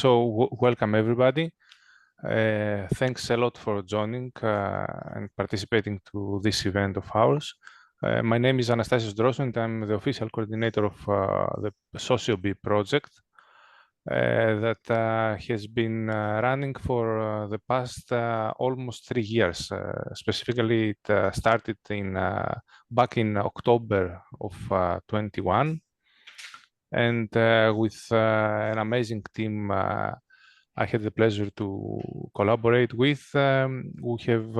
Welcome everybody. Thanks a lot for joining and participating to this event of ours. My name is Anastasios Drosou and I'm the official coordinator of the SOCIO-BEE project that has been running for the past almost 3 years. Specifically, it started back in October of 21. And with an amazing team I had the pleasure to collaborate with, we have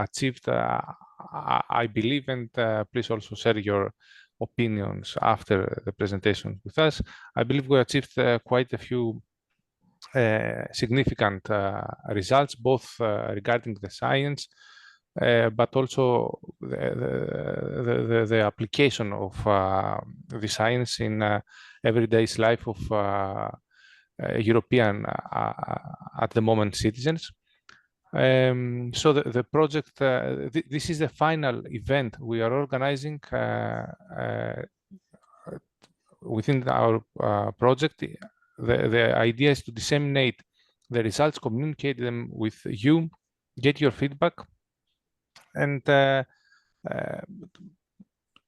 achieved, I believe, and please also share your opinions after the presentation with us. I believe we achieved quite a few significant results, both regarding the science, but also the application of the science in everyday life of European, at the moment, citizens. So the project, this is the final event we are organizing within our project. The idea is to disseminate the results, communicate them with you, get your feedback, and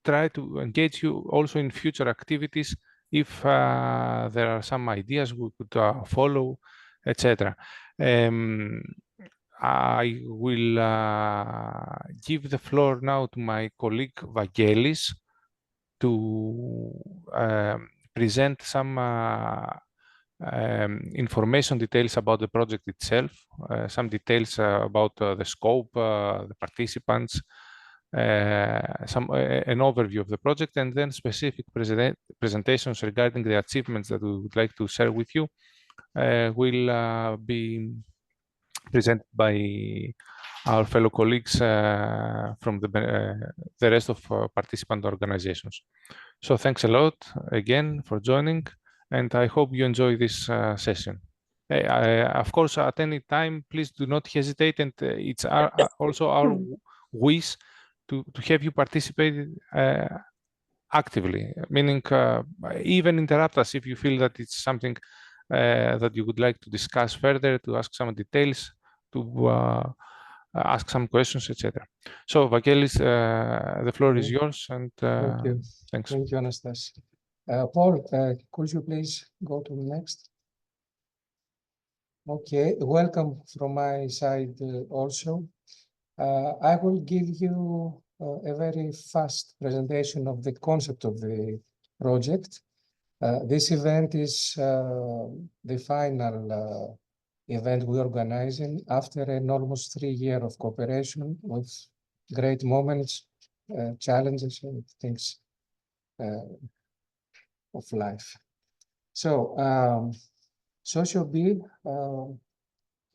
try to engage you also in future activities if there are some ideas we could follow, etc. I will give the floor now to my colleague Vangelis to present some information details about the project itself, some details about the scope, the participants, an overview of the project, and then specific presentations regarding the achievements that we would like to share with you will be presented by our fellow colleagues from the rest of participant organizations. So thanks a lot again for joining, and I hope you enjoy this session. Of course, at any time, please do not hesitate, and it's also our wish to have you participate actively, meaning even interrupt us if you feel that it's something that you would like to discuss further, to ask some details, to ask some questions, etc. So, Vangelis, the floor is yours, and thank you. Thanks. Thank you, Anastasia. Paul, could you please go to the next? Okay, welcome from my side also. I will give you a very fast presentation of the concept of the project. This event is the final event we're organizing after an almost 3 years of cooperation with great moments, challenges, and things of life. So, SOCIO-BEE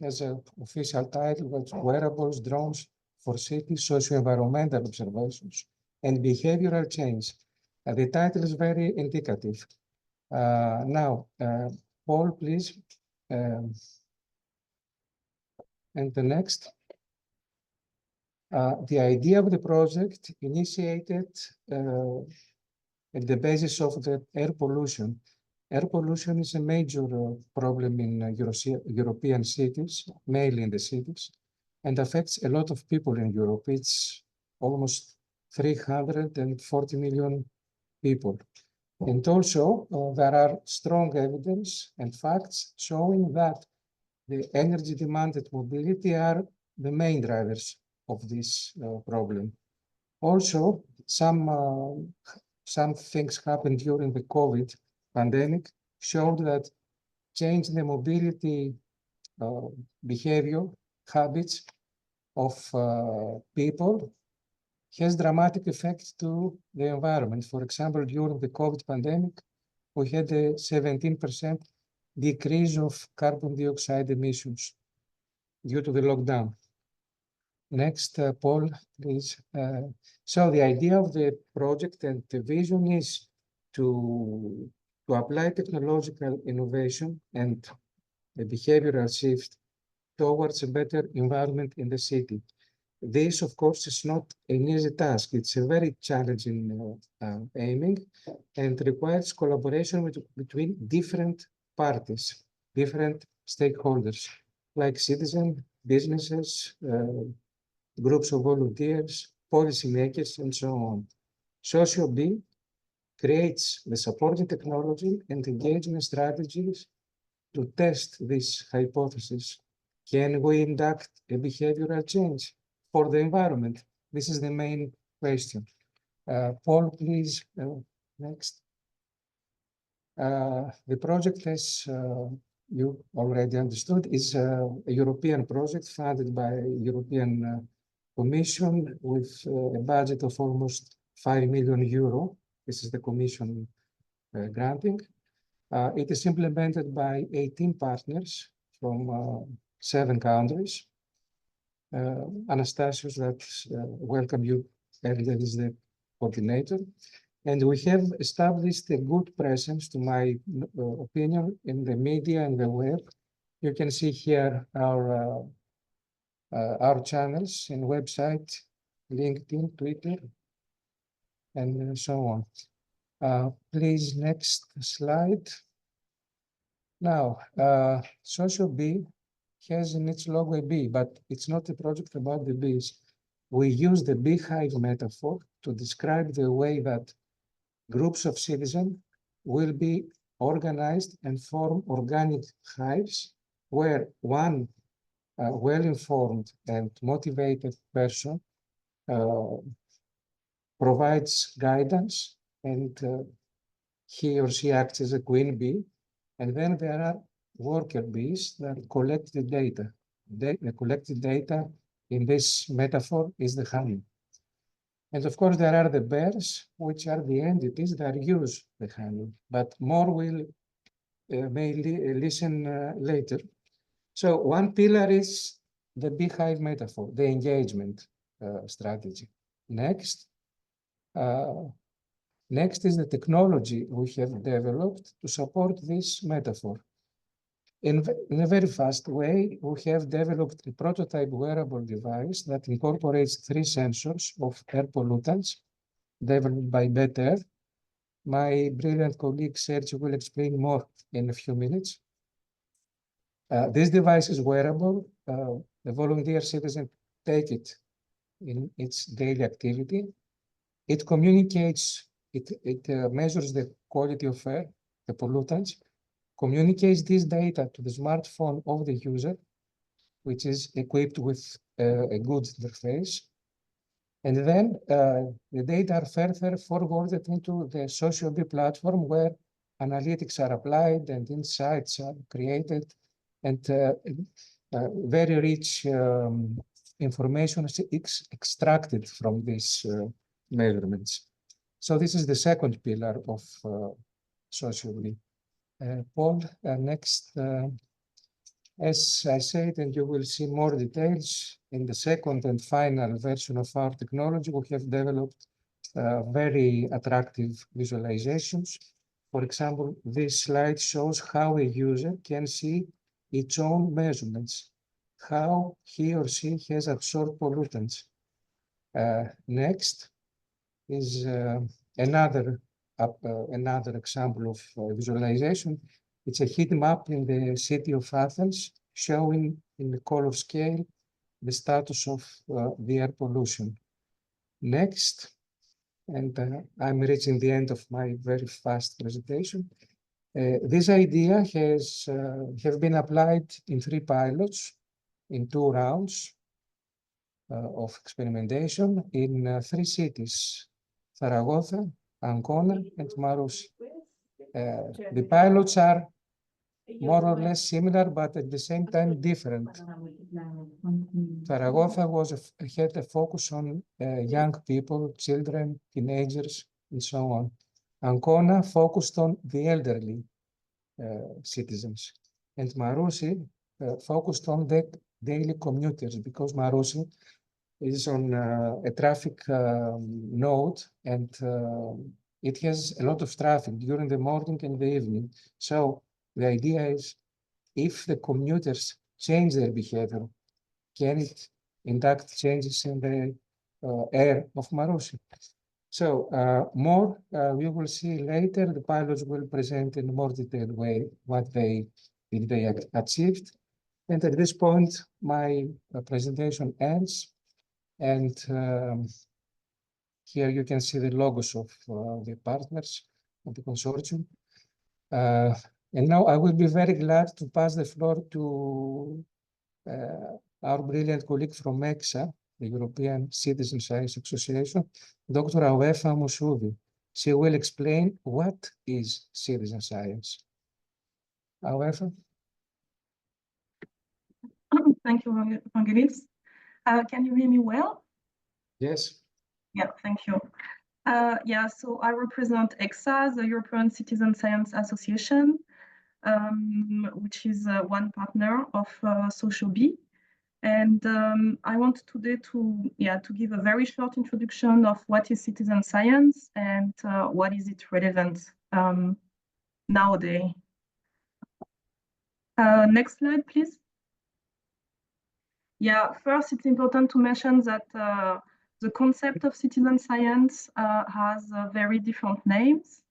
has an official title, which wearables, drones for city socio-environmental observations and behavioral change. The title is very indicative. Now, Paul, please. And the next. The idea of the project initiated at the basis of the air pollution. Air pollution is a major problem in European cities, mainly in the cities, and affects a lot of people in Europe. It's almost 340 million people. And also, there are strong evidence and facts showing that the energy demand and mobility are the main drivers of this problem. Also, some things happened during the COVID pandemic showed that change in the mobility behavior, habits of people has dramatic effects to the environment. For example, during the COVID pandemic, we had a 17% decrease of carbon dioxide emissions due to the lockdown. Next, Paul, please. So the idea of the project and the vision is to apply technological innovation and the behavioral shift towards a better environment in the city. This, of course, is not an easy task. It's a very challenging aiming and requires collaboration between different parties. different stakeholders like citizens, businesses, groups of volunteers, policymakers, and so on. SOCIO-BEE creates the supporting technology and engagement strategies to test this hypothesis. Can we induct a behavioral change for the environment? This is the main question. Paul, please, next. The project, as you already understood, is a European project funded by European Commission with a budget of almost 5 million euro. This is the Commission granting. It is implemented by 18 partners from 7 countries. Anastasios, that's welcome you, and that is the coordinator. And we have established a good presence, to my opinion, in the media and the web. You can see here our channels and website, LinkedIn, Twitter, and so on. Please, next slide. Now, SOCIO-BEE has in its logo a bee, but it's not a project about the bees. We use the beehive metaphor to describe the way that groups of citizens will be organized and form organic hives where one well-informed and motivated person provides guidance, and he or she acts as a queen bee. And then there are worker bees that collect the data. The collected data in this metaphor is the honey. And of course, there are the bears, which are the entities that use the honey, but more will listen later. So one pillar is the beehive metaphor, the engagement strategy. Next is the technology we have developed to support this metaphor. In a very fast way, we have developed a prototype wearable device that incorporates 3 sensors of air pollutants developed by Better. My brilliant colleague Sergio will explain more in a few minutes. This device is wearable. The volunteer citizen take it in its daily activity. It communicates, it measures the quality of air, the pollutants, communicates this data to the smartphone of the user, which is equipped with a good interface. And then the data are further forwarded into the SOCIO-BEE platform where analytics are applied and insights are created, and very rich information is extracted from these measurements. So this is the second pillar of SOCIO-BEE. Paul, next. As I said, and you will see more details in the second and final version of our technology, we have developed very attractive visualizations. For example, this slide shows how a user can see its own measurements, how he or she has absorbed pollutants. Next is another example of visualization. It's a heat map in the city of Athens, showing in the color scale the status of the air pollution. Next, and I'm reaching the end of my very fast presentation. This idea have been applied in 3 pilots in 2 rounds of experimentation in 3 cities: Zaragoza, Ancona, and Marousi. The pilots are more or less similar, but at the same time different. Zaragoza had a focus on young people, children, teenagers, and so on. Ancona focused on the elderly citizens. And Marousi focused on the daily commuters, because Marousi is on a traffic node, and it has a lot of traffic during the morning and the evening. So the idea is, if the commuters change their behavior, can it induct changes in the air of Marousi? So we will see later. The pilots will present in a more detailed way what they did they achieved. And at this point, my presentation ends. And here you can see the logos of the partners of the consortium. And now I will be very glad to pass the floor to our brilliant colleague from EXA, the European Citizen Science Association, Dr. Auefa Moussouvi. She will explain what is citizen science. Auefa? Thank you, Evangelis. Can you hear me well? Yes. Yeah, thank you. Yeah, so I represent EXA, the European Citizen Science Association, which is one partner of SOCIO-BEE. And I want today to give a very short introduction of what is citizen science and what is it relevant nowadays. Next slide, please. Yeah, first it's important to mention that the concept of citizen science has very different names.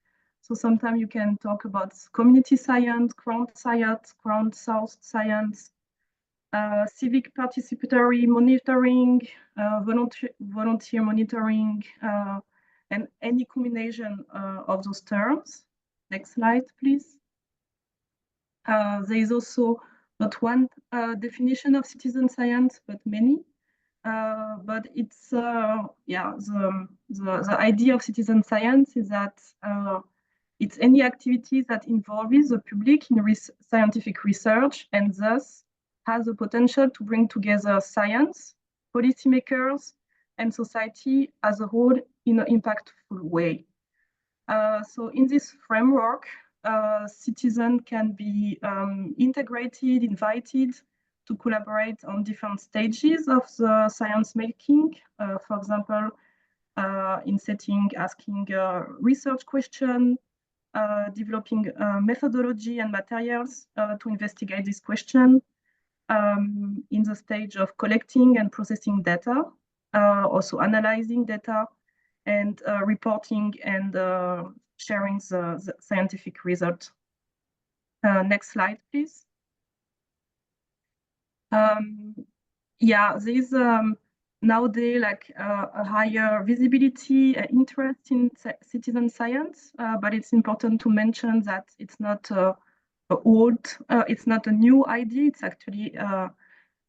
So sometimes you can talk about community science, ground source science, civic participatory monitoring, volunteer monitoring, and any combination of those terms. Next slide, please. There is also not one definition of citizen science, but many. But it's the idea of citizen science is that it's any activity that involves the public in scientific research and thus has the potential to bring together science, policymakers, and society as a whole in an impactful way. So in this framework, citizens can be integrated, invited to collaborate on different stages of the science making. For example, in setting, asking research questions, developing methodology and materials to investigate this question, in the stage of collecting and processing data, also analyzing data, and reporting and sharing the scientific result. Next slide, please. Yeah, there is nowadays like a higher visibility, interest in citizen science, but it's important to mention that it's not it's not a new idea. It's actually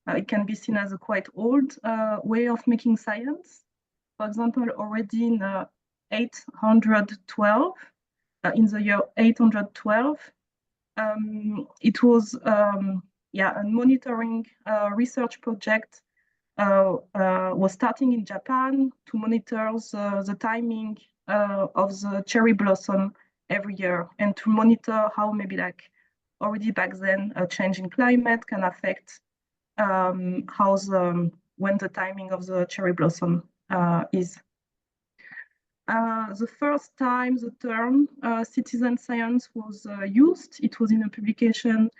it can be seen as a quite old way of making science. For example, already in 812, in the year 812, it was a monitoring research project was starting in Japan to monitor the timing of the cherry blossom every year and to monitor how maybe like already back then a change in climate can affect when the timing of the cherry blossom is. The first time the term citizen science was used, it was in a publication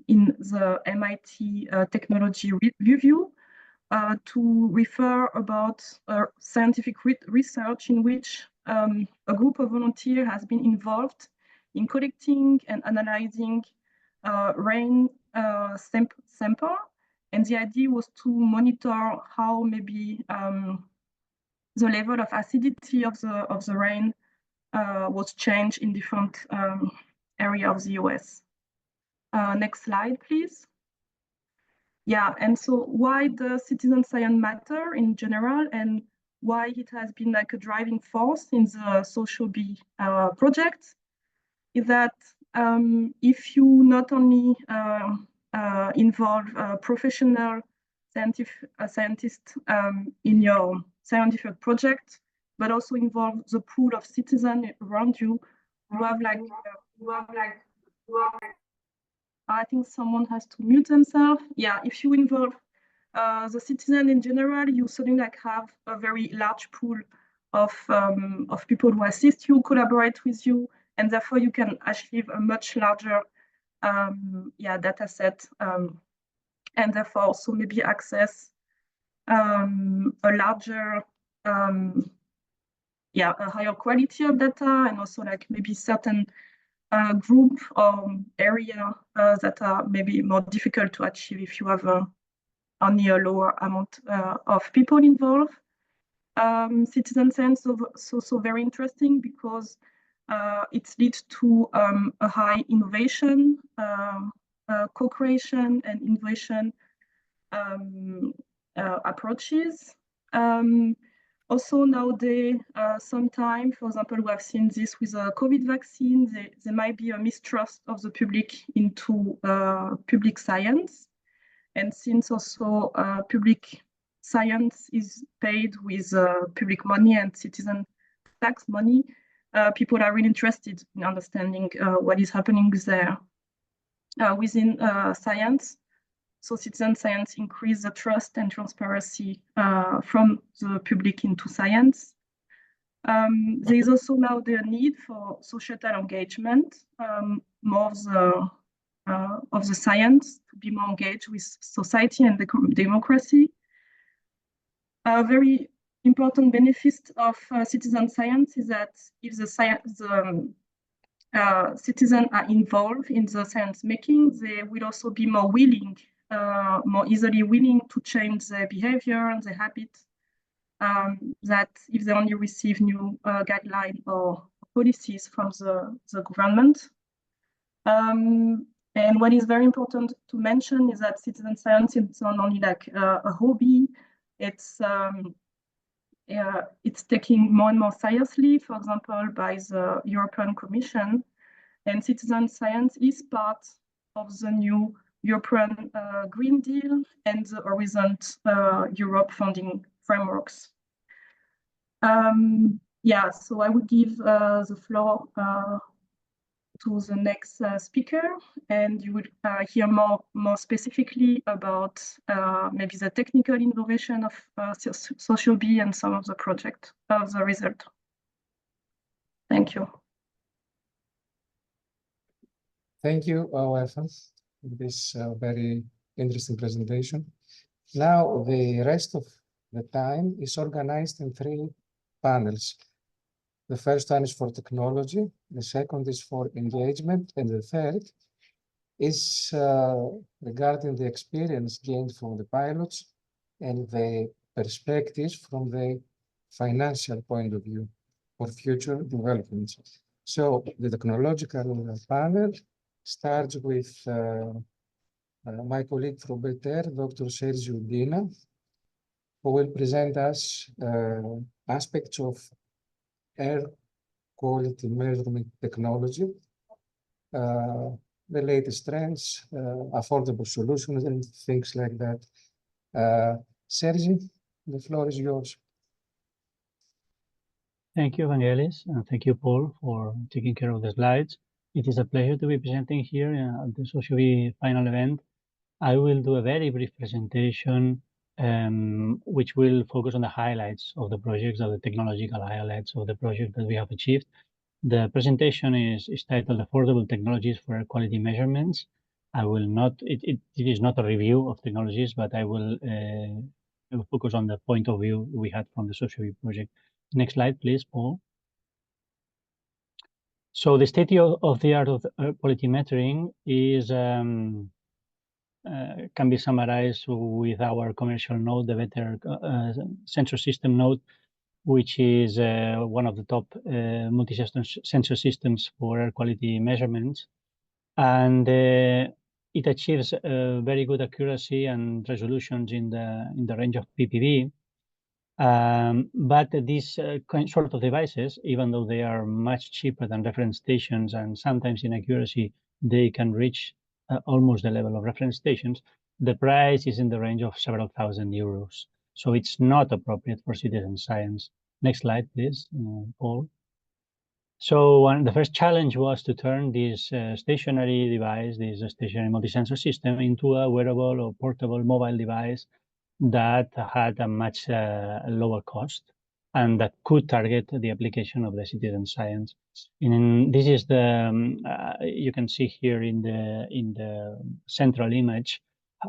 in the MIT Technology Review to refer about scientific research in which a group of volunteers has been involved in collecting and analyzing rain sample, and the idea was to monitor how maybe the level of acidity of the rain was changed in different areas of the US. Next slide, please. Yeah, and so why does citizen science matter in general, and why it has been like a driving force in the SOCIO-BEE project is that if you not only involve professional scientists in your scientific project, but also involve the pool of citizens around you who have like, I think someone has to mute themselves. Yeah, if you involve the citizen in general, you suddenly like have a very large pool of people who assist you, collaborate with you, and therefore you can achieve a much larger data set, and therefore also maybe access a larger, a higher quality of data, and also like maybe certain group area that are maybe more difficult to achieve if you have only a lower amount of people involved. Citizen science is also very interesting because it leads to a high innovation, co-creation and innovation approaches. Also nowadays, sometimes, for example, we have seen this with a COVID vaccine, there might be a mistrust of the public into public science. And since also public science is paid with public money and citizen tax money, people are really interested in understanding what is happening there within science. So citizen science increases the trust and transparency from the public into science. There is also now the need for societal engagement, more of the science to be more engaged with society and the democracy. A very important benefit of citizen science is that if the citizens are involved in the science making, they will also be more willing, more easily willing to change their behavior and their habits. That if they only receive new guidelines or policies from the government. And what is very important to mention is that citizen science is not only like a hobby, it's taking more and more seriously, for example, by the European Commission. And citizen science is part of the new European Green Deal and the Horizon Europe funding frameworks. Yeah, so I would give the floor to the next speaker, and you would hear more specifically about maybe the technical innovation of SOCIO-BEE and some of the project of the result. Thank you. Thank you, Wefa, for this very interesting presentation. Now, the rest of the time is organized in 3 panels. The first one is for technology, the second is for engagement, and the third is regarding the experience gained from the pilots and the perspectives from the financial point of view for future developments. So the technological panel starts with my colleague from BETER, Dr. Sergio Dina, who will present us aspects of air quality measurement technology, the latest trends, affordable solutions, and things like that. Sergi, the floor is yours. Thank you, Vangelis, and thank you, Paul, for taking care of the slides. It is a pleasure to be presenting here at the SOCIO-BEE final event. I will do a very brief presentation which will focus on the highlights of the projects, or the technological highlights of the project that we have achieved. The presentation is titled Affordable Technologies for Air Quality Measurements. I will not, it is not a review of technologies, but I will focus on the point of view we had from the SOCIO-BEE project. Next slide, please, Paul. So the state of the art of air quality metering is can be summarized with our commercial node, the BETER sensor system node, which is one of the top multi-system sensor systems for air quality measurements. And it achieves very good accuracy and resolutions in the range of ppb. But these sort of devices, even though they are much cheaper than reference stations, and sometimes in accuracy they can reach almost the level of reference stations, the price is in the range of several thousand euros. So it's not appropriate for citizen science. Next slide, please, Paul. So the first challenge was to turn this stationary device, this stationary multi-sensor system, into a wearable or portable mobile device that had a much lower cost and that could target the application of the citizen science. And this is the you can see here in the central image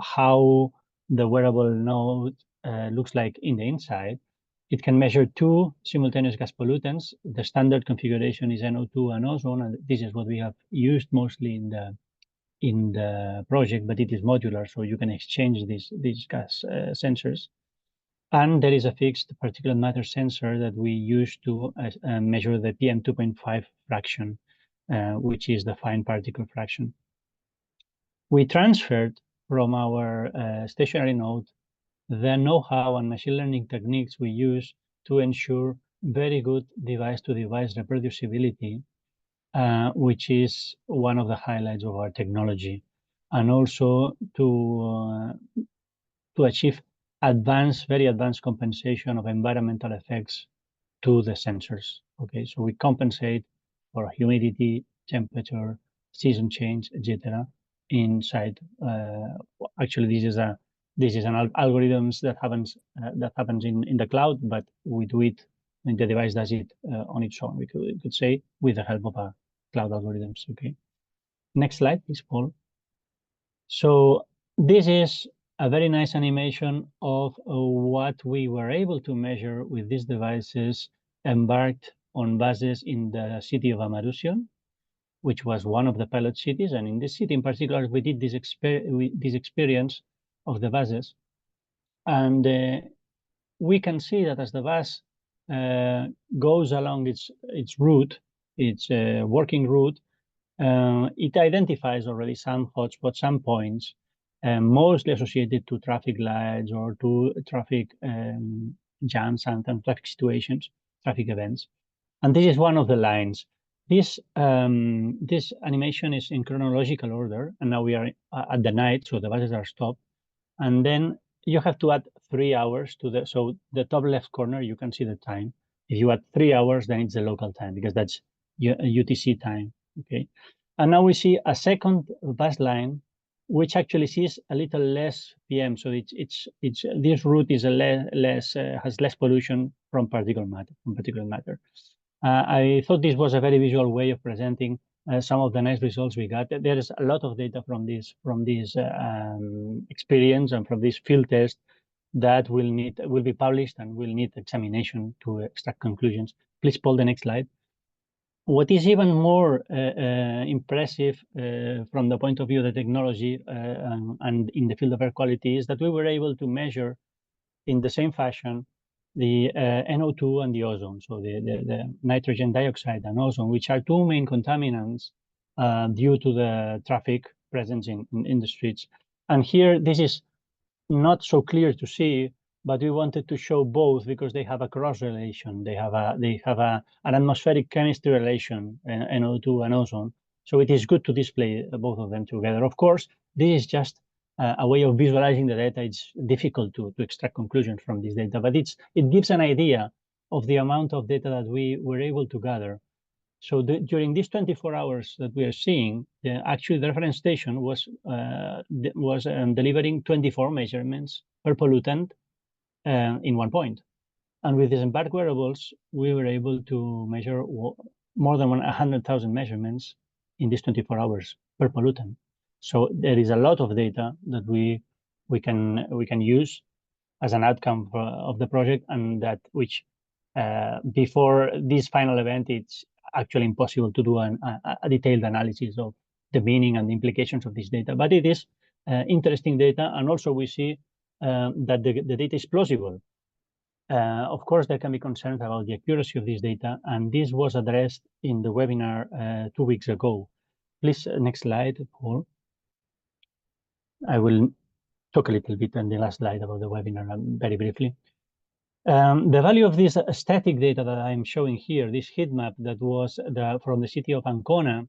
how the wearable node looks like in the inside. It can measure 2 simultaneous gas pollutants. The standard configuration is NO2 and ozone, and this is what we have used mostly in the project, but it is modular, so you can exchange these gas sensors. And there is a fixed particulate matter sensor that we use to measure the PM2.5 fraction, which is the fine particle fraction. We transferred from our stationary node the know-how and machine learning techniques we use to ensure very good device-to-device reproducibility, which is one of the highlights of our technology, and also to achieve very advanced compensation of environmental effects to the sensors. Okay, so we compensate for humidity, temperature, season change, etc. inside. Actually, this is an algorithms that happens in the cloud, but we do it, and the device does it on its own. We could say with the help of a cloud algorithms. Okay. Next slide, please, Paul. So this is a very nice animation of what we were able to measure with these devices embarked on buses in the city of Amarusion, which was one of the pilot cities. And in this city in particular, we did this experience of the buses. And we can see that as the bus goes along its route, its working route, it identifies already some hotspots, some points, mostly associated to traffic lights or to traffic jams and traffic situations, traffic events. And this is one of the lines. This animation is in chronological order, and now we are at the night, so the buses are stopped. And then you have to add 3 hours to so the top left corner, you can see the time. If you add 3 hours, then it's the local time, because that's UTC time, okay? And now we see a second bus line, which actually sees a little less PM. So this route is has less pollution from particulate matter. I thought this was a very visual way of presenting some of the nice results we got. There is a lot of data from this experience and from this field test that will be published and will need examination to extract conclusions. Please, Paul, the next slide. What is even more impressive from the point of view of the technology and in the field of air quality is that we were able to measure in the same fashion the NO2 and the ozone, so the nitrogen dioxide and ozone, which are 2 main contaminants due to the traffic presence in the streets. And here, this is not so clear to see, but we wanted to show both because they have a cross relation. They have an atmospheric chemistry relation, NO2 and ozone. So it is good to display both of them together. Of course, this is just a way of visualizing the data. It's difficult to extract conclusions from this data, but it gives an idea of the amount of data that we were able to gather. So during these 24 hours that we are seeing, actually the reference station was delivering 24 measurements per pollutant in 1 point. And with these embarked wearables, we were able to measure more than 100,000 measurements in these 24 hours per pollutant. So there is a lot of data that we can use as an outcome of the project, and that which before this final event, it's actually impossible to do a detailed analysis of the meaning and the implications of this data. But it is interesting data, and also we see that the data is plausible. Of course, there can be concerns about the accuracy of this data, and this was addressed in the webinar 2 weeks ago. Please, next slide, Paul. I will talk a little bit on the last slide about the webinar very briefly. The value of this static data that I'm showing here, this heat map that was from the city of Ancona,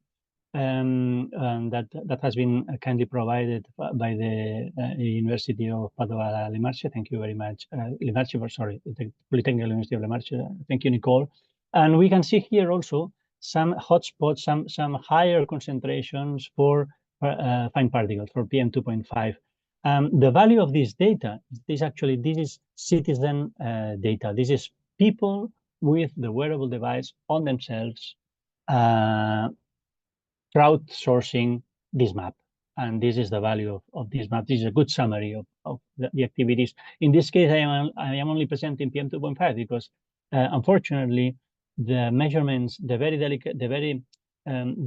that has been kindly provided by the University of Padova Le Marche. Thank you very much, Le Marche, the Polytechnical University of Le Marche. Thank you, Nicole. And we can see here also some hotspots, some higher concentrations for fine particles, for PM2.5. The value of this data is actually, this is citizen data. This is people with the wearable device on themselves crowdsourcing this map. And this is the value of this map. This is a good summary the activities. In this case, I am only presenting PM2.5 because unfortunately, the measurements, the very delicate, the very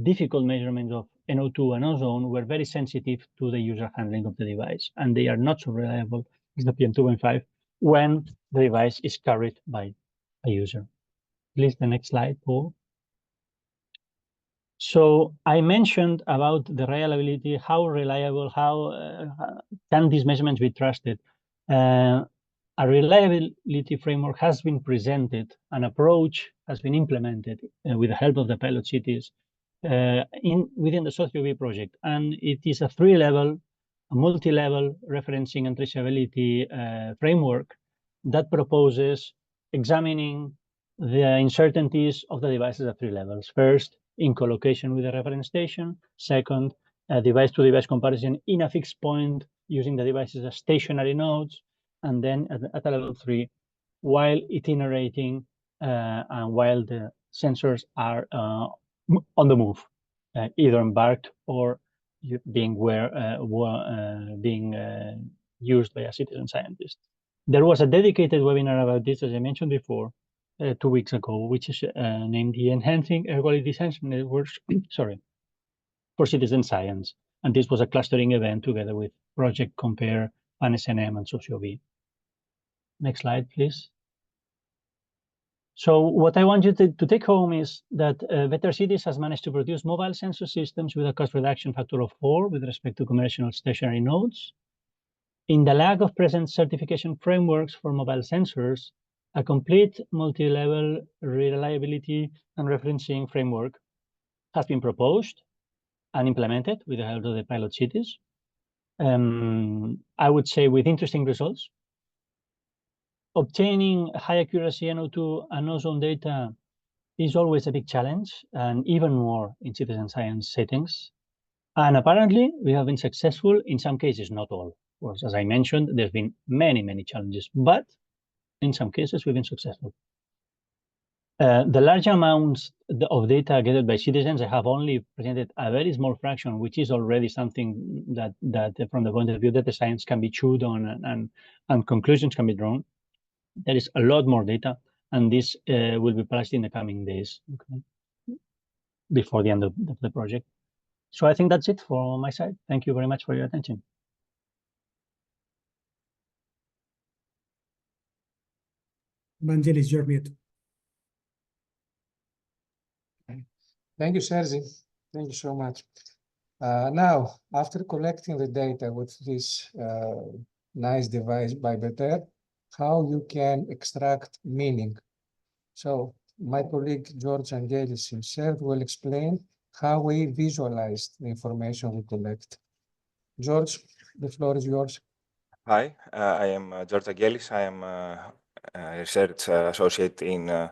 difficult measurements of NO2 and ozone were very sensitive to the user handling of the device, and they are not so reliable as the PM2.5 when the device is carried by a user. Please, the next slide, Paul. So I mentioned about the reliability, how reliable, how can these measurements be trusted? A reliability framework has been presented, an approach has been implemented with the help of the pilot cities within the SOCIO-BEE project. And it is a three-level, a multi-level referencing and traceability framework that proposes examining the uncertainties of the devices at three levels. First, in collocation with the reference station. Second, device-to-device comparison in a fixed point using the devices as stationary nodes. And then at level 3, while itinerating and while the sensors are on the move, either embarked or being used by a citizen scientist. There was a dedicated webinar about this, as I mentioned before, 2 weeks ago, which is named the Enhancing Air Quality Sensor Networks, for Citizen Science. And this was a clustering event together with Project Compare, PAN-SNM, and SOCIO-BEE. Next slide, please. So what I want you to take home is that Better Cities has managed to produce mobile sensor systems with a cost reduction factor of 4 with respect to conventional stationary nodes. In the lack of present certification frameworks for mobile sensors, a complete multi-level reliability and referencing framework has been proposed and implemented with the help of the pilot cities. I would say with interesting results. Obtaining high accuracy NO2 and ozone data is always a big challenge, and even more in citizen science settings. And apparently, we have been successful in some cases, not all. Of course, as I mentioned, there's been many, many challenges, but in some cases, we've been successful. The large amounts of data gathered by citizens, I have only presented a very small fraction, which is already something that from the point of view that the science can be chewed on and conclusions can be drawn. There is a lot more data, and this will be published in the coming days, okay, before the end of the project. So I think that's it for my side. Thank you very much for your attention. Vangelis, you're mute. Thank you, Sergi. Thank you so much. Now, after collecting the data with this nice device by Better, how you can extract meaning. So my colleague George Angelis himself will explain how we visualize the information we collect. George, the floor is yours. Hi, I am George Angelis. I am a research associate in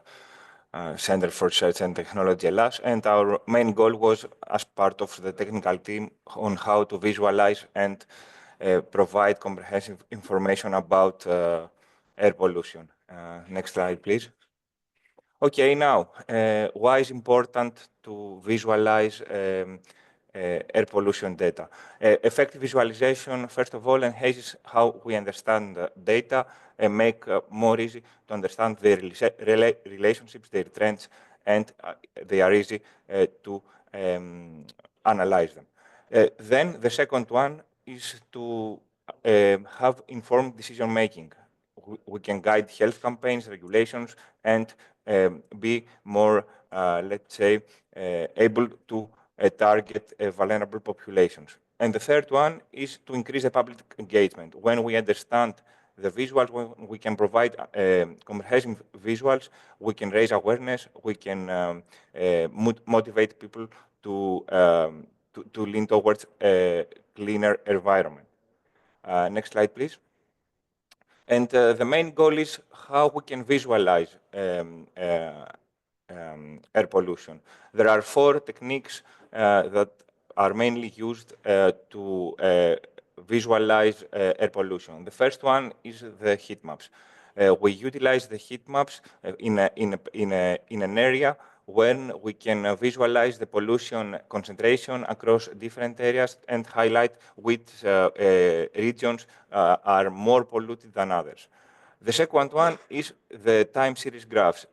Center for Research and Technology Hellas, and our main goal was, as part of the technical team, on how to visualize and provide comprehensive information about air pollution. Next slide, please. Okay, now, why is important to visualize air pollution data? Effective visualization, first of all, enhances how we understand data and make more easy to understand their relationships, their trends, and they are easy to analyze them. Then the second one is to have informed decision making. We can guide health campaigns, regulations, and be more, let's say, able to target vulnerable populations. And the third one is to increase the public engagement. When we understand the visuals, when we can provide comprehensive visuals, we can raise awareness, we can motivate people to lean towards a cleaner environment. Next slide, please. And the main goal is how we can visualize air pollution. There are 4 techniques that are mainly used to visualize air pollution. The first one is the heat maps. We utilize the heat maps in an area when we can visualize the pollution concentration across different areas and highlight which regions are more polluted than others. The second one is the time series graphs.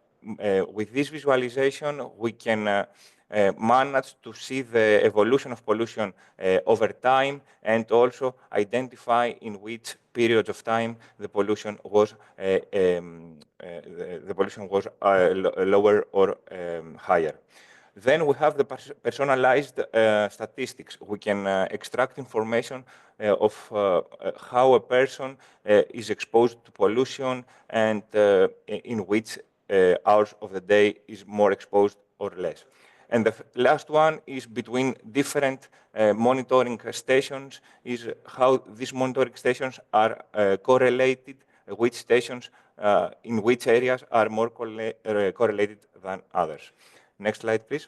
With this visualization, we can manage to see the evolution of pollution over time and also identify in which periods of time the pollution was lower or higher. Then we have the personalized statistics. We can extract information of how a person is exposed to pollution and in which hours of the day is more exposed or less. And the last one is between different monitoring stations, is how these monitoring stations are correlated, which stations in which areas are more correlated than others. Next slide, please.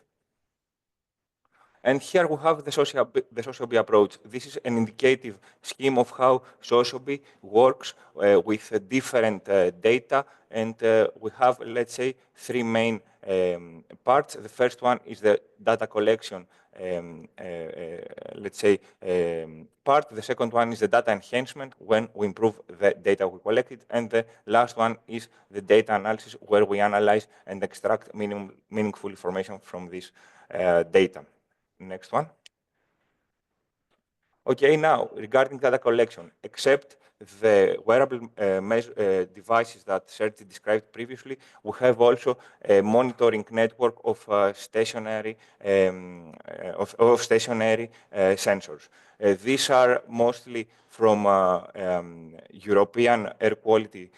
And here we have the SOCIO-BEE approach. This is an indicative scheme of how SOCIO-BEE works with different data. And we have, let's say, three main parts. The first one is the data collection, part. The second one is the data enhancement, when we improve the data we collected. And the last one is the data analysis, where we analyze and extract meaningful information from this data. Next one. Okay, now, regarding data collection, except the wearable devices that Sergi described previously, we have also a monitoring network of stationary sensors. These are mostly from European air quality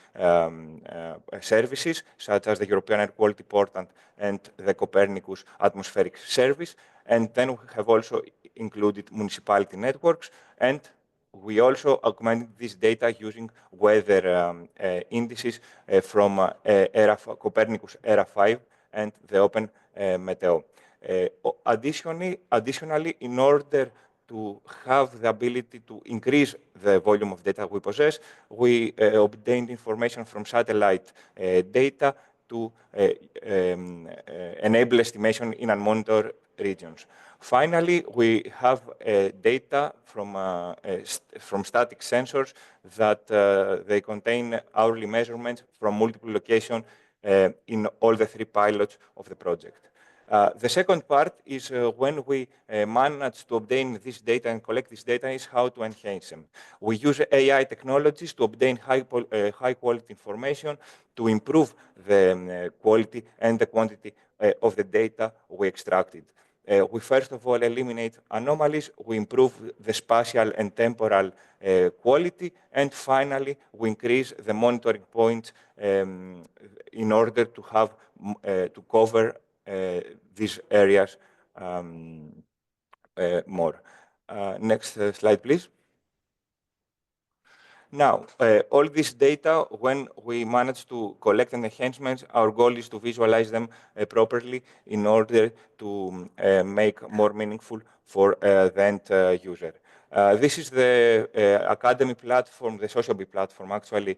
services, such as the European Air Quality Portal and the Copernicus Atmospheric Service. And then we have also included municipality networks, and we also augmented this data using weather indices from Copernicus ERA 5 and the Open Meteo. Additionally, in order to have the ability to increase the volume of data we possess, we obtained information from satellite data to enable estimation in unmonitored regions. Finally, we have data from static sensors that they contain hourly measurements from multiple locations in all the three pilots of the project. The second part is when we manage to obtain this data and collect this data is how to enhance them. We use AI technologies to obtain high quality information to improve the quality and the quantity of the data we extracted. We first of all eliminate anomalies, we improve the spatial and temporal quality, and finally we increase the monitoring points in order to have to cover these areas more. Next slide, please. Now, all this data, when we manage to collect and enhancements, our goal is to visualize them properly in order to make more meaningful for the end user. This is the Academy platform, the SOCIO-BEE platform, actually,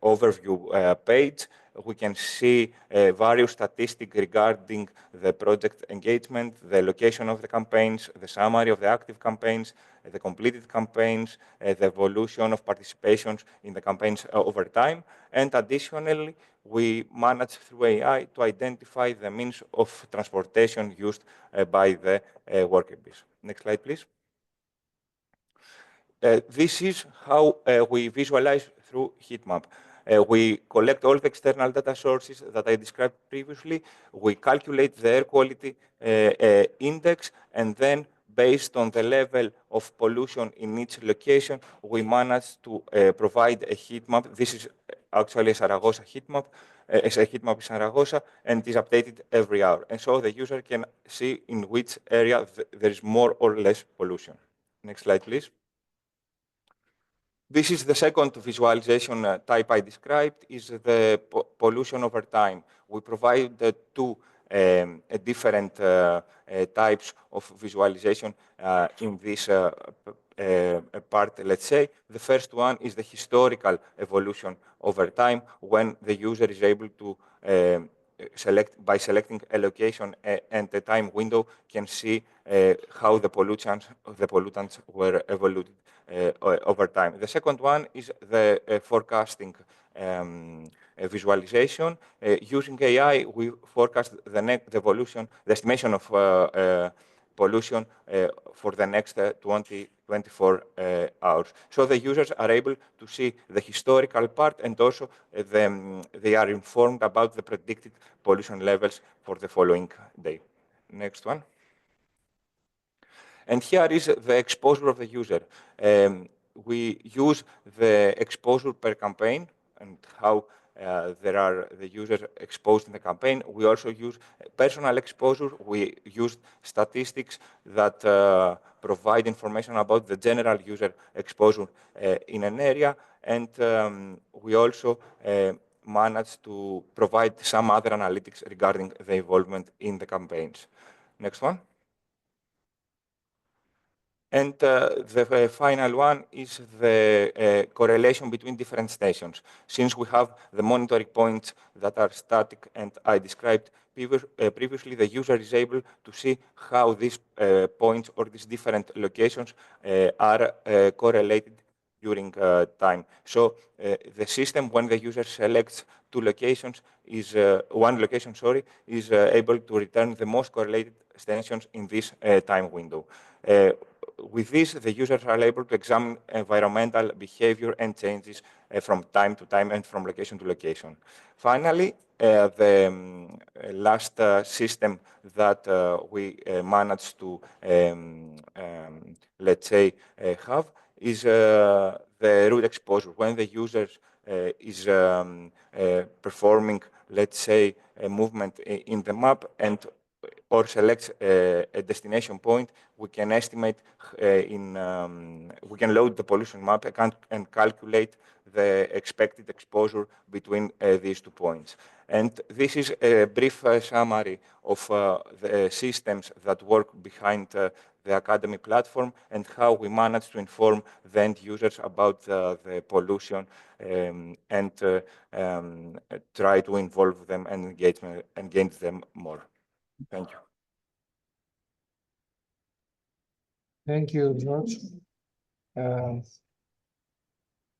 overview page. We can see various statistics regarding the project engagement, the location of the campaigns, the summary of the active campaigns, the completed campaigns, the evolution of participations in the campaigns over time. And additionally, we manage through AI to identify the means of transportation used by the worker bees. Next slide, please. This is how we visualize through heat map. We collect all the external data sources that I described previously. We calculate the air quality index, and then based on the level of pollution in each location, we manage to provide a heat map. This is actually a Zaragoza heat map. It's a heat map in Zaragoza, and is updated every hour. And so the user can see in which area there is more or less pollution. Next slide, please. This is the second visualization type I described, is the pollution over time. We provide the two different types of visualization in this part, let's say. The first one is the historical evolution over time, when the user is able to by selecting a location and a time window, can see how the pollutants were evolved over time. The second one is the forecasting visualization. Using AI, we forecast the evolution, the estimation of pollution for the next 24 hours. So the users are able to see the historical part, and also they are informed about the predicted pollution levels for the following day. Next one. And here is the exposure of the user. We use the exposure per campaign and how there are the users exposed in the campaign. We also use personal exposure. We use statistics that provide information about the general user exposure in an area. And we also manage to provide some other analytics regarding the involvement in the campaigns. Next one. And the final one is the correlation between different stations. Since we have the monitoring points that are static, and I described previously, the user is able to see how these points or these different locations are correlated during time. So the system, when the user selects two locations, is one location, sorry, is able to return the most correlated stations in this time window. With this, the users are able to examine environmental behavior and changes from time to time and from location to location. Finally, the last system that we managed to, let's say, have is the route exposure. When the user is performing, let's say, a movement in the map and or selects a destination point, we can estimate we can load the pollution map and calculate the expected exposure between these 2 points. And this is a brief summary of the systems that work behind the Academy platform and how we manage to inform the end users about the pollution and try to involve them and engage them more. Thank you. Thank you, George. The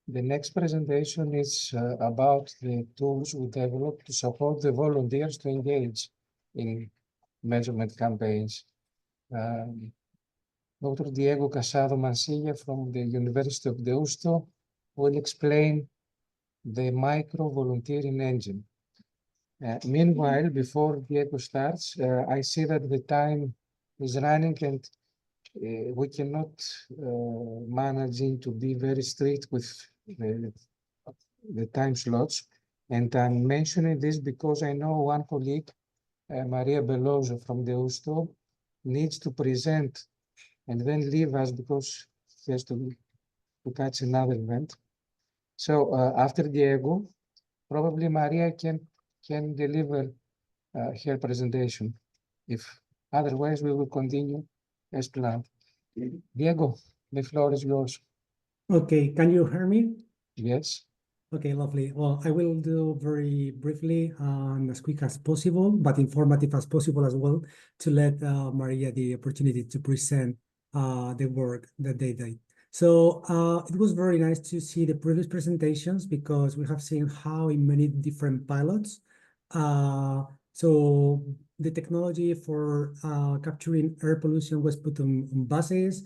next presentation is about the tools we developed to support the volunteers to engage in measurement campaigns. Dr. Diego Casado Mancilla from the University of Deusto will explain the micro-volunteering engine. Meanwhile, before Diego starts, I see that the time is running and we cannot manage to be very strict with the time slots. And I'm mentioning this because I know one colleague, Maria Beloso from Deusto, needs to present and then leave us because he has to catch another event. So after Diego, probably Maria can deliver her presentation. If otherwise, we will continue as planned. Diego, the floor is yours. Okay, can you hear me? Yes. Okay, lovely. Well, I will do very briefly and as quick as possible, but informative as possible as well, to let Maria the opportunity to present the work that they did. So it was very nice to see the previous presentations because we have seen how in many different pilots, so the technology for capturing air pollution was put on buses.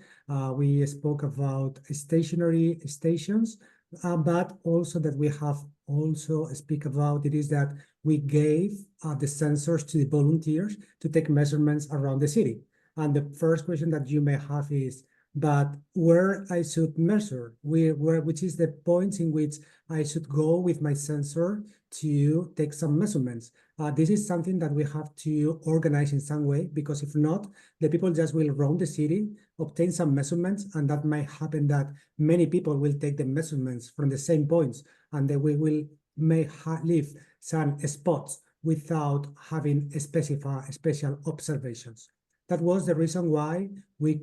We spoke about stationary stations, but also that we have also speak about it is that we gave the sensors to the volunteers to take measurements around the city. And the first question that you may have is, but where I should measure, which is the points in which I should go with my sensor to take some measurements. This is something that we have to organize in some way, because if not, the people just will roam the city, obtain some measurements, and that might happen that many people will take the measurements from the same points, and then we may leave some spots without having special observations. That was the reason why we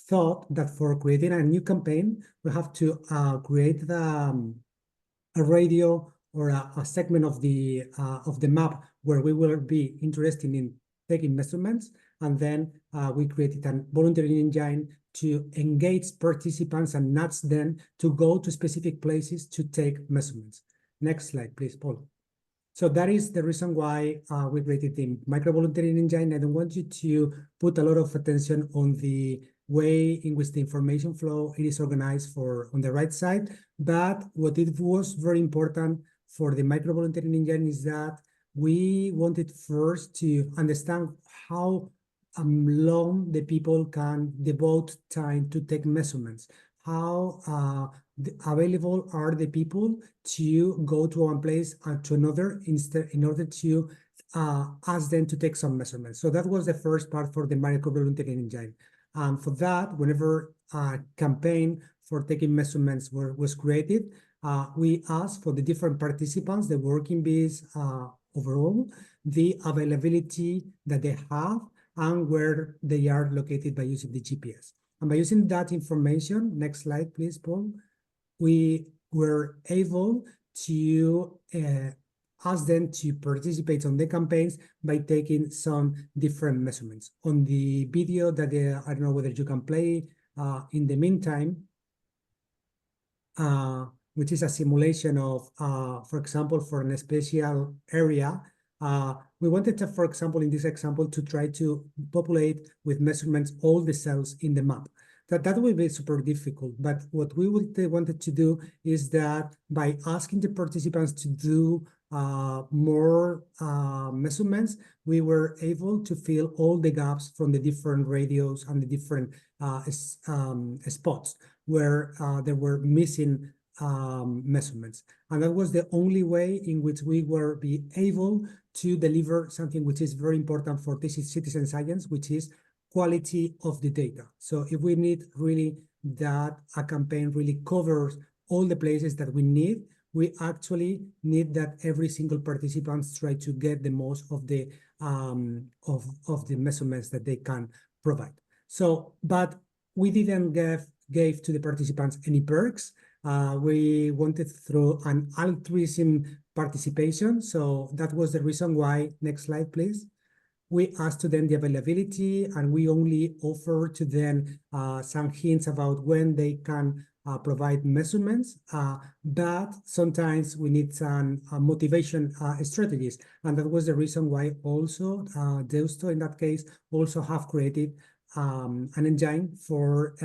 thought that for creating a new campaign, we have to create a radio or a segment of the map where we will be interested in taking measurements. And then we created a volunteering engine to engage participants and nudge them to go to specific places to take measurements. Next slide, please, Paul. So that is the reason why we created the micro-volunteering engine. I don't want you to put a lot of attention on the way in which the information flow it is organized on the right side. But what it was very important for the micro-volunteering engine is that we wanted first to understand how long the people can devote time to take measurements, how available are the people to go to one place and to another in order to ask them to take some measurements. So that was the first part for the micro-volunteering engine. For that, whenever a campaign for taking measurements was created, we asked for the different participants, the working bees overall, the availability that they have and where they are located by using the GPS. And by using that information, next slide, please, Paul, we were able to ask them to participate on the campaigns by taking some different measurements. On the video that I don't know whether you can play in the meantime, which is a simulation of, for example, for an special area, we wanted to, for example, in this example, to try to populate with measurements all the cells in the map. That will be super difficult, but what we wanted to do is that by asking the participants to do more measurements, we were able to fill all the gaps from the different radios and the different spots where there were missing measurements. And that was the only way in which we were be able to deliver something which is very important for this citizen science, which is quality of the data. So if we need really that a campaign really covers all the places that we need, we actually need that every single participant try to get the most of the measurements that they can provide. So, but we didn't give to the participants any perks. We wanted through an altruism participation. So that was the reason why, next slide, please. We asked to them the availability and we only offer to them some hints about when they can provide measurements, but sometimes we need some motivation strategies. And that was the reason why also Deusto in that case also have created an engine for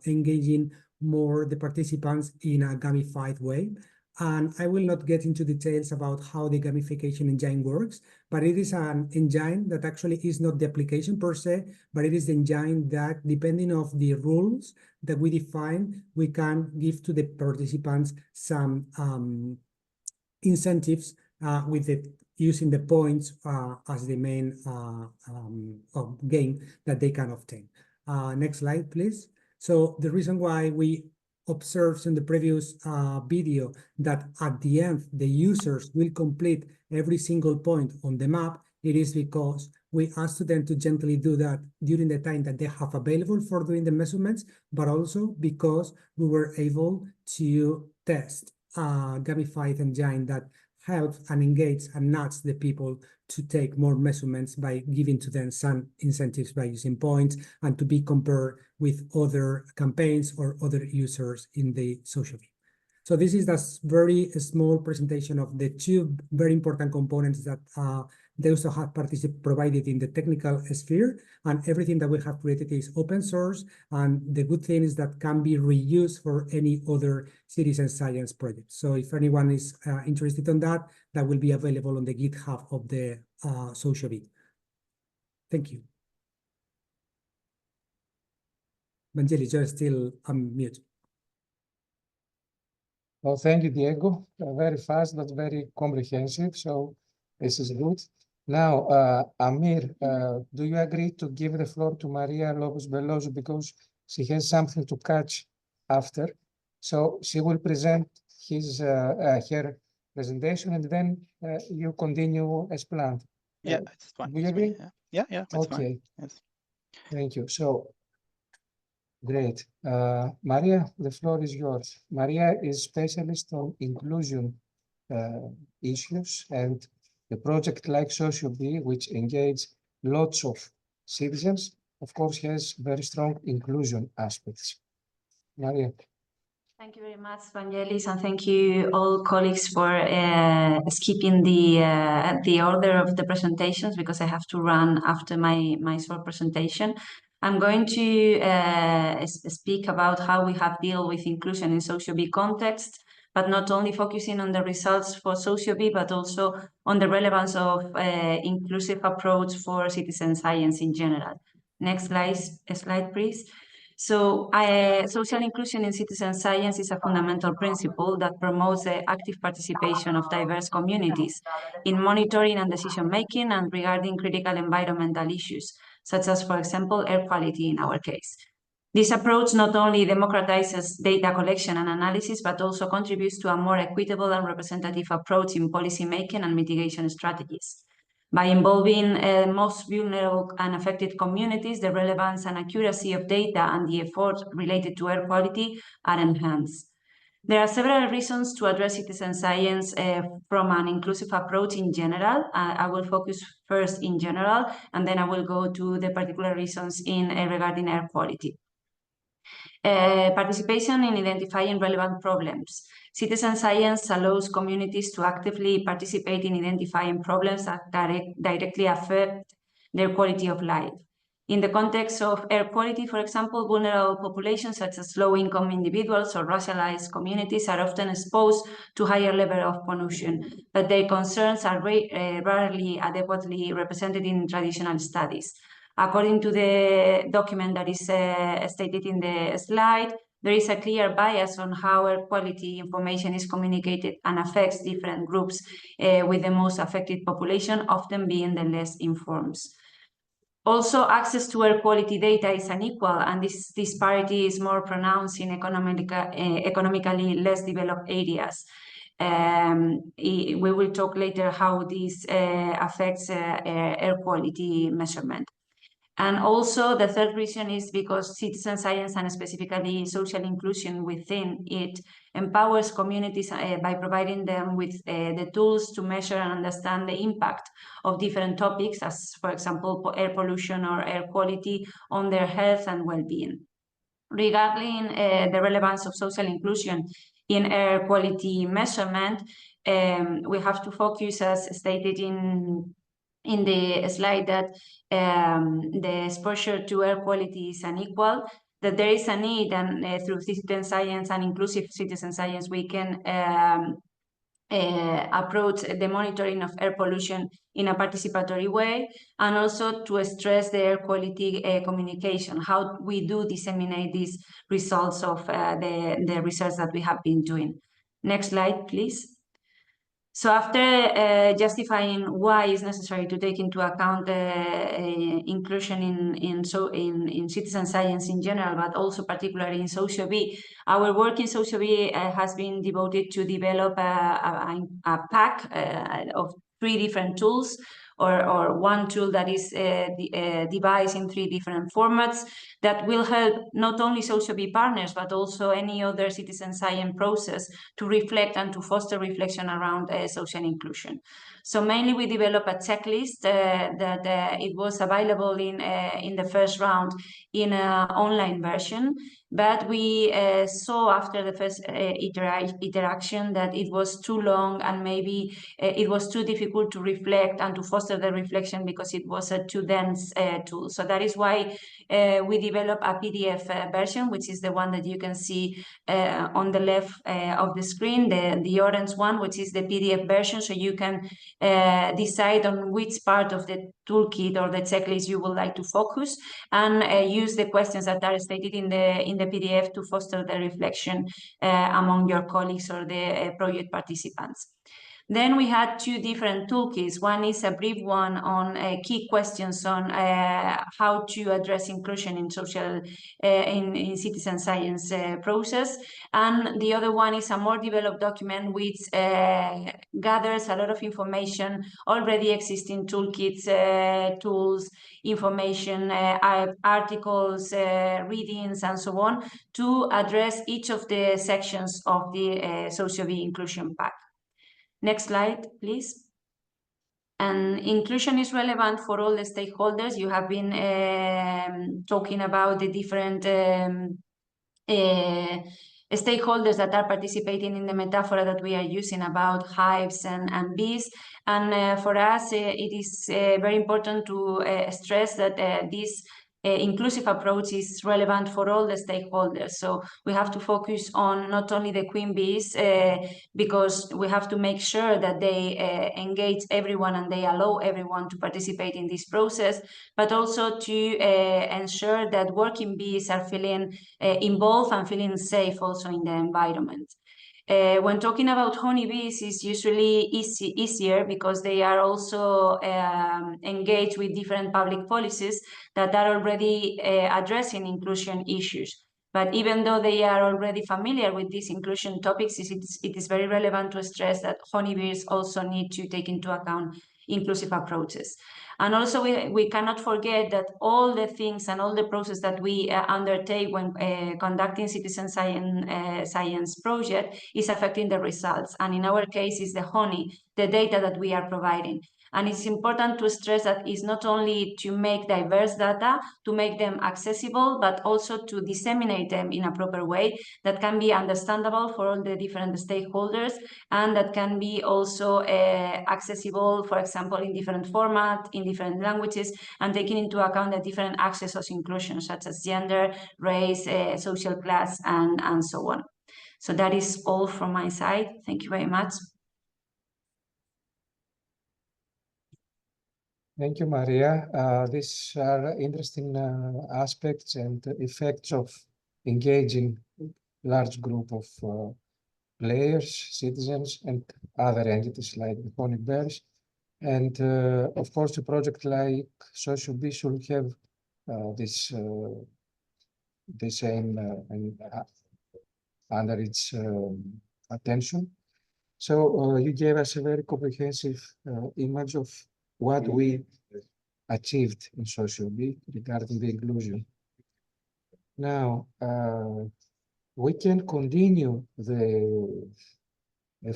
engaging more the participants in a gamified way. And I will not get into details about how the gamification engine works, but it is an engine that actually is not the application per se, but it is the engine that, depending on the rules that we define, we can give to the participants some incentives with using the points as the main gain that they can obtain. Next slide, please. So the reason why we observed in the previous video that at the end the users will complete every single point on the map, it is because we asked them to gently do that during the time that they have available for doing the measurements, but also because we were able to test a gamified engine that helps and engages and nudges the people to take more measurements by giving to them some incentives by using points and to be compared with other campaigns or other users in the SOCIO-BEE. So this is a very small presentation of the two very important components that Deusto have provided in the technical sphere, and everything that we have created is open source. And the good thing is that can be reused for any other citizen science project. So if anyone is interested in that, that will be available on the GitHub of the SOCIO-BEE. Thank you. Vangelis, you're still on mute. Well, thank you, Diego. Very fast, but very comprehensive. So this is good. Now, Amir, do you agree to give the floor to Maria Lopez Beloso because she has something to catch after? So she will present her presentation, and then you continue as planned. Yeah, it's fine. Do you agree? Yeah, it's okay. fine. Yes. Thank you. So, great. Maria, the floor is yours. Maria is specialist on inclusion issues, and a project like SOCIO-BEE, which engage lots of citizens, of course, has very strong inclusion aspects. Maria. Thank you very much, Vangelis, and thank you all colleagues for skipping the order of the presentations because I have to run after my short presentation. I'm going to speak about how we have dealt with inclusion in SOCIO-BEE context, but not only focusing on the results for SOCIO-BEE, but also on the relevance of inclusive approach for citizen science in general. Next slide, please. So social inclusion in citizen science is a fundamental principle that promotes the active participation of diverse communities in monitoring and decision-making and regarding critical environmental issues, such as, for example, air quality in our case. This approach not only democratizes data collection and analysis, but also contributes to a more equitable and representative approach in policymaking and mitigation strategies. By involving most vulnerable and affected communities, the relevance and accuracy of data and the effort related to air quality are enhanced. There are several reasons to address citizen science from an inclusive approach in general. I will focus first in general, and then I will go to the particular reasons regarding air quality. Participation in identifying relevant problems. Citizen science allows communities to actively participate in identifying problems that directly affect their quality of life. In the context of air quality, for example, vulnerable populations such as low-income individuals or racialized communities are often exposed to higher level of pollution, but their concerns are rarely adequately represented in traditional studies. According to the document that is stated in the slide, there is a clear bias on how air quality information is communicated and affects different groups, with the most affected population often being the less informed. Also, access to air quality data is unequal, and this disparity is more pronounced in economically less developed areas. We will talk later how this affects air quality measurement. And also the third reason is because citizen science and specifically social inclusion within it empowers communities by providing them with the tools to measure and understand the impact of different topics, as for example, air pollution or air quality on their health and well-being. Regarding the relevance of social inclusion in air quality measurement, we have to focus, as stated in the slide, that the exposure to air quality is unequal, that there is a need, and through citizen science and inclusive citizen science, we can approach the monitoring of air pollution in a participatory way, and also to stress the air quality communication, how we do disseminate these results of the research that we have been doing. Next slide, please. So after justifying why it's necessary to take into account inclusion in citizen science in general, but also particularly in SOCIO-BEE, our work in SOCIO-BEE has been devoted to develop a pack of 3 different tools, or one tool that is devised in 3 different formats that will help not only SOCIO-BEE partners, but also any other citizen science process to reflect and to foster reflection around social inclusion. So mainly we developed a checklist that it was available in the first round in an online version, but we saw after the first iteration that it was too long, and maybe it was too difficult to reflect and to foster the reflection because it was a too dense tool. So that is why we developed a PDF version, which is the one that you can see on the left of the screen, the orange one, which is the PDF version. So you can decide on which part of the toolkit or the checklist you would like to focus, and use the questions that are stated in the PDF to foster the reflection among your colleagues or the project participants. Then we had 2 different toolkits. One is a brief one on key questions on how to address inclusion in in citizen science process, and the other one is a more developed document which gathers a lot of information, already existing toolkits, tools, information, articles, readings, and so on, to address each of the sections of the SOCIO-BEE inclusion pack. Next slide, please. And inclusion is relevant for all the stakeholders. You have been talking about the different stakeholders that are participating in the metaphor that we are using about hives and bees. And for us, it is very important to stress that this inclusive approach is relevant for all the stakeholders. So we have to focus on not only the queen bees, because we have to make sure that they engage everyone and they allow everyone to participate in this process, but also to ensure that working bees are feeling involved and feeling safe also in the environment. When talking about honeybees, it's usually easier because they are also engaged with different public policies that are already addressing inclusion issues. But even though they are already familiar with these inclusion topics, it is very relevant to stress that honeybees also need to take into account inclusive approaches. And also we cannot forget that all the things and all the process that we undertake when conducting citizen science project is affecting the results. And in our case, is the honey, the data that we are providing. And it's important to stress that it's not only to make diverse data, to make them accessible, but also to disseminate them in a proper way that can be understandable for all the different stakeholders, and that can be also accessible, for example, in different formats, in different languages, and taking into account the different access of inclusion, such as gender, race, social class, and so on. So that is all from my side. Thank you very much. Thank you, Maria. These are interesting aspects and effects of engaging large group of players, citizens, and other entities like the honey bears. And of course, a project like SOCIO-BEE should have this aim under its attention. So you gave us a very comprehensive image of what we achieved in SOCIO-BEE regarding the inclusion. Now, we can continue the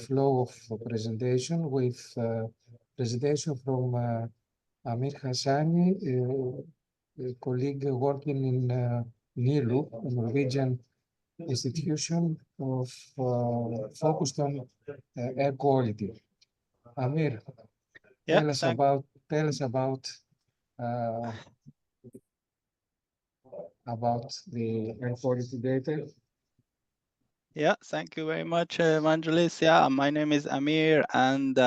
flow of presentation with presentation from Amir Hassani, a colleague working in NILU, a Norwegian institution of focused on air quality. Amir, tell us about the air quality data. Yeah, thank you very much, Evangelos. Yeah, my name is Amir, and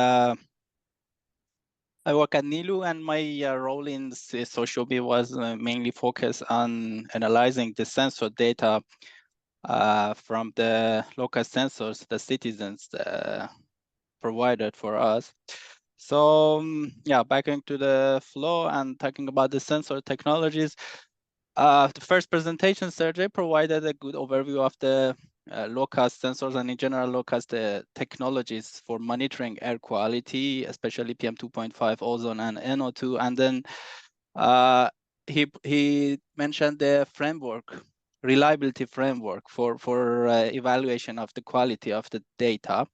I work at NILU, and my role in SOCIO-BEE was mainly focused on analyzing the sensor data from the local sensors the citizens provided for us. So yeah, back into the flow and talking about the sensor technologies. The first presentation, Sergey provided a good overview of the low-cost sensors and in general low-cost technologies for monitoring air quality, especially PM2.5, ozone, and NO2. And then he mentioned the framework, reliability framework for evaluation of the quality of the data.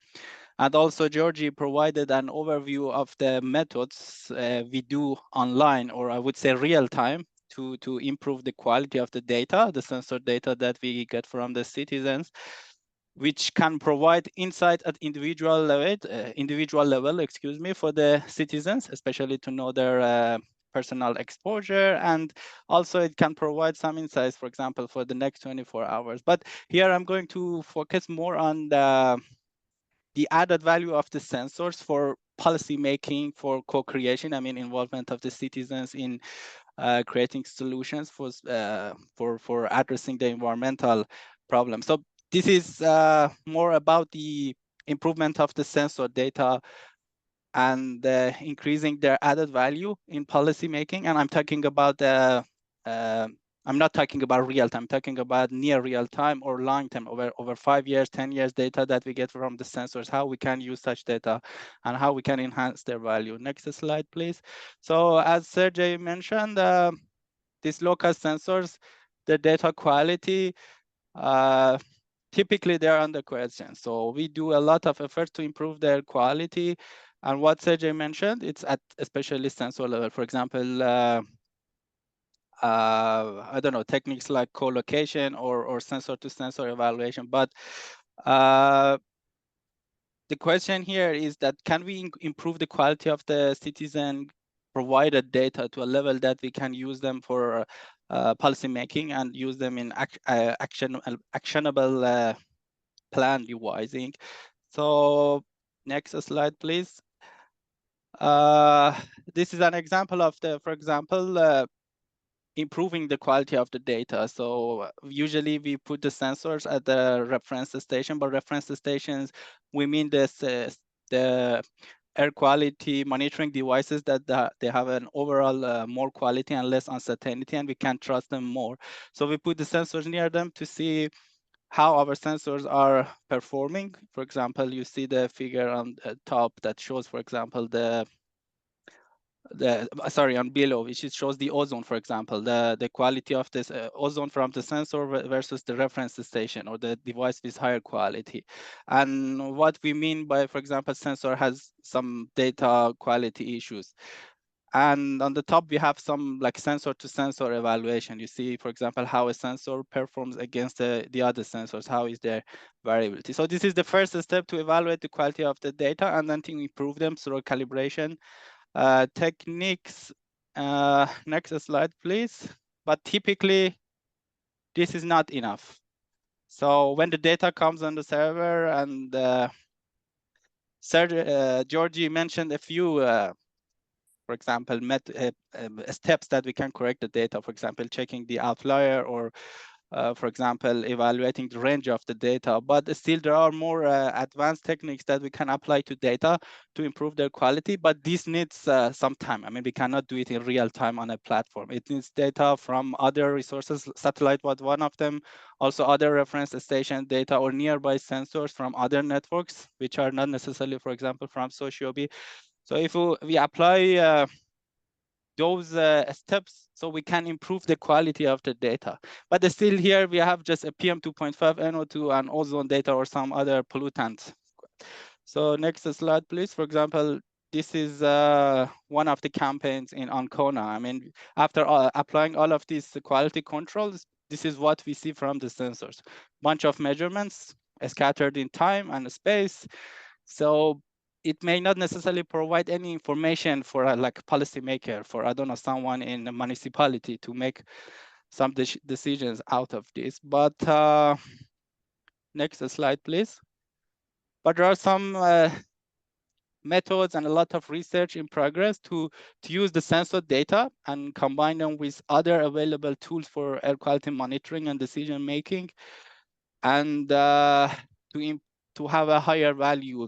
And also Georgie provided an overview of the methods we do online, or I would say real time, to improve the quality of the data, the sensor data that we get from the citizens, which can provide insight at individual level, excuse me, for the citizens, especially to know their personal exposure. And also it can provide some insights, for example, for the next 24 hours. But here I'm going to focus more on the added value of the sensors for policy making, for co-creation, I mean, involvement of the citizens in creating solutions for addressing the environmental problem. So this is more about the improvement of the sensor data and increasing their added value in policy making. And I'm talking about I'm not talking about real time, I'm talking about near real time or long time, over 5 years, 10 years data that we get from the sensors, how we can use such data and how we can enhance their value. Next slide, please. So as Sergey mentioned, these local sensors, the data quality, typically they're under question. So we do a lot of efforts to improve their quality. And what Sergey mentioned, it's at especially sensor level. For example, I don't know, techniques like co-location or sensor-to-sensor evaluation. But the question here is that can we improve the quality of the citizen provided data to a level that we can use them for policy making and use them in actionable plan devising? So next slide, please. This is an example of the, for example, improving the quality of the data. So usually we put the sensors at the reference station, but reference stations, we mean this, the air quality monitoring devices that they have an overall more quality and less uncertainty, and we can trust them more. So we put the sensors near them to see how our sensors are performing. For example, you see the figure on the top that shows, for example, on below, which shows the ozone, for example, the quality of this ozone from the sensor versus the reference station or the device with higher quality. And what we mean by, for example, sensor has some data quality issues. And on the top, we have some like sensor to sensor evaluation. You see, for example, how a sensor performs against the other sensors, how is their variability. So this is the first step to evaluate the quality of the data and then to improve them through calibration techniques. Next slide, please. But typically, this is not enough. So when the data comes on the server, and Georgie mentioned a few, for example, steps that we can correct the data, for example, checking the outlier or for example, evaluating the range of the data. But still, there are more advanced techniques that we can apply to data to improve their quality. But this needs some time. I mean, we cannot do it in real time on a platform. It needs data from other resources. Satellite was one of them. Also, other reference station data or nearby sensors from other networks, which are not necessarily, for example, from SOCIO-BEE. So if we apply those steps, so we can improve the quality of the data. But still here we have just a PM2.5, NO2, and ozone data or some other pollutants. So next slide, please. For example, this is one of the campaigns in Ancona. I mean, after applying all of these quality controls, this is what we see from the sensors. Bunch of measurements scattered in time and space. So it may not necessarily provide any information for a like policymaker, for I don't know, someone in a municipality to make some decisions out of this. But next slide, please. But there are some methods and a lot of research in progress to use the sensor data and combine them with other available tools for air quality monitoring and decision making, and to have a higher value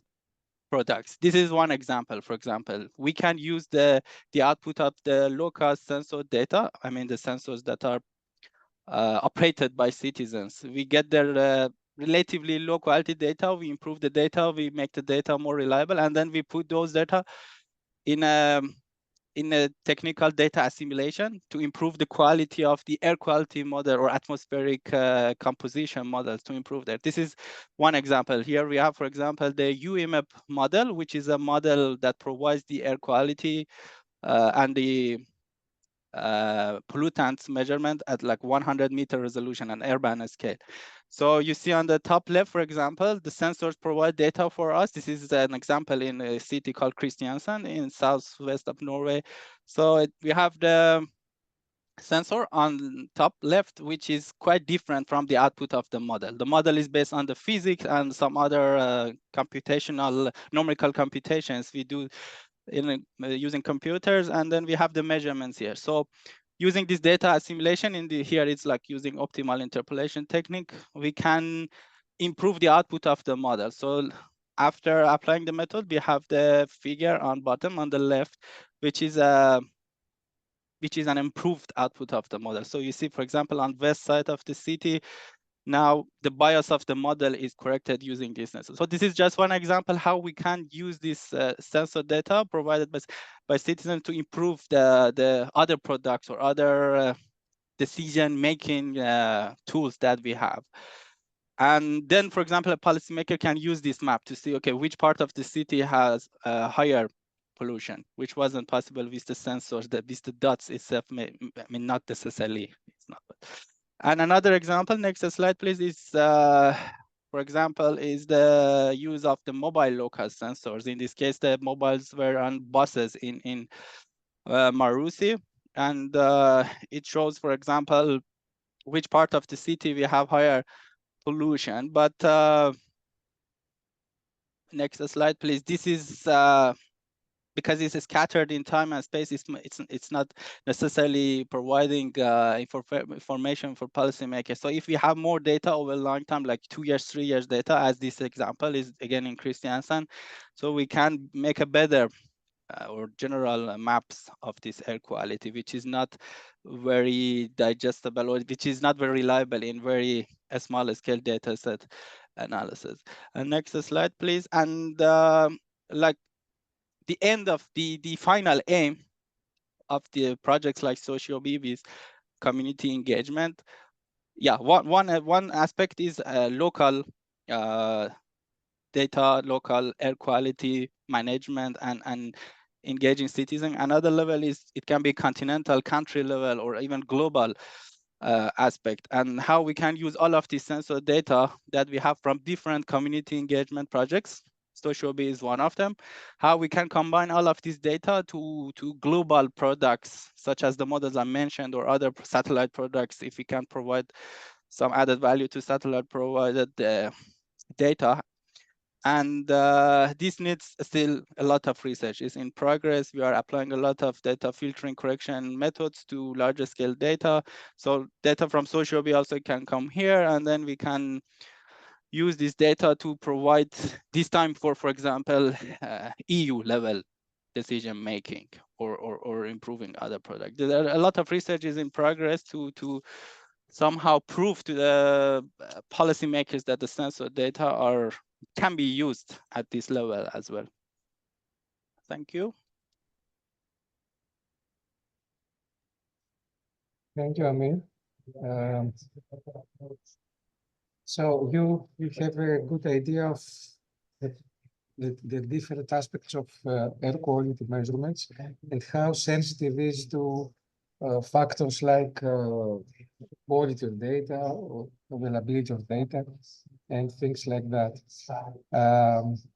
products. This is one example. For example, we can use the output of the low-cost sensor data. I mean, the sensors that are operated by citizens. We get their relatively low quality data. We improve the data. We make the data more reliable, and then we put those data in a technical data assimilation to improve the quality of the air quality model or atmospheric composition models to improve that. This is one example. Here we have, for example, the UEMAP model, which is a model that provides the air quality and the pollutants measurement at like 100-meter resolution and airband scale. So you see on the top left, for example, the sensors provide data for us. This is an example in a city called Kristiansand in southwest of Norway. So we have the sensor on top left, which is quite different from the output of the model. The model is based on the physics and some other computational numerical computations we do in using computers, and then we have the measurements here. So using this data assimilation here, it's like using optimal interpolation technique, we can improve the output of the model. So after applying the method, we have the figure on bottom on the left, which is an improved output of the model. So you see, for example, on west side of the city, now the bias of the model is corrected using this sensor. So this is just one example how we can use this sensor data provided by citizens to improve the other products or other decision-making tools that we have. And then, for example, a policymaker can use this map to see, okay, which part of the city has higher pollution, which wasn't possible with the sensors, with the dots itself, I mean, not necessarily, it's not. And another example, next slide, please, is, for example, is the use of the mobile local sensors. In this case, the mobiles were on buses in Marusi, and it shows, for example, which part of the city we have higher pollution. But next slide, please. This is because it's scattered in time and space. It's not necessarily providing information for policymakers. So if we have more data over a long time, like 2 years, 3 years data, as this example is again in Christiansen, so we can make a better or general maps of this air quality, which is not very digestible, or which is not very reliable in very small scale data set analysis. And next slide, please. And like the end of the final aim of the projects like SOCIO-BEE is community engagement. Yeah, one aspect is local data, local air quality management, and engaging citizens. Another level is it can be continental, country level, or even global aspect, and how we can use all of this sensor data that we have from different community engagement projects. SOCIO-BEE is one of them. How we can combine all of this data to global products, such as the models I mentioned, or other satellite products, if we can provide some added value to satellite provided data. And this needs still a lot of research. It's in progress. We are applying a lot of data filtering correction methods to larger scale data. So data from SOCIO-BEE also can come here, and then we can use this data to provide this time for example, EU level decision making, or improving other products. There are a lot of research is in progress to somehow prove to the policymakers that the sensor data can be used at this level as well. Thank you. Thank you, Amir. So you have a good idea of the different aspects of air quality measurements and how sensitive it is to factors like quality of data or availability of data and things like that.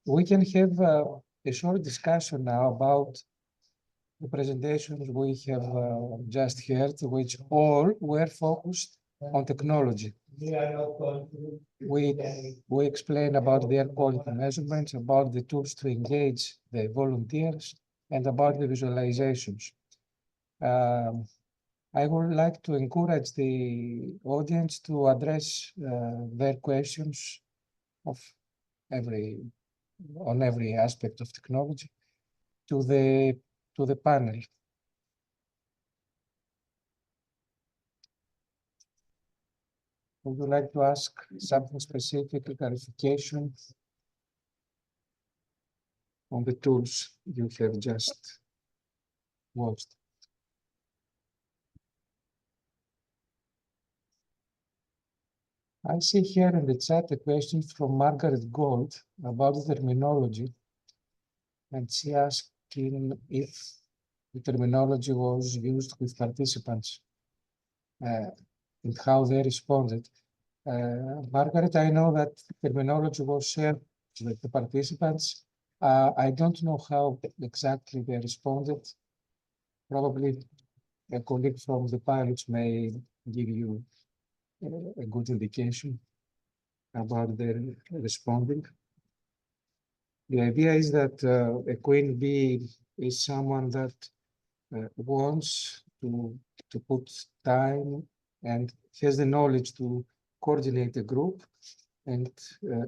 We can have a short discussion now about the presentations we have just heard, which all were focused on technology. We explain about the air quality measurements, about the tools to engage the volunteers, and about the visualizations. I would like to encourage the audience to address their questions on every aspect of technology to the panel. Would you like to ask something specific, clarification on the tools you have just watched? I see here in the chat a question from Margaret Gold about the terminology, and she asking if the terminology was used with participants and how they responded. Margaret, I know that terminology was shared with the participants. I don't know how exactly they responded. Probably a colleague from the pilots may give you a good indication about their responding. The idea is that a queen bee is someone that wants to put time and has the knowledge to coordinate a group and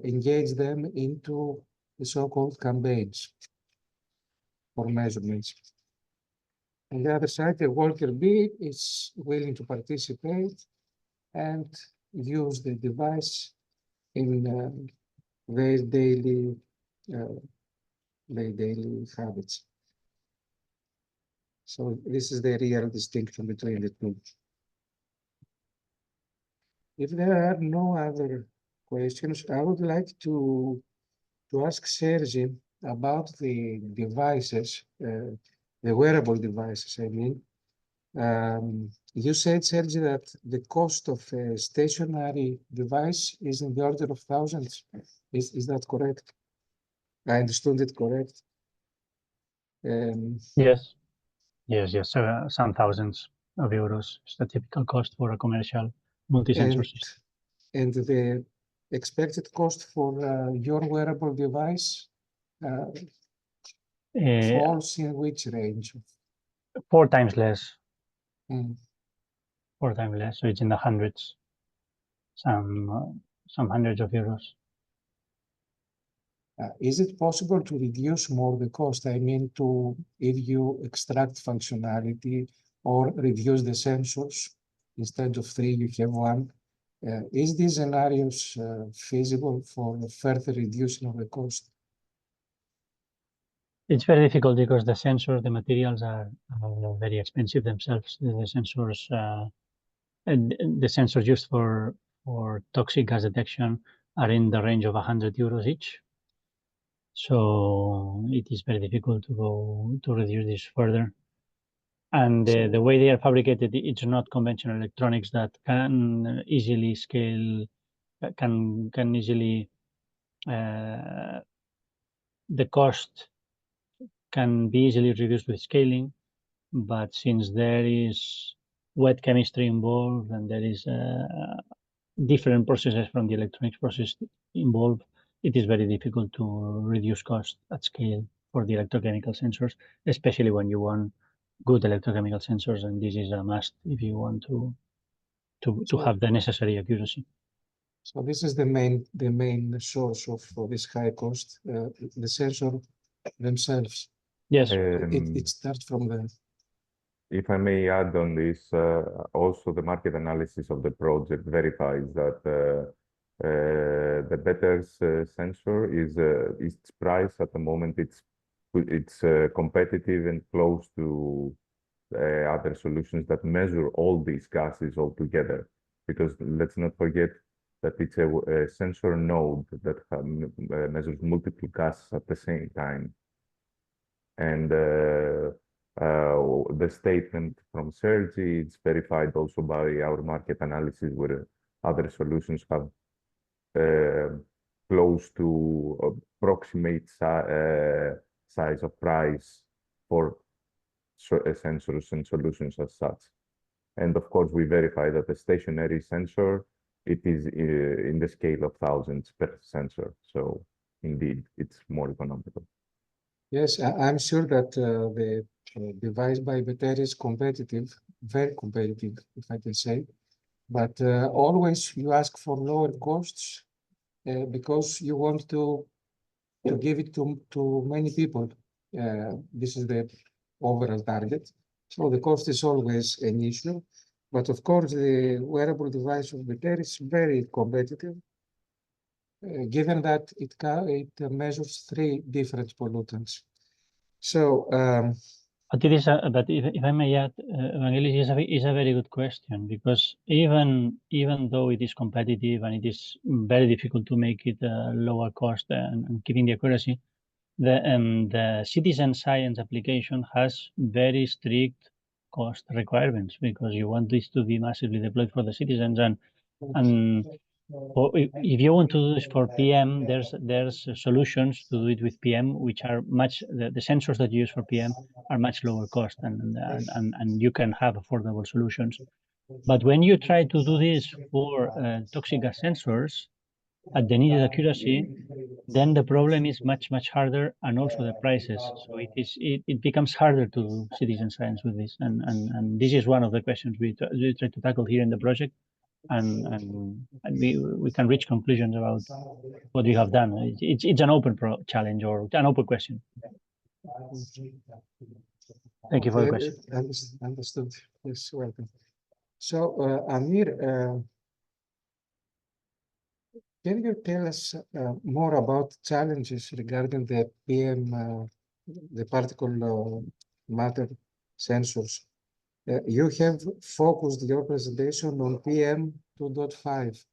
engage them into the so-called campaigns for measurements. On the other side, the worker bee is willing to participate and use the device in their daily habits. So this is the real distinction between the two. If there are no other questions. I would like to ask Sergi about the devices, the wearable devices, I mean. You said, Sergi, that the cost of a stationary device is in the order of thousands. Is that correct? I understood it correct. Yes. Some thousands of euros is the typical cost for a commercial multi-sensor system. And the expected cost for your wearable device falls in which range? 4 times less. Mm. 4 times less, so it's in the hundreds, some hundreds of euros. Is it possible to reduce more the cost? I mean, if you extract functionality or reduce the sensors, instead of 3, you have 1. Is these scenarios feasible for further reducing of the cost? It's very difficult because the sensors, the materials are very expensive themselves. The sensors used for toxic gas detection are in the range of 100 euros each. So it is very difficult to reduce this further. And the way they are fabricated, it's not conventional electronics that can easily scale, can easily, the cost can be easily reduced with scaling, but since there is wet chemistry involved and there is different processes from the electronics process involved, it is very difficult to reduce cost at scale for the electrochemical sensors, especially when you want good electrochemical sensors, and this is a must if you want to have the necessary accuracy. So this is the main source of this high cost, the sensor themselves. Yes. It starts from the. If I may add on this, also the market analysis of the project verifies that the better sensor is its price at the moment. It's competitive and close to other solutions that measure all these gases all together. Because let's not forget that it's a sensor node that measures multiple gases at the same time. And the statement from Sergi, it's verified also by our market analysis, where other solutions have close to approximate size of price for sensors and solutions as such. And of course, we verify that the stationary sensor, it is in the scale of thousands per sensor. So indeed, it's more economical. Yes, I'm sure that the device by BETER is competitive, very competitive, if I can say. But always you ask for lower costs because you want to give it to many people. This is the overall target. So the cost is always an issue. But of course, the wearable device of BETER is very competitive, given that it measures 3 different pollutants. So, but it is but if I may add, Evangelis, is a very good question, because even though it is competitive and it is very difficult to make it lower cost and keeping the accuracy, the citizen science application has very strict cost requirements, because you want this to be massively deployed for the citizens, and if you want to do this for PM, there's solutions to do it with PM, which are the sensors that you use for PM are much lower cost, and you can have affordable solutions. But when you try to do this for toxic gas sensors at the needed accuracy, then the problem is much harder, and also the prices. So it becomes harder to do citizen science with this, and this is one of the questions we try to tackle here in the project. And we can reach conclusions about what we have done. It's an open challenge or an open question. Thank you for the question. Understood. Yes, welcome. So, Amir, can you tell us more about challenges regarding the PM, the particle matter sensors? You have focused your presentation on PM 2.5.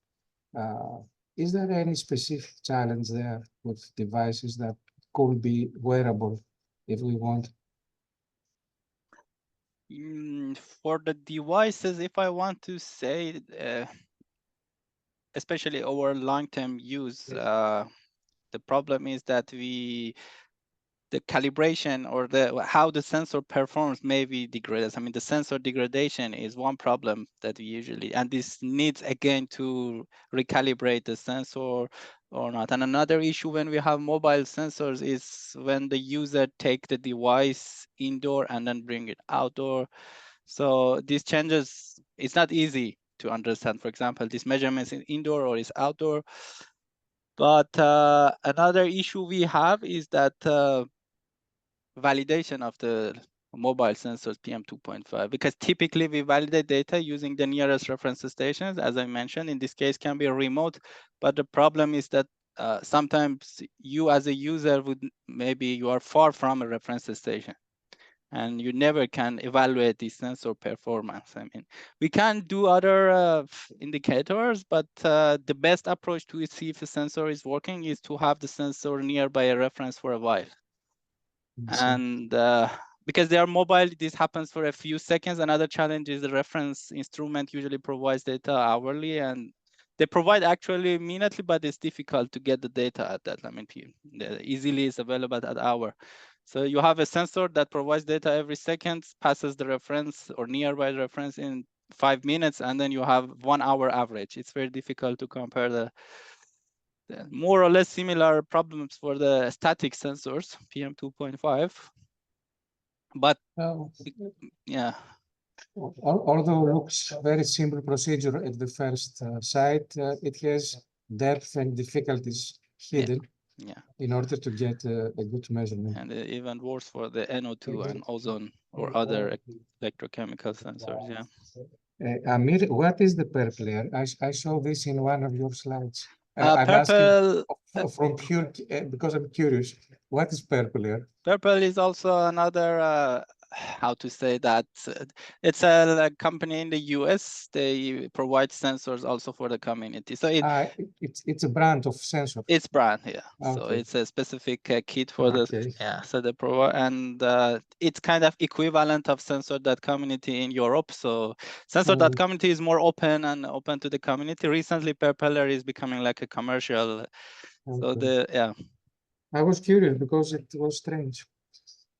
Is there any specific challenge there with devices that could be wearable if we want? For the devices, if I want to say, especially our long-term use, the problem is that the calibration or how the sensor performs may be degraded. I mean, the sensor degradation is one problem that we usually, and this needs again to recalibrate the sensor or not. And another issue when we have mobile sensors is when the user take the device indoor and then bring it outdoor. So these changes, it's not easy to understand. For example, this measurements is indoor or is outdoor. But another issue we have is that validation of the mobile sensors PM2.5, because typically we validate data using the nearest reference stations. As I mentioned, in this case can be remote, but the problem is that sometimes you as a user maybe you are far from a reference station and you never can evaluate the sensor performance. I mean, we can do other indicators, but the best approach to see if the sensor is working is to have the sensor nearby a reference for a while. And because they are mobile, this happens for a few seconds. Another challenge is the reference instrument usually provides data hourly, and they provide actually minutely, but it's difficult to get the data at that. I mean, easily is available at hour. So you have a sensor that provides data every second, passes the reference or nearby reference in 5 minutes, and then you have 1 hour average. It's very difficult to compare the more or less similar problems for the static sensors, PM2.5. But yeah. Although it looks very simple procedure at the first sight, it has depth and difficulties hidden in order to get a good measurement. And even worse for the NO2 and ozone or other electrochemical sensors, yeah. Amir, what is the purple layer? I saw this in one of your slides. I'm purple, asking from pure, because I'm curious, what is purple layer? Purple is also another, how to say that, it's a company in the US. They provide sensors also for the community. So it's a brand of sensor. It's brand, yeah. Okay. So it's a specific kit for the, yeah. So they provide, and it's kind of equivalent of sensor.community in Europe. So sensor.community is more open and open to the community. Recently, Purpeller is becoming like a commercial. So yeah. I was curious because it was strange.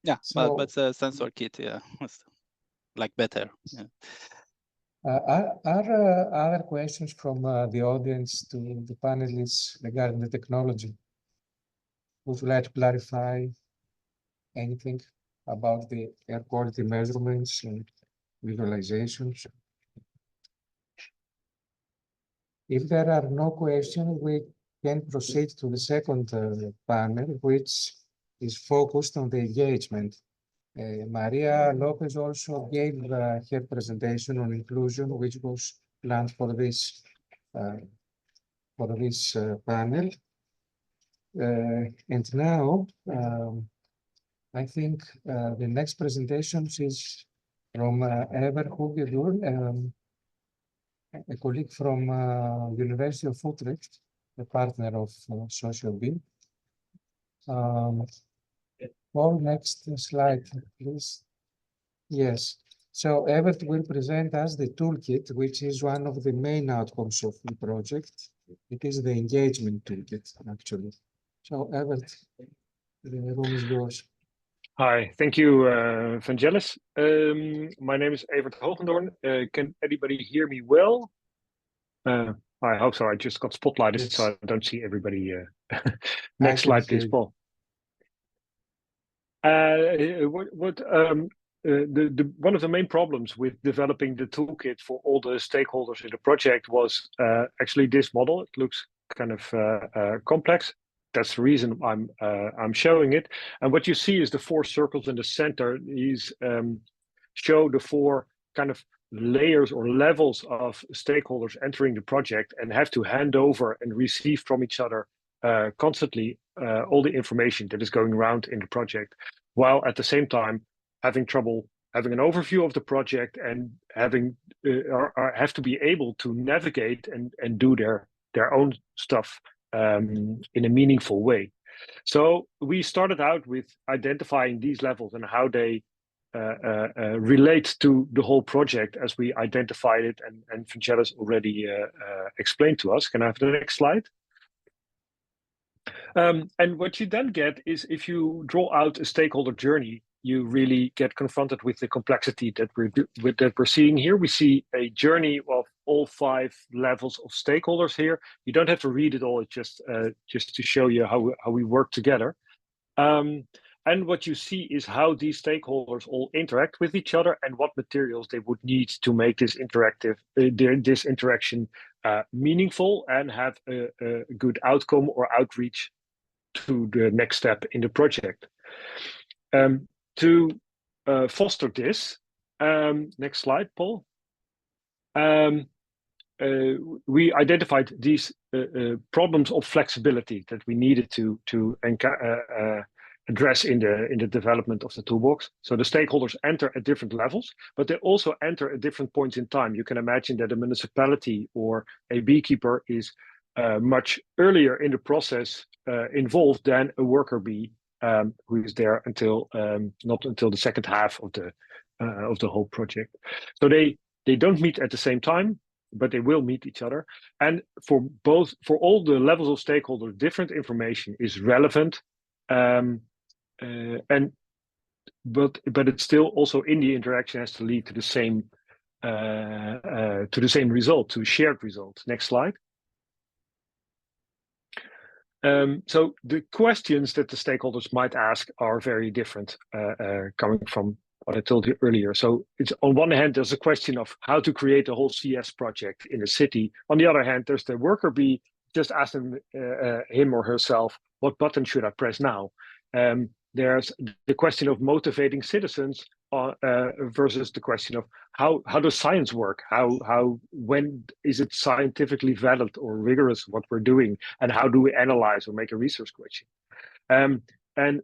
Yeah, so, but it's a sensor kit, yeah, it's like better. Yeah. Are other questions from the audience to the panelists regarding the technology? Would you like to clarify anything about the air quality measurements and visualizations? If there are no questions, we can proceed to the second panel, which is focused on the engagement. Maria Lopez also gave her presentation on inclusion, which was planned for this panel. And now, I think the next presentation is from Ever Huggedur, a colleague from University of Utrecht, a partner of SOCIO-BEE. Paul, next slide, please. Yes. So Evert will present us the toolkit, which is one of the main outcomes of the project. It is the engagement toolkit, actually. So Evert, the room is yours. Hi, thank you, Vangelis. My name is Evert Hogendoorn. Can anybody hear me well? I hope so. I just got spotlighted, so I don't see everybody. Next slide, please, Paul. One of the main problems with developing the toolkit for all the stakeholders in the project was actually this model. It looks kind of complex. That's the reason I'm showing it. And what you see is the 4 circles in the center. These show the 4 kind of layers or levels of stakeholders entering the project and have to hand over and receive from each other constantly all the information that is going around in the project, while at the same time having trouble having an overview of the project and having have to be able to navigate and do their their own stuff in a meaningful way. So we started out with identifying these levels and how they relate to the whole project as we identified it, and Vangelis already explained to us. Can I have the next slide? And what you then get is, if you draw out a stakeholder journey, you really get confronted with the complexity that we're seeing here. We see a journey of all 5 levels of stakeholders here. You don't have to read it all; it's just to show you how we work together. And what you see is how these stakeholders all interact with each other and what materials they would need to make this this interaction meaningful and have a good outcome or outreach to the next step in the project. To foster this, next slide, Paul. We identified these problems of flexibility that we needed to address in the development of the toolbox. So the stakeholders enter at different levels, but they also enter at different points in time. You can imagine that a municipality or a beekeeper is much earlier in the process involved than a worker bee who is there until not until the second half of the whole project. So they don't meet at the same time, but they will meet each other. And for all the levels of stakeholders, different information is relevant. But it's still also in the interaction has to lead to the same result, to a shared result. Next slide. So the questions that the stakeholders might ask are very different, coming from what I told you earlier. So it's, on one hand, there's a question of how to create a whole CS project in a city. On the other hand, there's the worker bee just asking him or herself, what button should I press now? There's the question of motivating citizens versus the question of how does science work? When is it scientifically valid or rigorous what we're doing? And how do we analyze or make a research question? And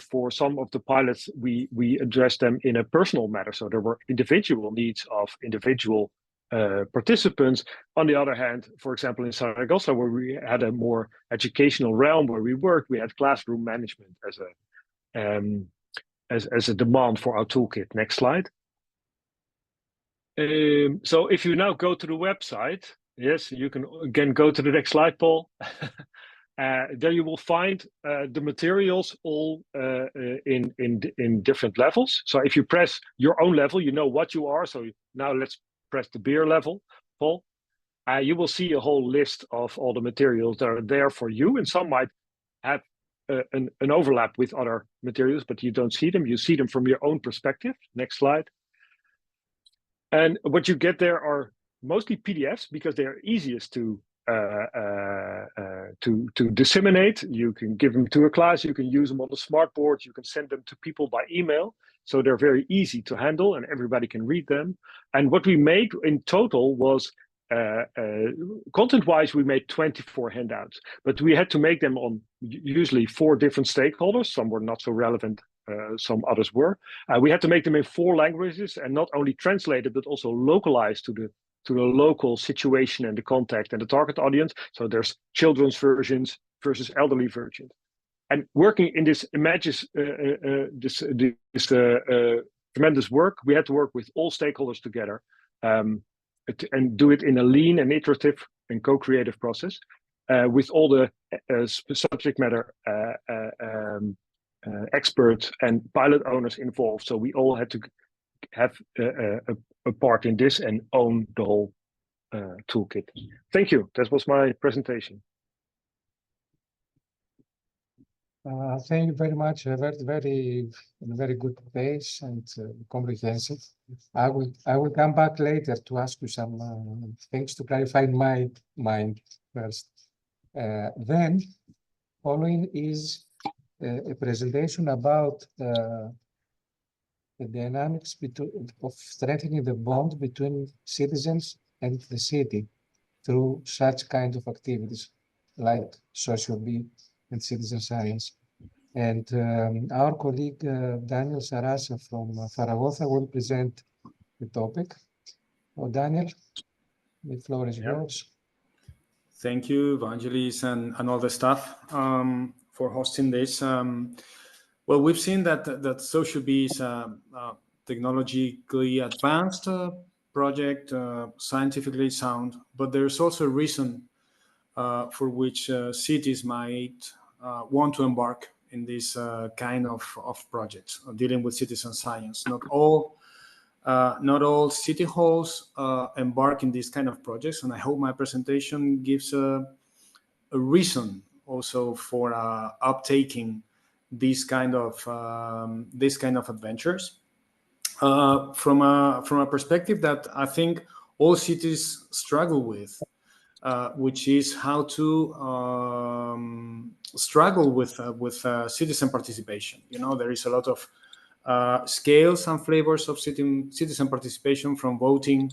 for some of the pilots, we addressed them in a personal matter. So there were individual needs of individual participants. On the other hand, for example, in Saragossa, where we had a more educational realm where we worked, we had classroom management as a demand for our toolkit. Next slide. So if you now go to the website, yes, you can again go to the next slide, Paul. There you will find the materials all in different levels. So if you press your own level, you know what you are. So now let's press the beer level, Paul. You will see a whole list of all the materials that are there for you, and some might have an overlap with other materials, but you don't see them. You see them from your own perspective. Next slide. And what you get there are mostly PDFs because they are easiest to disseminate. You can give them to a class, you can use them on the smartboard, you can send them to people by email. So they're very easy to handle and everybody can read them. And what we made in total was, content-wise, we made 24 handouts, but we had to make them on usually 4 different stakeholders. Some were not so relevant, some others were. We had to make them in 4 languages and not only translated, but also localized to the local situation and the contact and the target audience. So there's children's versions versus elderly versions. And working in this tremendous work, we had to work with all stakeholders together and do it in a lean and iterative and co-creative process with all the subject matter experts and pilot owners involved. So we all had to have a part in this and own the whole toolkit. Thank you. That was my presentation. Thank you very much. Very good pace and comprehensive. I will come back later to ask you some things to clarify in my mind first. Then, following is a presentation about the dynamics of strengthening the bond between citizens and the city through such kind of activities like SOCIO-BEE and citizen science. And our colleague Daniel Sarasa from Zaragoza will present the topic. Oh, Daniel, the floor is yours. Thank you, Vangelis, and all the staff for hosting this. Well, we've seen that SOCIO-BEE is a technologically advanced project, scientifically sound, but there's also a reason for which cities might want to embark in this kind of projects dealing with citizen science. Not all city halls embark in these kind of projects, and I hope my presentation gives a reason also for uptaking these kind of adventures from a perspective that I think all cities struggle with, which is how to struggle with citizen participation. You know, there is a lot of scales and flavors of citizen participation, from voting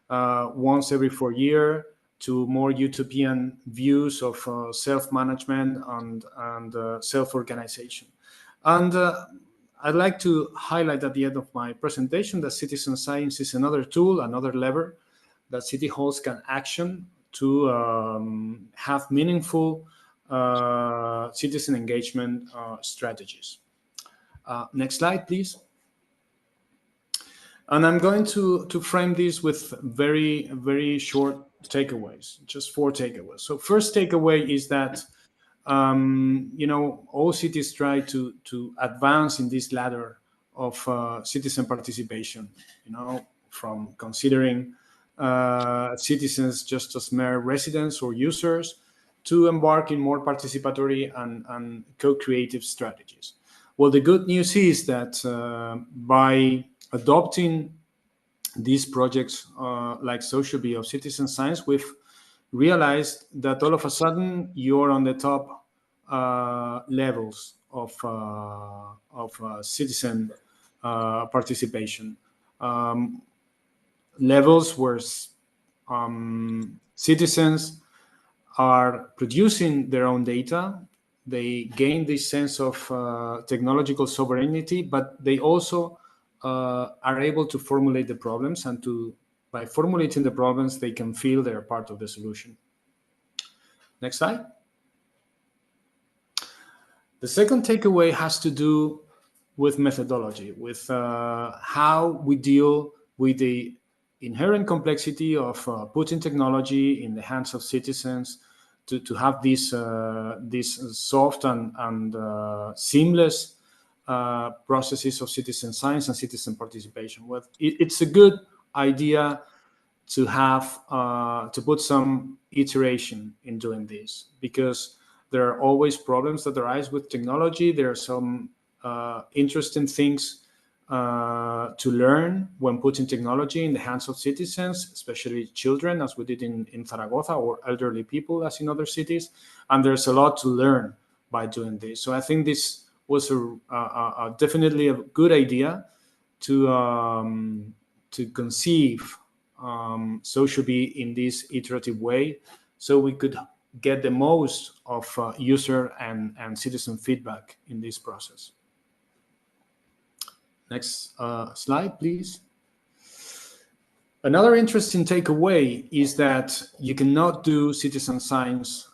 once every 4 years to more utopian views of self-management and self-organization. And I'd like to highlight at the end of my presentation that citizen science is another tool, another lever that city halls can action to have meaningful citizen engagement strategies. Next slide, please. And I'm going to frame this with very, very short takeaways, just 4 takeaways. So first takeaway is that, you know, all cities try to advance in this ladder of citizen participation, you know, from considering citizens just as mere residents or users to embark in more participatory and co-creative strategies. Well, the good news is that by adopting these projects like SOCIO-BEE of citizen science, we've realized that all of a sudden you're on the top levels of citizen participation. Levels where citizens are producing their own data. They gain this sense of technological sovereignty, but they also are able to formulate the problems, and by formulating the problems, they can feel they're part of the solution. Next slide. The second takeaway has to do with methodology, with how we deal with the inherent complexity of putting technology in the hands of citizens to have this soft and seamless processes of citizen science and citizen participation. Well, it's a good idea to have to put some iteration in doing this, because there are always problems that arise with technology. There are some interesting things to learn when putting technology in the hands of citizens, especially children, as we did in Zaragoza, or elderly people, as in other cities. And there's a lot to learn by doing this. So I think this was definitely a good idea to conceive SOCIO-BEE in this iterative way, so we could get the most of user and citizen feedback in this process. Next slide, please. Another interesting takeaway is that you cannot do citizen science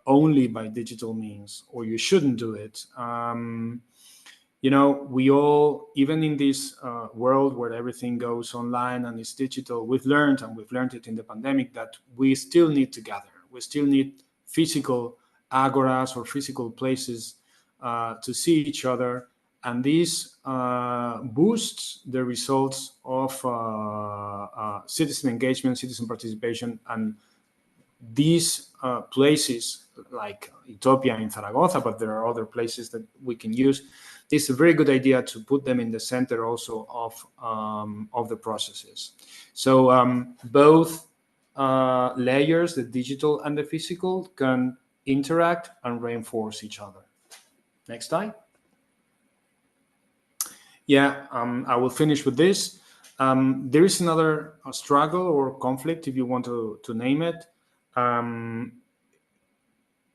only by digital means, or you shouldn't do it. You know, we all, even in this world where everything goes online and is digital, we've learned it in the pandemic, that we still need to gather. We still need physical agoras or physical places to see each other. And this boosts the results of citizen engagement, citizen participation. And these places, like Utopia in Zaragoza, but there are other places that we can use. It's a very good idea to put them in the center also of the processes. So both layers, the digital and the physical, can interact and reinforce each other. Next slide. Yeah, I will finish with this. There is another struggle or conflict, if you want to name it.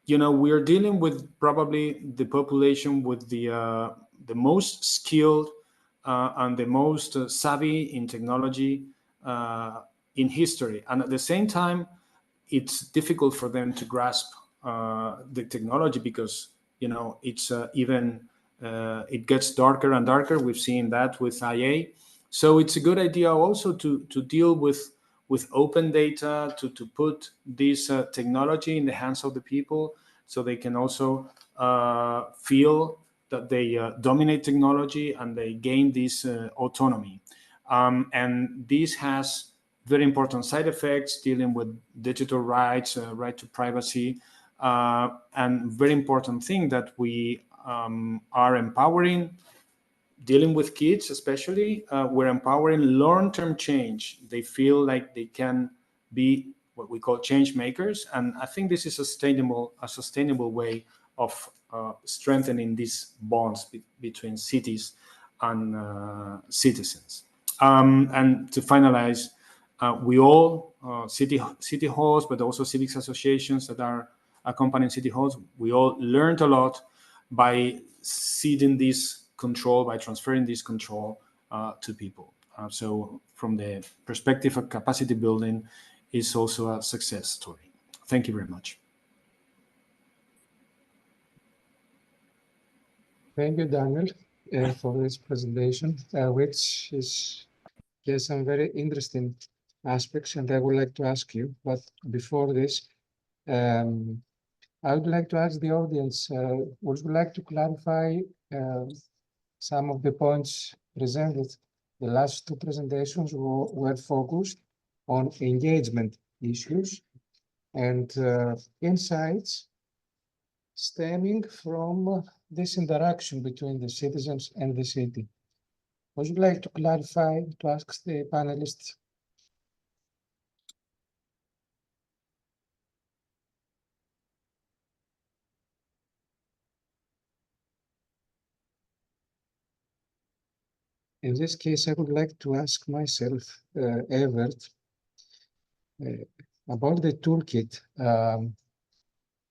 You know, we are dealing with probably the population with the most skilled and the most savvy in technology in history. And at the same time, it's difficult for them to grasp the technology because, you know, it's it gets darker and darker. We've seen that with IA. So it's a good idea also to deal with open data, to put this technology in the hands of the people so they can also feel that they dominate technology and they gain this autonomy. And this has very important side effects dealing with digital rights, right to privacy, and very important thing that we are empowering, dealing with kids especially, we're empowering long-term change. They feel like they can be what we call change makers, and I think this is a sustainable way of strengthening these bonds between cities and citizens. And to finalize, we all, city halls, but also civics associations that are accompanying city halls, we all learned a lot by ceding this control, by transferring this control to people. So from the perspective of capacity building, is also a success story. Thank you very much. Thank you, Daniel, for this presentation, which has some very interesting aspects, and I would like to ask you. But before this, I would like to ask the audience, would you like to clarify some of the points presented? The last two presentations were focused on engagement issues and insights stemming from this interaction between the citizens and the city. Would you like to clarify, to ask the panelists? In this case, I would like to ask myself, Evert, about the toolkit.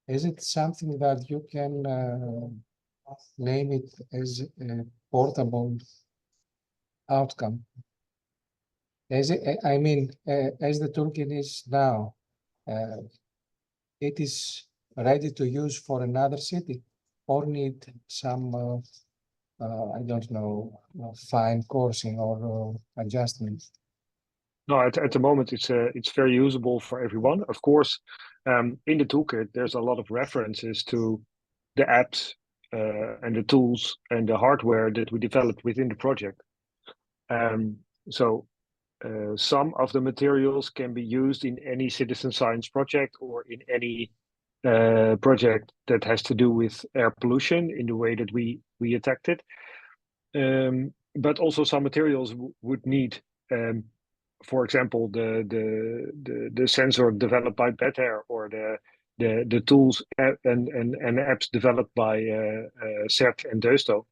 Is it something that you can name it as a portable outcome? As I mean, as the toolkit is now, it is ready to use for another city, or need some, I don't know, fine coursing or adjustments? No, at the moment it's very usable for everyone. Of course, in the toolkit there's a lot of references to the apps and the tools and the hardware that we developed within the project. So some of the materials can be used in any citizen science project or in any project that has to do with air pollution in the way that we attacked it. But also some materials would need, for example, the sensor developed by Betair, or the tools and apps developed by CERT and Deusto,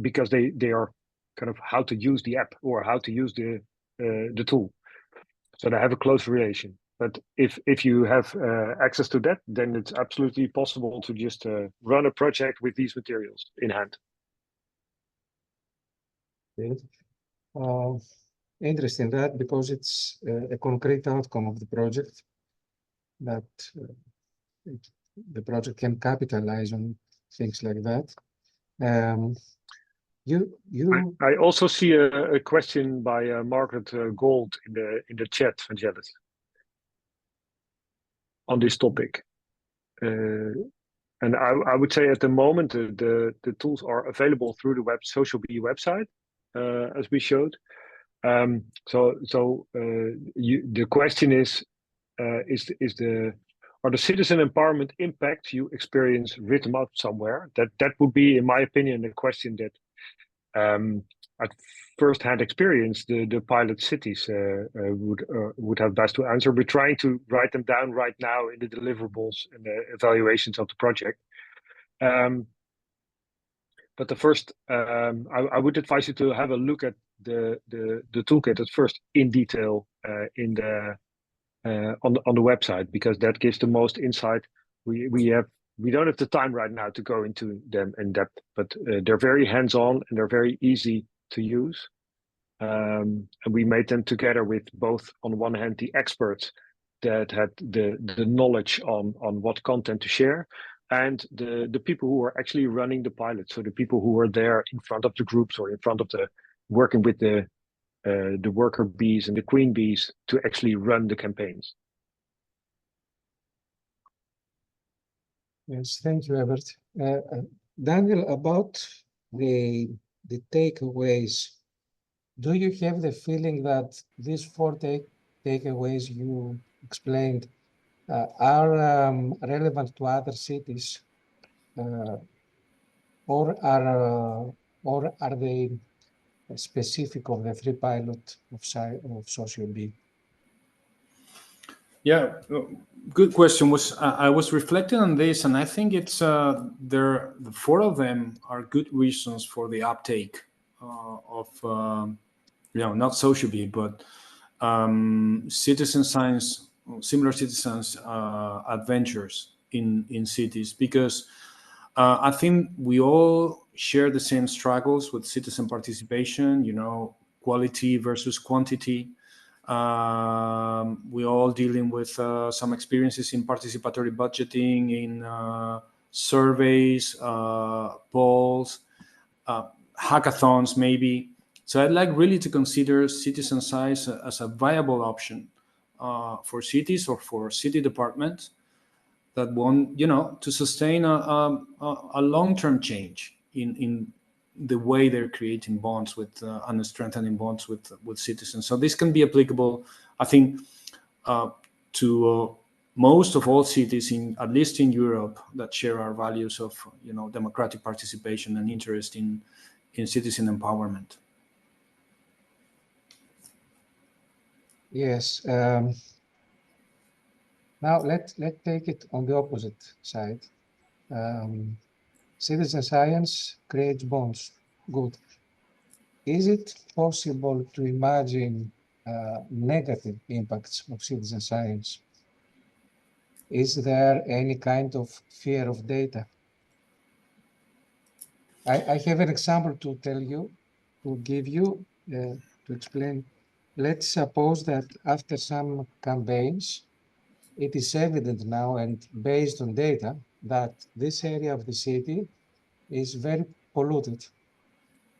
because they are kind of how to use the app or how to use the tool. So they have a close relation. But if you have access to that, then it's absolutely possible to just run a project with these materials in hand. Interesting that, because it's a concrete outcome of the project that the project can capitalize on things like that. I also see a question by Margaret Gold in the chat, Vangelis, on this topic. And I would say at the moment the tools are available through the SOCIO-BEE website, as we showed. The question is are the citizen empowerment impacts you experience written up somewhere? That would be, in my opinion, a question that at first-hand experience the pilot cities would have best to answer. We're trying to write them down right now in the deliverables and the evaluations of the project. But the first, I would advise you to have a look at the toolkit at first in detail on the website, because that gives the most insight. We don't have the time right now to go into them in depth, but they're very hands-on and they're very easy to use. And we made them together with both, on one hand, the experts that had the knowledge on what content to share, and the people who are actually running the pilot. So the people who are there in front of the groups or in front of the working with the worker bees and the queen bees to actually run the campaigns. Yes, thank you, Ebert. Daniel, about the takeaways, do you have the feeling that these four takeaways you explained are relevant to other cities, or are they specific of the three pilot of SOCIO-BEE? Yeah, good question. I was reflecting on this, and I think it's the four of them are good reasons for the uptake of not SOCIO-BEE, but citizen science, similar citizens adventures in cities, because I think we all share the same struggles with citizen participation. Quality versus quantity. We're all dealing with some experiences in participatory budgeting, in surveys, polls, hackathons maybe. So I'd like really to consider citizen science as a viable option for cities or for city departments that want, to sustain a long-term change in the way they're creating bonds with and strengthening bonds with citizens. So this can be applicable, I think, to most of all cities, at least in Europe, that share our values of democratic participation and interest in citizen empowerment. Yes. Now let's take it on the opposite side. Citizen science creates bonds. Good. Is it possible to imagine negative impacts of citizen science? Is there any kind of fear of data? I have an example to give you, to explain. Let's suppose that after some campaigns, it is evident now and based on data that this area of the city is very polluted.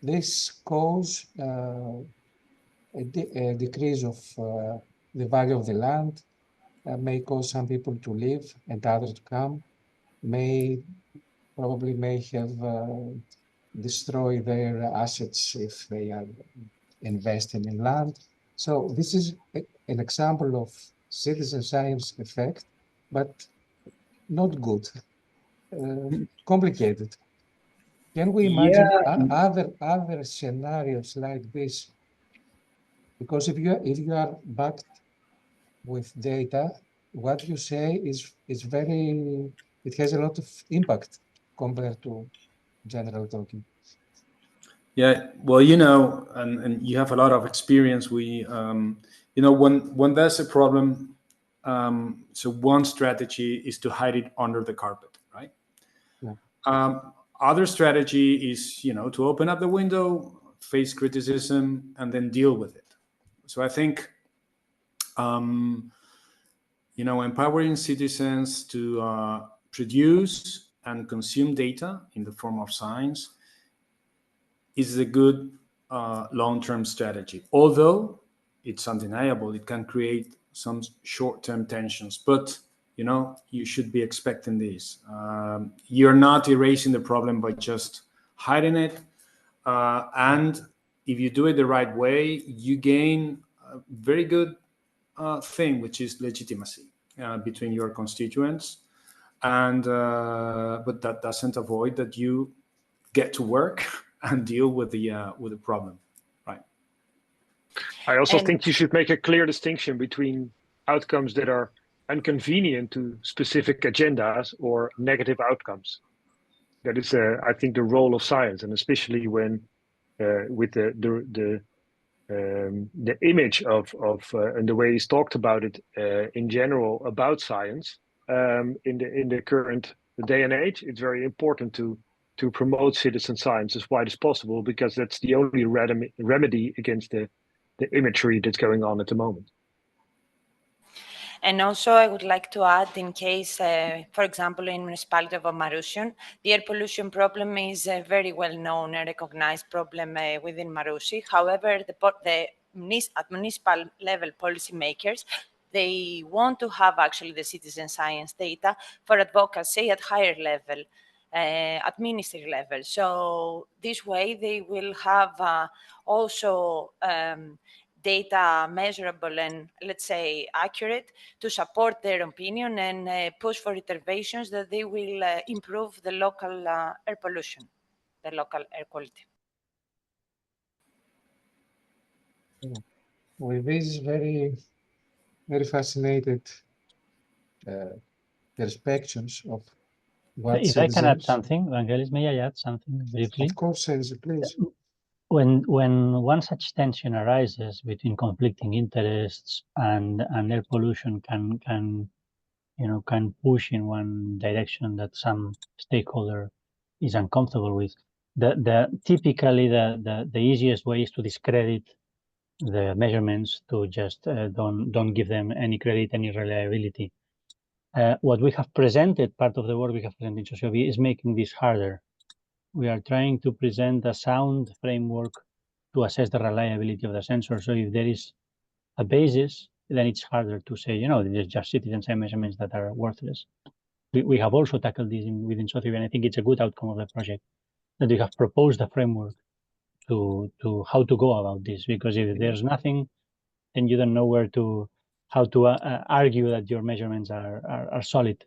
This causes a decrease of the value of the land, may cause some people to leave and others to come, probably may have destroy their assets if they are investing in land. So this is an example of citizen science effect, but not good, complicated. Can we imagine other scenarios like this? Because if you are backed with data, what you say is it has a lot of impact compared to general talking. Yeah, well, and you have a lot of experience. When there's a problem, so one strategy is to hide it under the carpet, right? Yeah. Other strategy is, to open up the window, face criticism, and then deal with it. So I think, empowering citizens to produce and consume data in the form of science is a good long-term strategy. Although it's undeniable, it can create some short-term tensions. But you should be expecting this. You're not erasing the problem by just hiding it. And if you do it the right way, you gain a very good thing, which is legitimacy between your constituents. And but that doesn't avoid that you get to work and deal with the problem, right? I also think you should make a clear distinction between outcomes that are inconvenient to specific agendas or negative outcomes. That is, I think, the role of science, and especially when with the image of and the way he's talked about it in general about science in the current day and age, it's very important to promote citizen science as wide as possible, because that's the only remedy against the imagery that's going on at the moment. And also I would like to add, in case, for example, in municipality of Marousian, the air pollution problem is a very well-known and recognized problem within Marousi. However, at municipal level policymakers, they want to have actually the citizen science data for advocacy at higher level, at ministry level. So this way they will have also data measurable and, let's say, accurate to support their opinion and push for interventions that they will improve the local air pollution, the local air quality. With this very fascinated perspectives of what If I can add citizens. something, Vangelis, may I add something briefly? Of course, Elsa, please. When one such tension arises between conflicting interests and air pollution can push in one direction that some stakeholder is uncomfortable with, typically the easiest way is to discredit the measurements, to just don't give them any credit, any reliability. What we have presented, part of the work we have presented in SOCIO-BEE, is making this harder. We are trying to present a sound framework to assess the reliability of the sensor. So if there is a basis, then it's harder to say, there's just citizen science measurements that are worthless. We have also tackled this within SOCIO-BEE, and I think it's a good outcome of the project that we have proposed a framework to how to go about this. Because if there's nothing, then you don't know how to argue that your measurements are solid.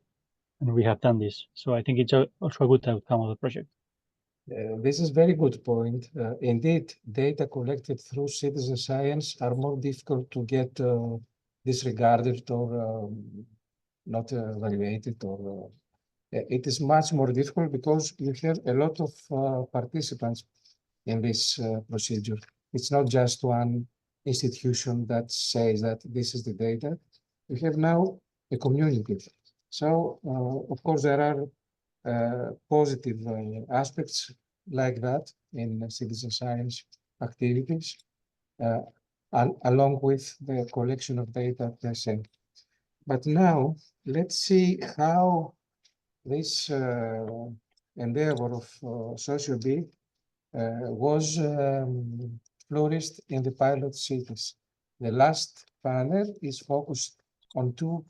And we have done this. So I think it's also a good outcome of the project. This is very good point. Indeed, data collected through citizen science are more difficult to get disregarded or not evaluated, or it is much more difficult because you have a lot of participants in this procedure. It's not just one institution that says that this is the data. You have now a community. So, of course, there are positive aspects like that in citizen science activities, along with the collection of data per se. But now, let's see how this endeavor of SOCIO-BEE was flourished in the pilot cities. The last panel is focused on two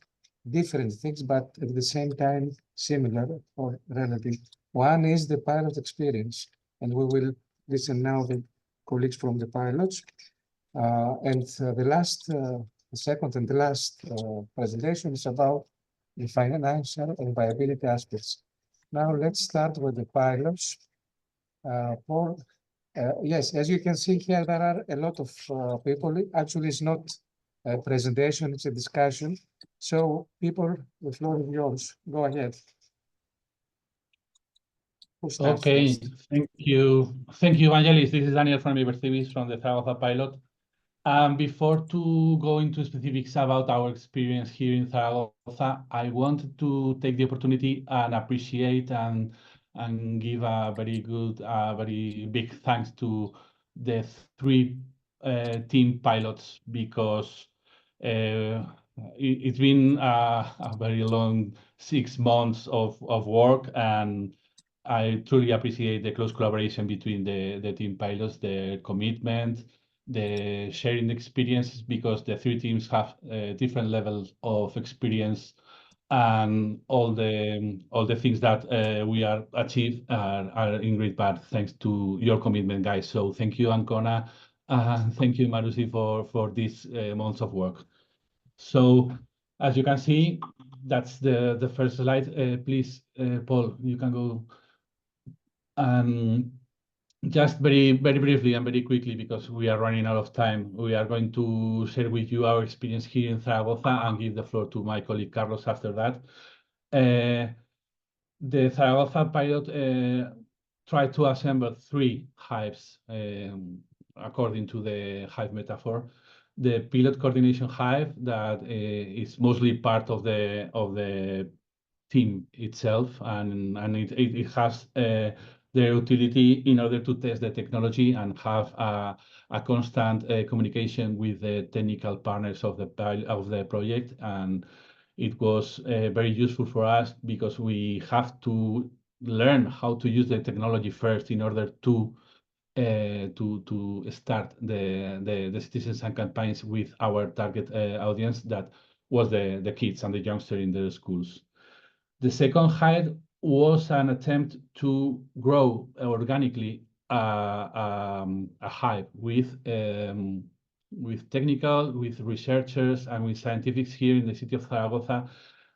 different things, but at the same time similar or relative. One is the pilot experience, and we will listen now to colleagues from the pilots. The second and the last presentation is about the financial and viability aspects. Now let's start with the pilots. Yes, as you can see here, there are a lot of people. Actually, it's not a presentation, it's a discussion. So people, the floor is yours. Go ahead. Okay, thank you. Thank you, Vangelis. This is Daniel from Ibercivis from the Zaragoza pilot. Before to go into specifics about our experience here in Zaragoza, I wanted to take the opportunity and appreciate and give a very big thanks to the three team pilots, because it's been a very long 6 months of work, and I truly appreciate the close collaboration between the team pilots, the commitment, the sharing experiences, because the three teams have different levels of experience, and all the things that we are achieved are in great part thanks to your commitment, guys. So thank you, Ancona. Thank you, Marusi, for these months of work. So as you can see, that's the first slide. Please, Paul, you can go. Just very briefly and very quickly, because we are running out of time, we are going to share with you our experience here in Zaragoza and give the floor to my colleague Carlos after that. The Zaragoza pilot tried to assemble 3 hives according to the hive metaphor. The pilot coordination hive that is mostly part of the team itself, and it has their utility in order to test the technology and have a constant communication with the technical partners of the project. And it was very useful for us because we have to learn how to use the technology first in order to start the citizens and campaigns with our target audience, that was the kids and the youngsters in the schools. The second height was an attempt to grow organically a hive with technical, with researchers, and with scientists here in the city of Zaragoza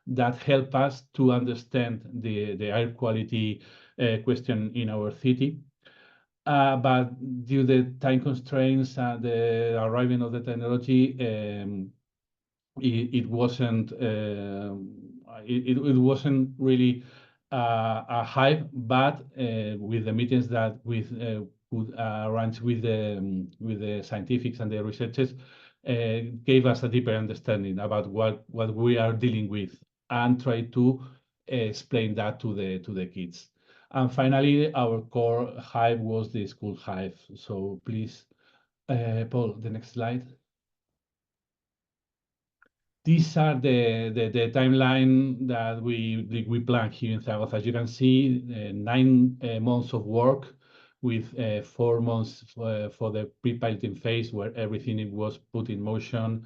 that help us to understand the air quality question in our city. But due to time constraints and the arriving of the technology, it wasn't really a hype, but with the meetings that we could arrange with the scientists and the researchers, gave us a deeper understanding about what we are dealing with, and try to explain that to the kids. And finally, our core hive was the school hive. So please, Paul, the next slide. These are the timeline that we plan here in Zaragoza. As you can see, 9 months of work with 4 months for the pre-piloting phase, where everything was put in motion,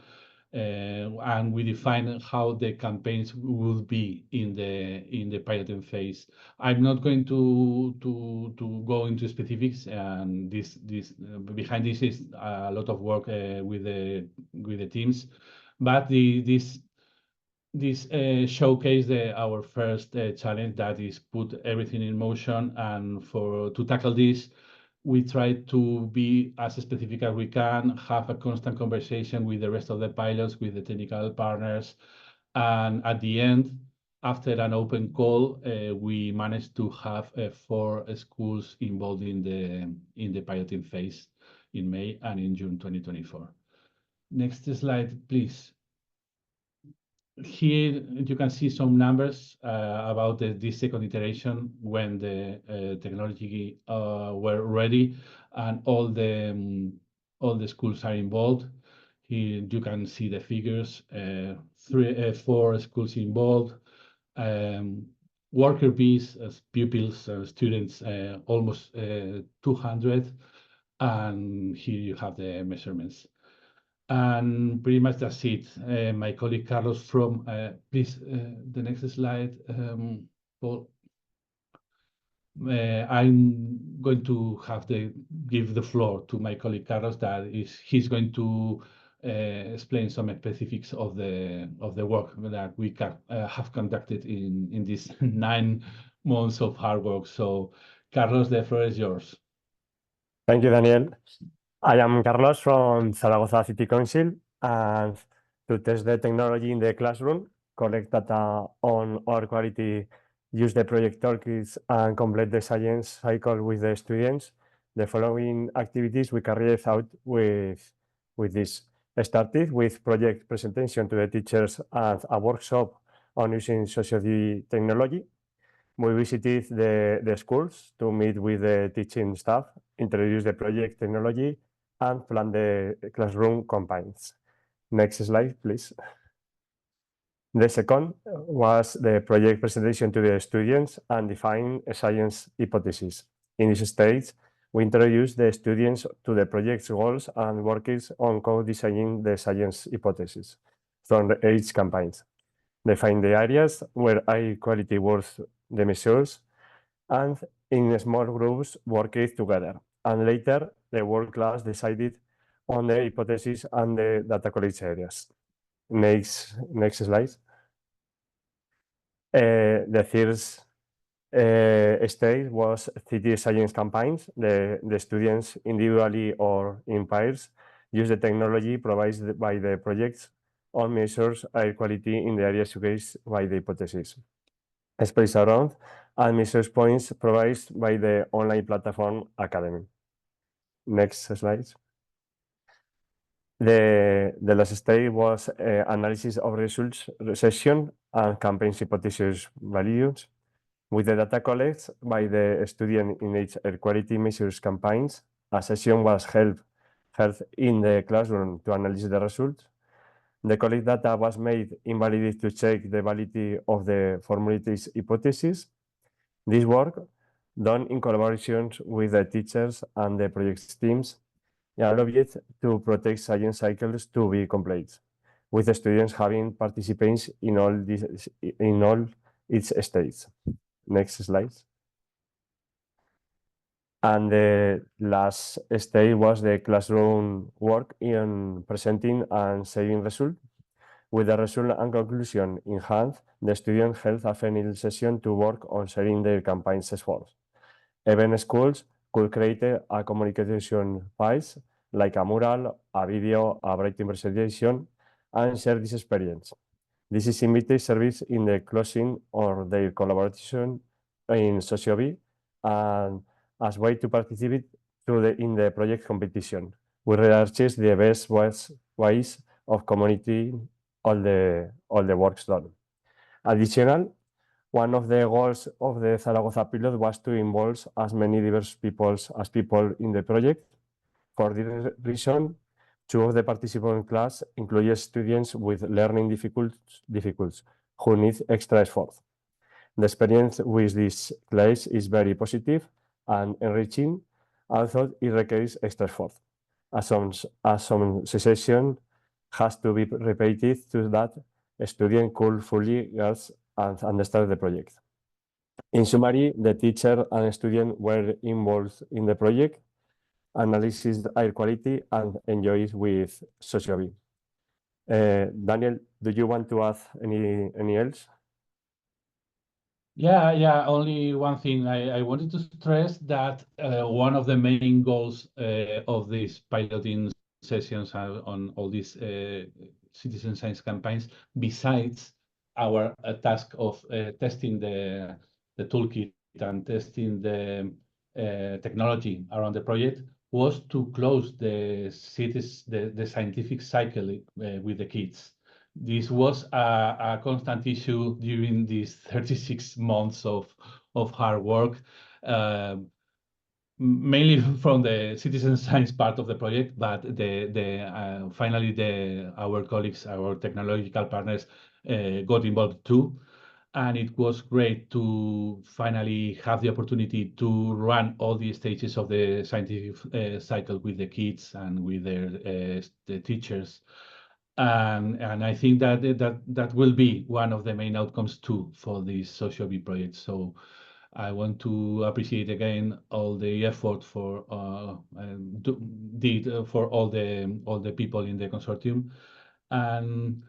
and we defined how the campaigns would be in the piloting phase. I'm not going to go into specifics, and this behind this is a lot of work with the teams. But this showcase our first challenge, that is put everything in motion. And to tackle this, we try to be as specific as we can, have a constant conversation with the rest of the pilots, with the technical partners. And at the end, after an open call, we managed to have 4 schools involved in the piloting phase in May and in June 2024. Next slide, please. Here you can see some numbers about this second iteration, when the technology were ready and all the schools are involved. Here you can see the figures: 4 schools involved, worker bees as pupils, students, almost 200, and here you have the measurements. And pretty much that's it. My colleague Carlos from, please, the next slide, Paul. I'm going to give the floor to my colleague Carlos. He's going to explain some specifics of the work that we have conducted in these 9 months of hard work. So, Carlos, the floor is yours. Thank you, Daniel. I am Carlos from Zaragoza City Council, and to test the technology in the classroom, collect data on air quality, use the project toolkits, and complete the science cycle with the students, the following activities we carried out with this. I started with project presentation to the teachers and a workshop on using SOCIO-BEE technology. We visited the schools to meet with the teaching staff, introduce the project technology, and plan the classroom campaigns. Next slide, please. The second was the project presentation to the students and define a science hypothesis. In this stage, we introduced the students to the project's goals and worked on co-designing the science hypothesis from each campaigns. Define the areas where air quality was the measures, and in small groups worked together. And later, the world class decided on the hypothesis and the data collection areas. Next slide. The third stage was city science campaigns. The students, individually or in pairs, use the technology provided by the projects on measures air quality in the areas showcased by the hypothesis. Space around and measures points provided by the online platform Academy. Next slide. The last stage was analysis of results session and campaign hypothesis values. With the data collected by the student in each air quality measures campaigns, a session was held in the classroom to analyze the results. The collect data was made invalid to check the validity of the formulated hypothesis. This work, done in collaboration with the teachers and the project teams, allowed to protect science cycles to be complete, with the students having participants in all its stages. Next slide. And the last stage was the classroom work in presenting and sharing results. With the result and conclusion in hand, the students held a final session to work on sharing their campaign's efforts. Even schools could create a communication piece, like a mural, a video, a writing presentation, and share this experience. This is immediate service in the closing or their collaboration in SOCIO-BEE and as way to participate in the project competition. We research the best ways of communicating all the works done. Additional, one of the goals of the Zaragoza pilot was to involve as many diverse people in the project. For this reason, 2 of the participant class included students with learning difficulties who need extra effort. The experience with this class is very positive and enriching, although it requires extra effort. As some session has to be repeated so that a student could fully grasp and understand the project. In summary, the teacher and student were involved in the project, analyzed air quality, and enjoyed with SOCIO-BEE. Daniel, do you want to add any else? Yeah, only one thing. I wanted to stress that one of the main goals of these piloting sessions on all these citizen science campaigns, besides our task of testing the toolkit and testing the technology around the project, was to close the scientific cycle with the kids. This was a constant issue during these 36 months of hard work, mainly from the citizen science part of the project, but finally our colleagues, our technological partners got involved too. And it was great to finally have the opportunity to run all the stages of the scientific cycle with the kids and with the teachers. And I think that will be one of the main outcomes too for this SOCIO-BEE project. So I want to appreciate again all the effort for all the people in the consortium, and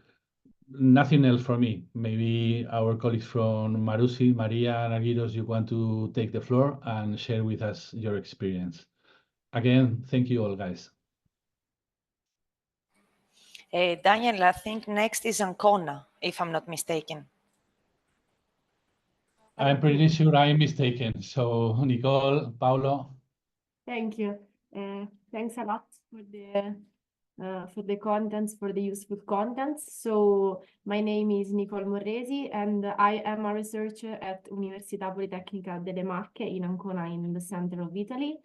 nothing else for me. Maybe our colleagues from Marusi, Maria, and Aguiros, you want to take the floor and share with us your experience. Again, thank you all, guys. Daniel, I think next is Ancona, if I'm not mistaken. I'm pretty sure I'm mistaken. So, Nicole, Paulo. Thank you. Thanks a lot for the contents, for the useful contents. So my name is Nicole Morresi, and I am a researcher at Università Politecnica delle Marche in Ancona, in the center of Italy.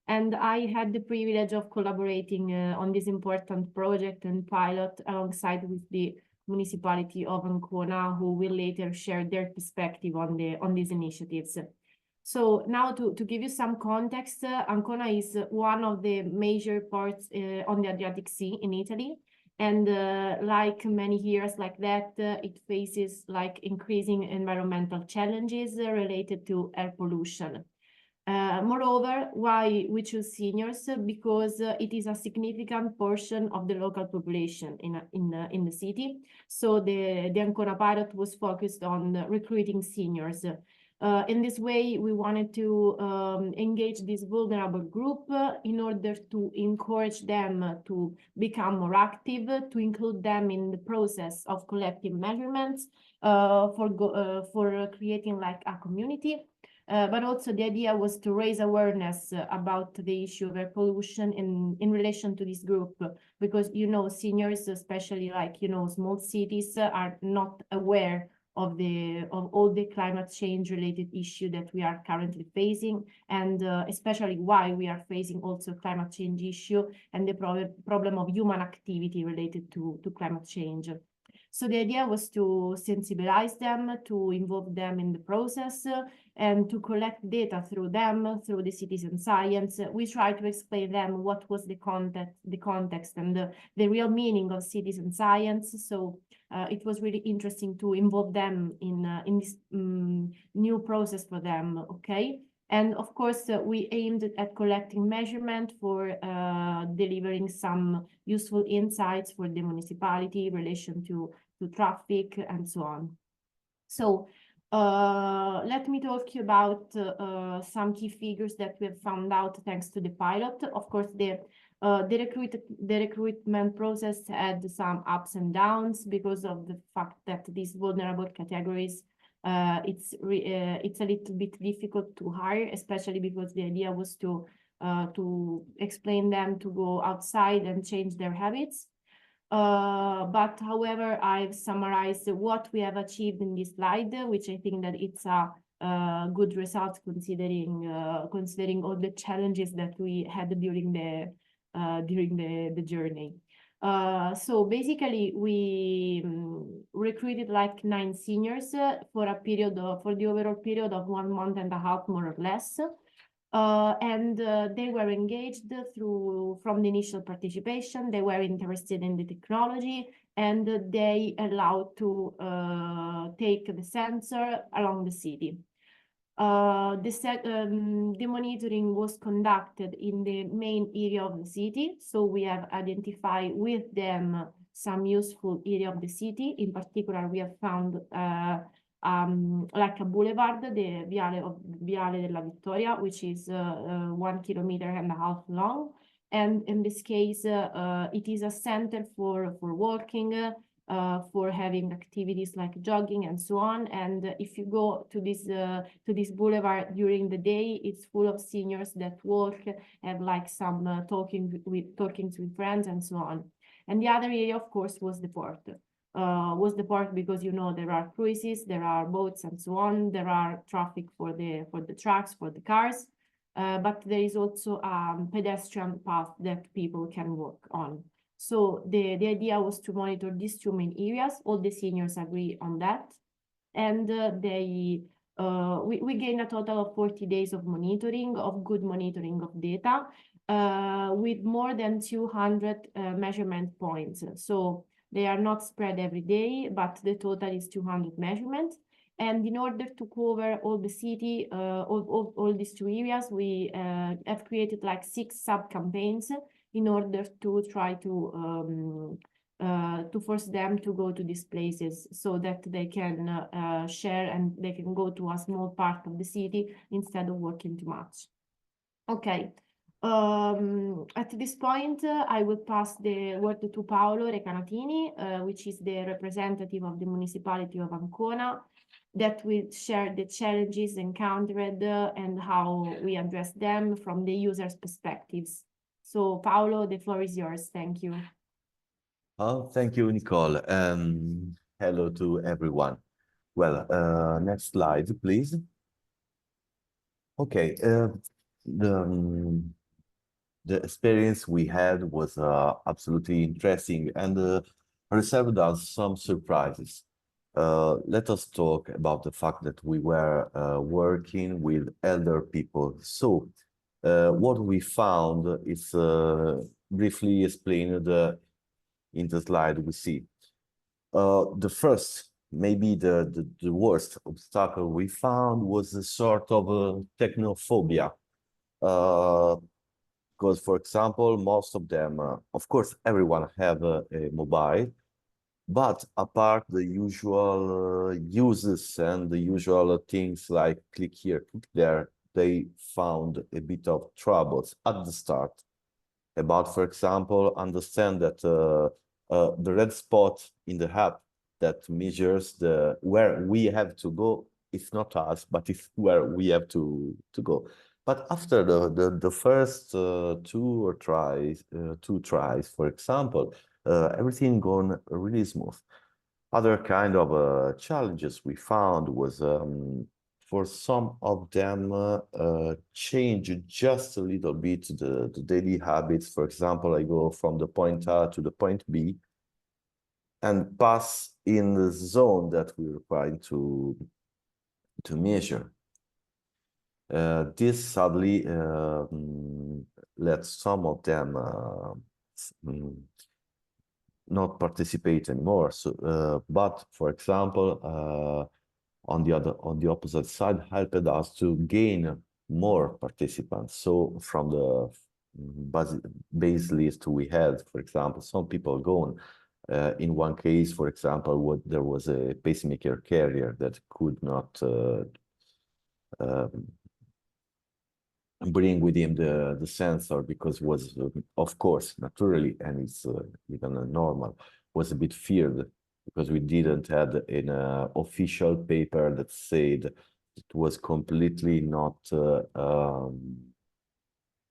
And I had the privilege of collaborating on this important project and pilot alongside with the municipality of Ancona, who will later share their perspective on these initiatives. So now to give you some context, Ancona is one of the major ports on the Adriatic Sea in Italy. And like many years like that, it faces like increasing environmental challenges related to air pollution. Moreover, why we choose seniors? Because it is a significant portion of the local population in the city. So the Ancona pilot was focused on recruiting seniors. In this way, we wanted to engage this vulnerable group in order to encourage them to become more active, to include them in the process of collective measurements, for creating like a community. But also the idea was to raise awareness about the issue of air pollution in relation to this group, because, you know, seniors, especially like, you know, small cities, are not aware of all the climate change related issue that we are currently facing, and especially why we are facing also climate change issue and the problem of human activity related to climate change. So the idea was to sensibilize them, to involve them in the process, and to collect data through them, through the citizen science. We try to explain them what was the context and the real meaning of citizen science. So it was really interesting to involve them in this new process for them, okay? And of course, we aimed at collecting measurement for delivering some useful insights for the municipality in relation to traffic and so on. So let me talk you about some key figures that we have found out thanks to the pilot. Of course, the recruitment process had some ups and downs because of the fact that these vulnerable categories, it's a little bit difficult to hire, especially because the idea was to explain them to go outside and change their habits. But however, I've summarized what we have achieved in this slide, which I think that it's a good result considering all the challenges that we had during the journey. So basically, we recruited like 9 seniors for the overall period of 1.5 months, more or less. And they were engaged from the initial participation. They were interested in the technology, and they allowed to take the sensor along the city. The monitoring was conducted in the main area of the city, so we have identified with them some useful area of the city. In particular, we have found like a boulevard, the Viale della Vittoria, which is 1.5 kilometers long. And in this case, it is a center for walking, for having activities like jogging and so on. And if you go to this boulevard during the day, it's full of seniors that walk, have like some talkings with friends and so on. And the other area, of course, was the port. Because, you know, there are cruises, there are boats and so on. There are traffic for the trucks, for the cars, but there is also a pedestrian path that people can walk on. So the idea was to monitor these 2 main areas. All the seniors agree on that. And we gained a total of 40 days of monitoring, of good monitoring of data, with more than 200 measurement points. So they are not spread every day, but the total is 200 measurements. And in order to cover all the city, all these 2 areas, we have created like 6 sub-campaigns in order to try to force them to go to these places so that they can share and they can go to a small part of the city instead of working too much. Okay. At this point, I will pass the word to Paolo Recanatini, which is the representative of the municipality of Ancona, that will share the challenges encountered and how we address them from the user's perspectives. So, Paolo, the floor is yours. Thank you. Oh, thank you, Nicole. Hello to everyone. Well, next slide, please. Okay, the experience we had was absolutely interesting and reserved us some surprises. Let us talk about the fact that we were working with elder people. So what we found is briefly explained in the slide we see. The first, maybe the worst obstacle we found was a sort of technophobia. Because, for example, most of them, of course, everyone have a mobile, but apart the usual uses and the usual things like click here, click there, they found a bit of troubles at the start about, for example, understand that the red spot in the app that measures where we have to go, it's not us, but it's where we have to go. But after the first two tries, for example, everything gone really smooth. Other kind of challenges we found was for some of them change just a little bit the daily habits. For example, I go from the point A to the point B and pass in the zone that we were trying to measure. This sadly let some of them not participate anymore. So, but for example, on the opposite side, helped us to gain more participants. So from the base list we had, for example, some people gone. In one case, for example, there was a pacemaker carrier that could not bring with him the sensor because was, of course, naturally, and it's even normal, was a bit feared because we didn't have an official paper that said it was completely not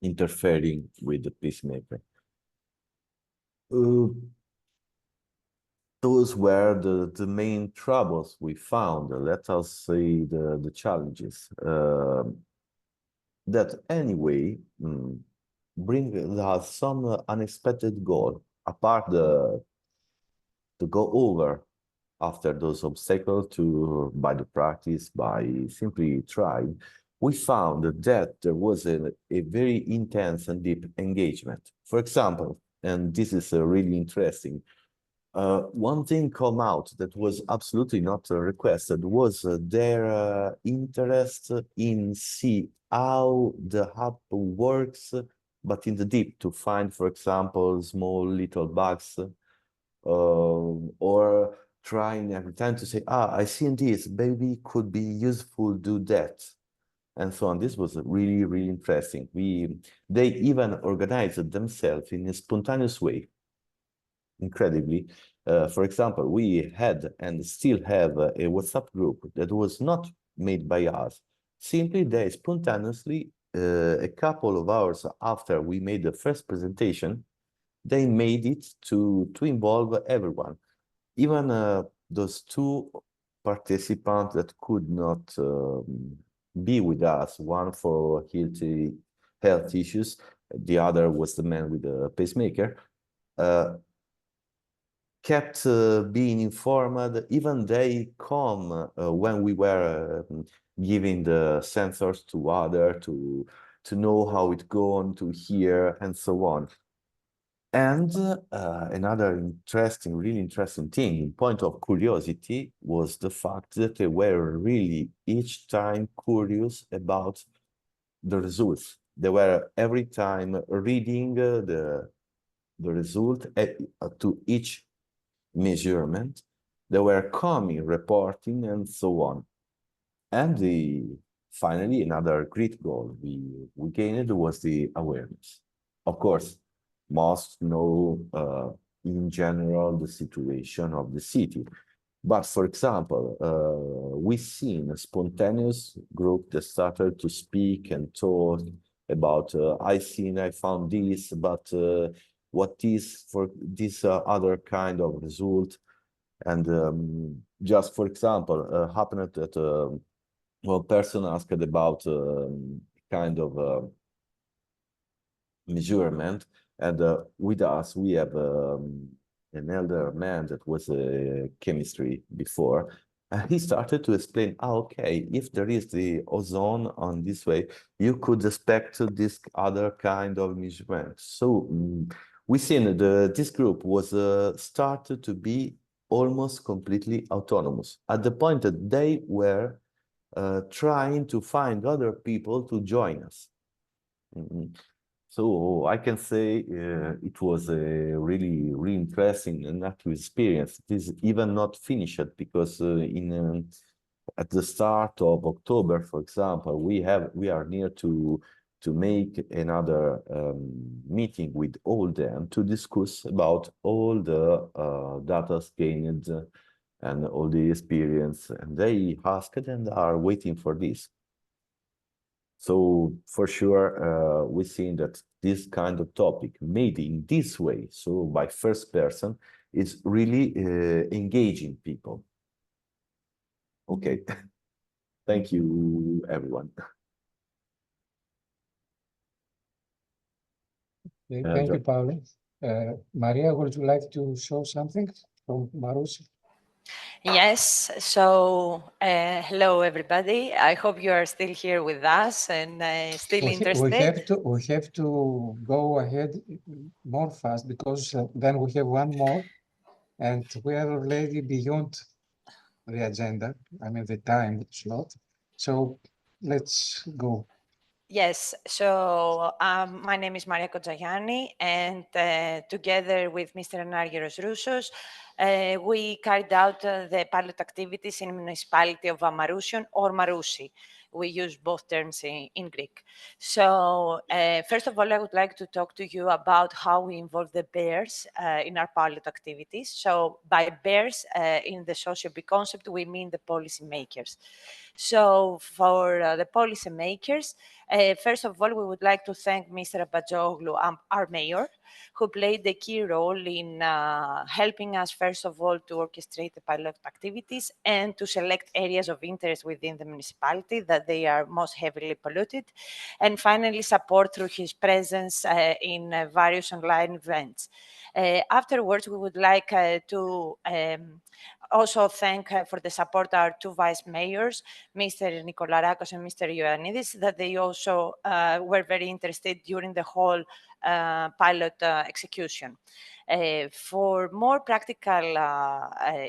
interfering with the pacemaker. Those were the main troubles we found. Let us say the challenges. That anyway bring us some unexpected goal apart to go over after those obstacles by the practice, by simply trying. We found that there was a very intense and deep engagement. For example, and this is really interesting, one thing come out that was absolutely not requested was their interest in see how the app works, but in the deep to find, for example, small little bugs, or trying every time to say, I see this, maybe could be useful, do that, and so on. This was really, really interesting. They even organized themselves in a spontaneous way. Incredibly, for example, we had and still have a WhatsApp group that was not made by us. Simply, they spontaneously, a couple of hours after we made the first presentation, they made it to involve everyone, even those two participants that could not be with us. One for health issues, the other was the man with the pacemaker. Kept being informed, even they come when we were giving the sensors to other to know how it gone, to hear, and so on. And another interesting, really interesting thing, in point of curiosity, was the fact that they were really each time curious about the results. They were every time reading the result to each measurement. They were coming, reporting, and so on. And finally, another great goal we gained was the awareness. Of course, most know in general the situation of the city. But for example, we've seen a spontaneous group that started to speak and talk about, I found this, but what is for this other kind of result? And just for example, happened that one person asked about kind of measurement, and with us we have an elder man that was chemistry before, and he started to explain, okay, if there is the ozone on this way, you could expect this other kind of measurement. So we seen this group was started to be almost completely autonomous at the point that they were trying to find other people to join us. So I can say it was a really, really interesting and active experience. It is even not finished because at the start of October, for example, we are near to make another meeting with all them to discuss about all the data gained and all the experience, and they asked and are waiting for this. So for sure, we've seen that this kind of topic made in this way, so by first person, is really engaging people. Okay. Thank you, everyone. Okay, thank you, Paolo. Maria, would you like to show something from Marusi? Yes, so hello everybody. I hope you are still here with us and still interested. We have to go ahead more fast because then we have one more and we are already beyond the agenda, I mean the time slot. So let's go. Yes, so my name is Maria Kotzagianni, and together with Mr. Anargyrus Roussos, we carried out the pilot activities in the municipality of Amarousion or Marousi. We use both terms in Greek. So first of all, I would like to talk to you about how we involve the bears in our pilot activities. So by bears in the SOCIO-BEE concept, we mean the policymakers. So for the policymakers, first of all, we would like to thank Mr. Abadjoglu, our mayor, who played a key role in helping us, first of all, to orchestrate the pilot activities and to select areas of interest within the municipality that they are most heavily polluted, and finally support through his presence in various online events. Afterwards, we would like to also thank for the support our two vice mayors, Mr. Nikolarakos and Mr. Ioannidis, that they also were very interested during the whole pilot execution. For more practical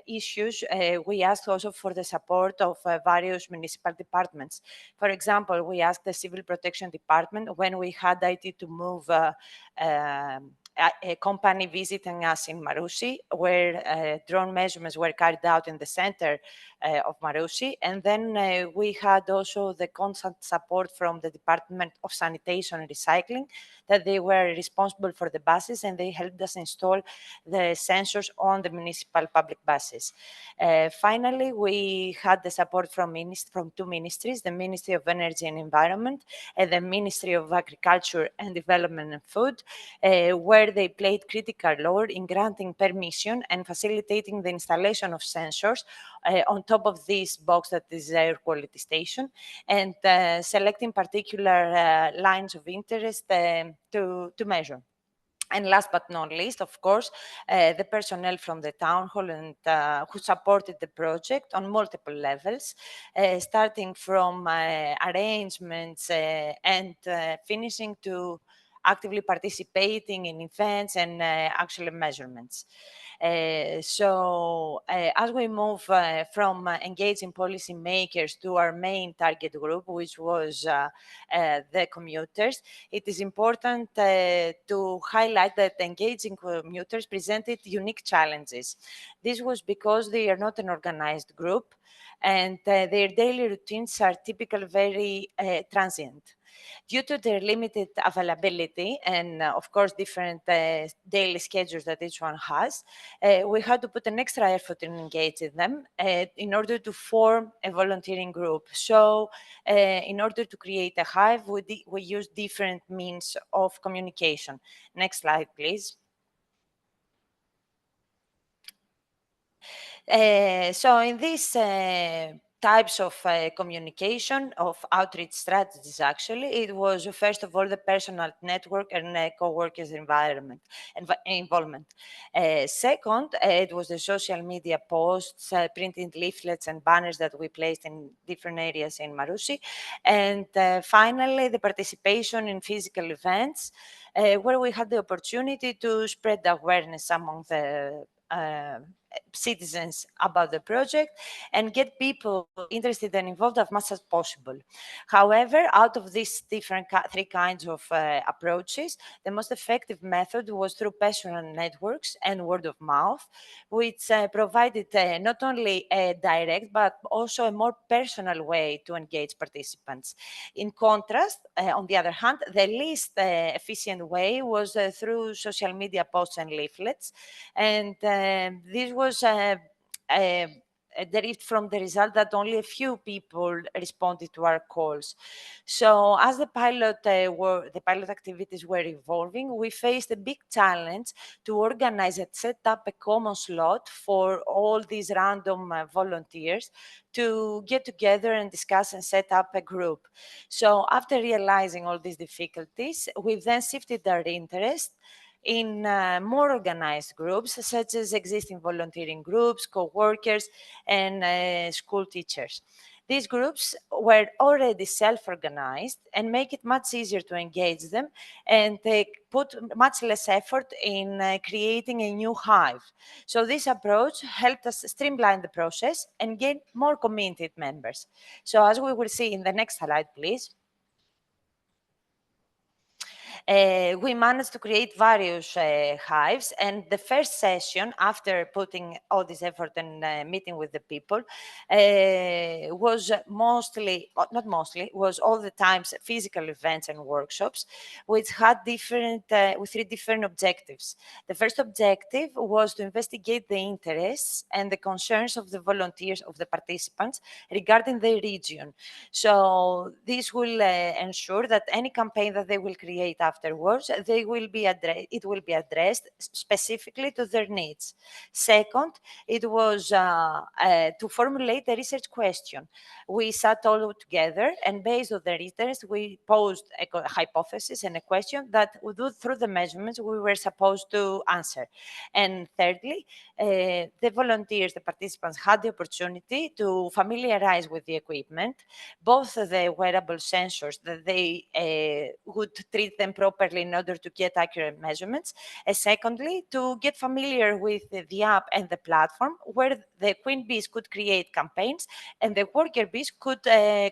issues, we asked also for the support of various municipal departments. For example, we asked the Civil Protection Department when we had IT to move a company visiting us in Marousi, where drone measurements were carried out in the center of Marousi. And then we had also the constant support from the Department of Sanitation and Recycling, that they were responsible for the buses and they helped us install the sensors on the municipal public buses. Finally, we had the support from two ministries, the Ministry of Energy and Environment and the Ministry of Agriculture and Development and Food, where they played critical role in granting permission and facilitating the installation of sensors on top of this box that is air quality station, and selecting particular lines of interest to measure. And last but not least, of course, the personnel from the town hall and who supported the project on multiple levels, starting from arrangements and finishing to actively participating in events and actual measurements. So as we move from engaging policymakers to our main target group, which was the commuters, it is important to highlight that engaging commuters presented unique challenges. This was because they are not an organized group and their daily routines are typically very transient. Due to their limited availability and, of course, different daily schedules that each one has, we had to put an extra effort in engaging them in order to form a volunteering group. So in order to create a hive, we use different means of communication. Next slide, please. So in this types of communication, of outreach strategies, actually, it was first of all the personal network and co-workers involvement. Second, it was the social media posts, printed leaflets and banners that we placed in different areas in Marousi. And finally, the participation in physical events, where we had the opportunity to spread awareness among the citizens about the project and get people interested and involved as much as possible. However, out of these different three kinds of approaches, the most effective method was through personal networks and word of mouth, which provided not only a direct but also a more personal way to engage participants. In contrast, on the other hand, the least efficient way was through social media posts and leaflets, and this was derived from the result that only a few people responded to our calls. So as the pilot activities were evolving, we faced a big challenge to organize and set up a common slot for all these random volunteers to get together and discuss and set up a group. So after realizing all these difficulties, we then shifted our interest in more organized groups, such as existing volunteering groups, co-workers, and school teachers. These groups were already self-organized and make it much easier to engage them, and they put much less effort in creating a new hive. So this approach helped us streamline the process and gain more committed members. So as we will see in the next slide, please. We managed to create various hives, and the first session, after putting all this effort and meeting with the people, was was all the times physical events and workshops, which had with three different objectives. The first objective was to investigate the interests and the concerns of the volunteers, of the participants, regarding the region. So this will ensure that any campaign that they will create afterwards, it will be addressed specifically to their needs. Second, it was to formulate a research question. We sat all together, and based on their interest, we posed a hypothesis and a question that through the measurements we were supposed to answer. And thirdly, the volunteers, the participants, had the opportunity to familiarize with the equipment, both the wearable sensors that they would treat them properly in order to get accurate measurements, and secondly, to get familiar with the app and the platform where the queen bees could create campaigns and the worker bees could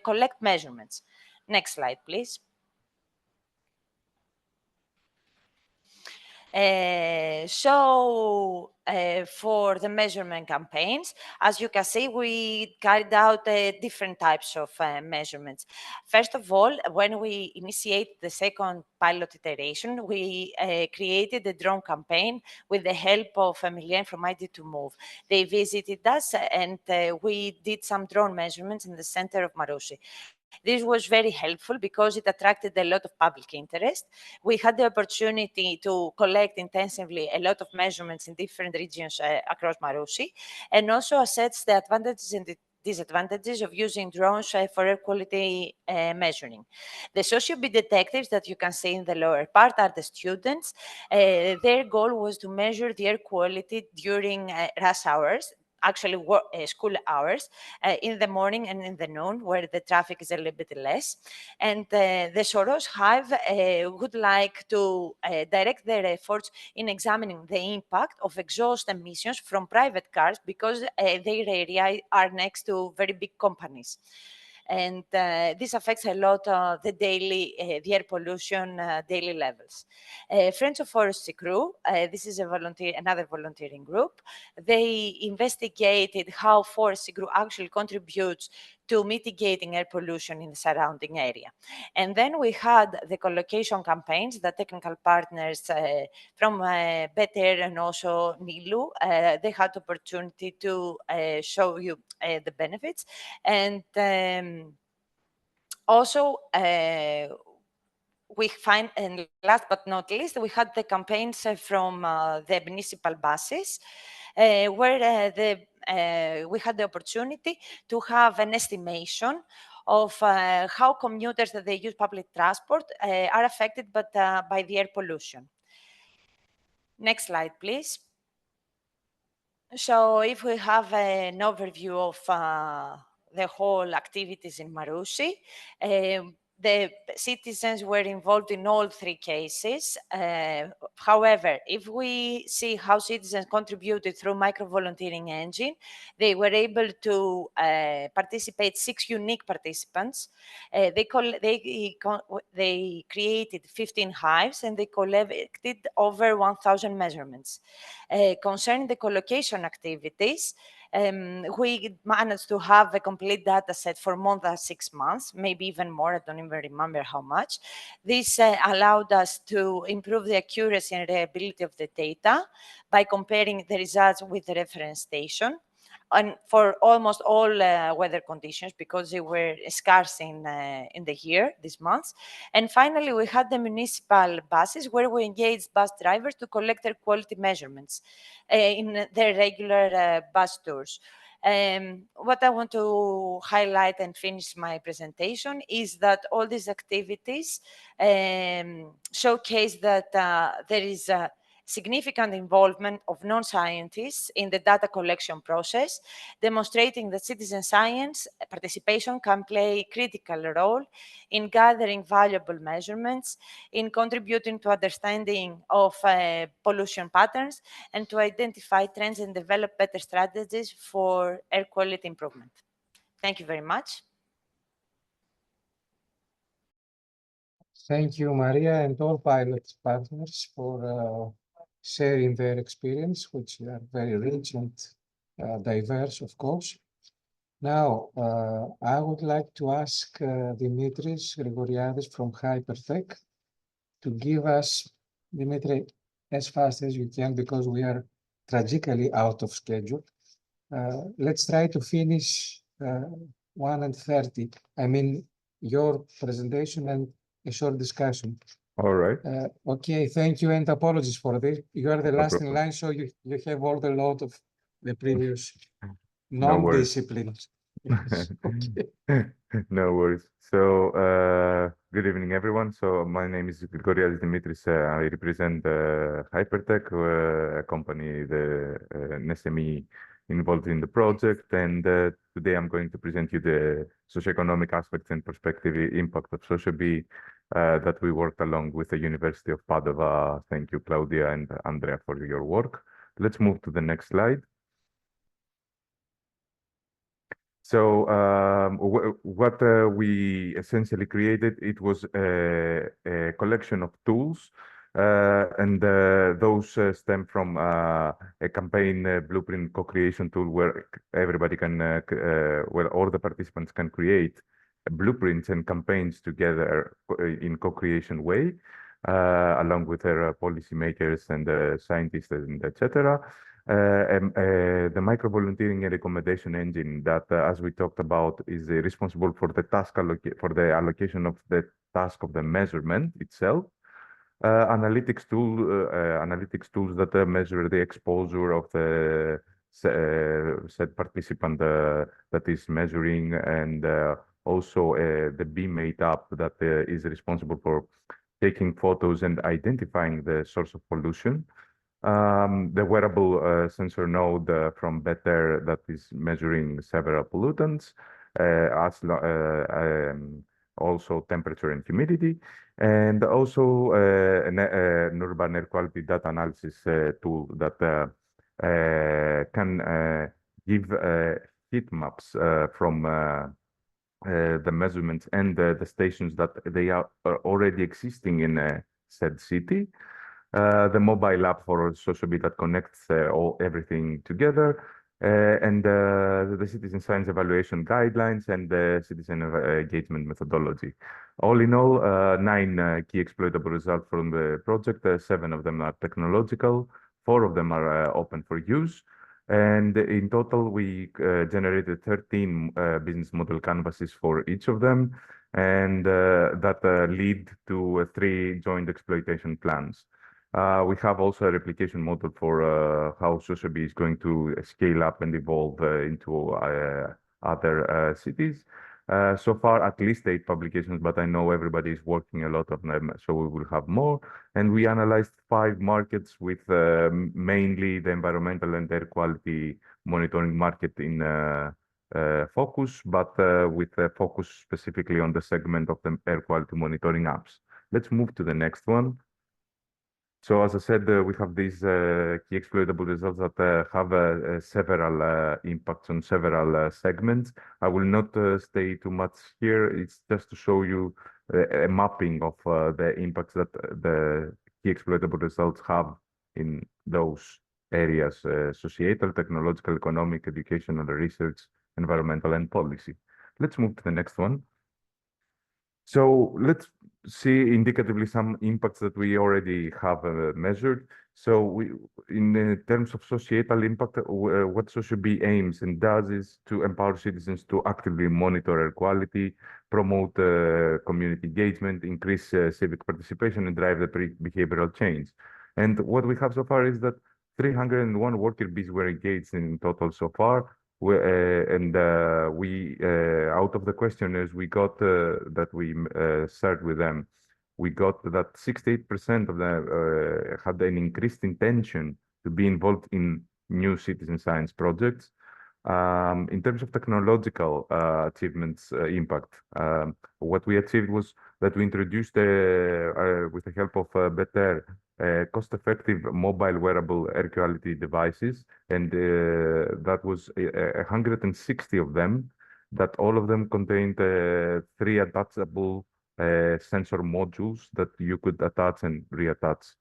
collect measurements. Next slide, please. For the measurement campaigns, as you can see, we carried out different types of measurements. First of all, when we initiate the second pilot iteration, we created a drone campaign with the help of Emilien from ID2Move. They visited us, and we did some drone measurements in the center of Marousi. This was very helpful because it attracted a lot of public interest. We had the opportunity to collect intensively a lot of measurements in different regions across Marousi, and also assess the advantages and the disadvantages of using drones for air quality measuring. The SOCIO-BEE detectives that you can see in the lower part are the students. Their goal was to measure the air quality during rush hours, actually school hours, in the morning and in the noon, where the traffic is a little bit less. And the Soros Hive would like to direct their efforts in examining the impact of exhaust emissions from private cars, because their area are next to very big companies. And this affects a lot the air pollution daily levels. Friends of Forestry Crew, this is another volunteering group. They investigated how Forestry Crew actually contributes to mitigating air pollution in the surrounding area. And then we had the collocation campaigns, the technical partners from Better and also Nilu. They had the opportunity to show you the benefits. And also, we find, and last but not least, we had the campaigns from the municipal buses, where we had the opportunity to have an estimation of how commuters that they use public transport are affected by the air pollution. Next slide, please. So if we have an overview of the whole activities in Marousi, the citizens were involved in all three cases. However, if we see how citizens contributed through micro-volunteering engine, they were able to participate 6 unique participants. They created 15 hives, and they collected over 1,000 measurements. Concerning the collocation activities, we managed to have a complete data set for more than 6 months, maybe even more, I don't even remember how much. This allowed us to improve the accuracy and reliability of the data by comparing the results with the reference station. and for almost all weather conditions because they were scarce in the year, this month. And finally, we had the municipal buses where we engaged bus drivers to collect air quality measurements in their regular bus tours. What I want to highlight and finish my presentation is that all these activities showcase that there is a significant involvement of non-scientists in the data collection process, demonstrating that citizen science participation can play a critical role in gathering valuable measurements, in contributing to understanding of pollution patterns, and to identify trends and develop better strategies for air quality improvement. Thank you very much. Thank you, Maria, and all pilot partners for sharing their experience, which are very rich and diverse, of course. Now, I would like to ask Dimitris Grigoriadis from Hypertech to give us, Dimitri, as fast as you can, because we are tragically out of schedule. Let's try to finish 1:30. I mean, your presentation and a short discussion. All right. Okay, thank you, and apologies for this. You are the last in problem. line, so you have all the load of the previous No worries. non-disciplines. No worries. So, good evening, everyone. So, my name is Grigoriadis Dimitris. I represent Hypertech, a company, an SME involved in the project. And today I'm going to present you the socioeconomic aspects and prospective impact of SOCIO-BEE that we worked along with the University of Padova. Thank you, Claudia and Andrea, for your work. Let's move to the next slide. So what we essentially created, it was a collection of tools, and those stem from a campaign blueprint co-creation tool where everybody can, where all the participants can create blueprints and campaigns together in co-creation way, along with their policymakers and scientists and etc. The micro-volunteering and recommendation engine that, as we talked about, is responsible for the for the allocation of the task of the measurement itself. Analytics tools that measure the exposure of the said participant that is measuring, and also the BEE-Mate app that is responsible for taking photos and identifying the source of pollution. The wearable sensor node from Better that is measuring several pollutants, also temperature and humidity, and also an urban air quality data analysis tool that can give heat maps from the measurements and the stations that they are already existing in said city. The mobile app for SOCIO-BEE that connects everything together, and the citizen science evaluation guidelines and the citizen engagement methodology. All in all, 9 key exploitable results from the project. 7 of them are technological, 4 of them are open for use. And in total, we generated 13 business model canvases for each of them, and that lead to 3 joint exploitation plans. We have also a replication model for how SOCIO-BEE is going to scale up and evolve into other cities. So far, at least 8 publications, but I know everybody is working a lot of them, so we will have more. And we analyzed 5 markets with mainly the environmental and air quality monitoring market in focus, but with a focus specifically on the segment of the air quality monitoring apps. Let's move to the next one. So as I said, we have these key exploitable results that have several impacts on several segments. I will not stay too much here. It's just to show you a mapping of the impacts that the key exploitable results have in those areas: societal, technological, economic, educational, research, environmental, and policy. Let's move to the next one. So let's see indicatively some impacts that we already have measured. So in terms of societal impact, what SOCIO-BEE aims and does is to empower citizens to actively monitor air quality, promote community engagement, increase civic participation, and drive the behavioral change. And what we have so far is that 301 worker bees were engaged in total so far. Out of the questionnaires we got that we shared with them, we got that 68% of them had an increased intention to be involved in new citizen science projects. In terms of technological achievements impact, what we achieved was that we introduced, with the help of better cost-effective mobile wearable air quality devices, and that was 160 of them, that all of them contained 3 attachable sensor modules that you could attach and reattach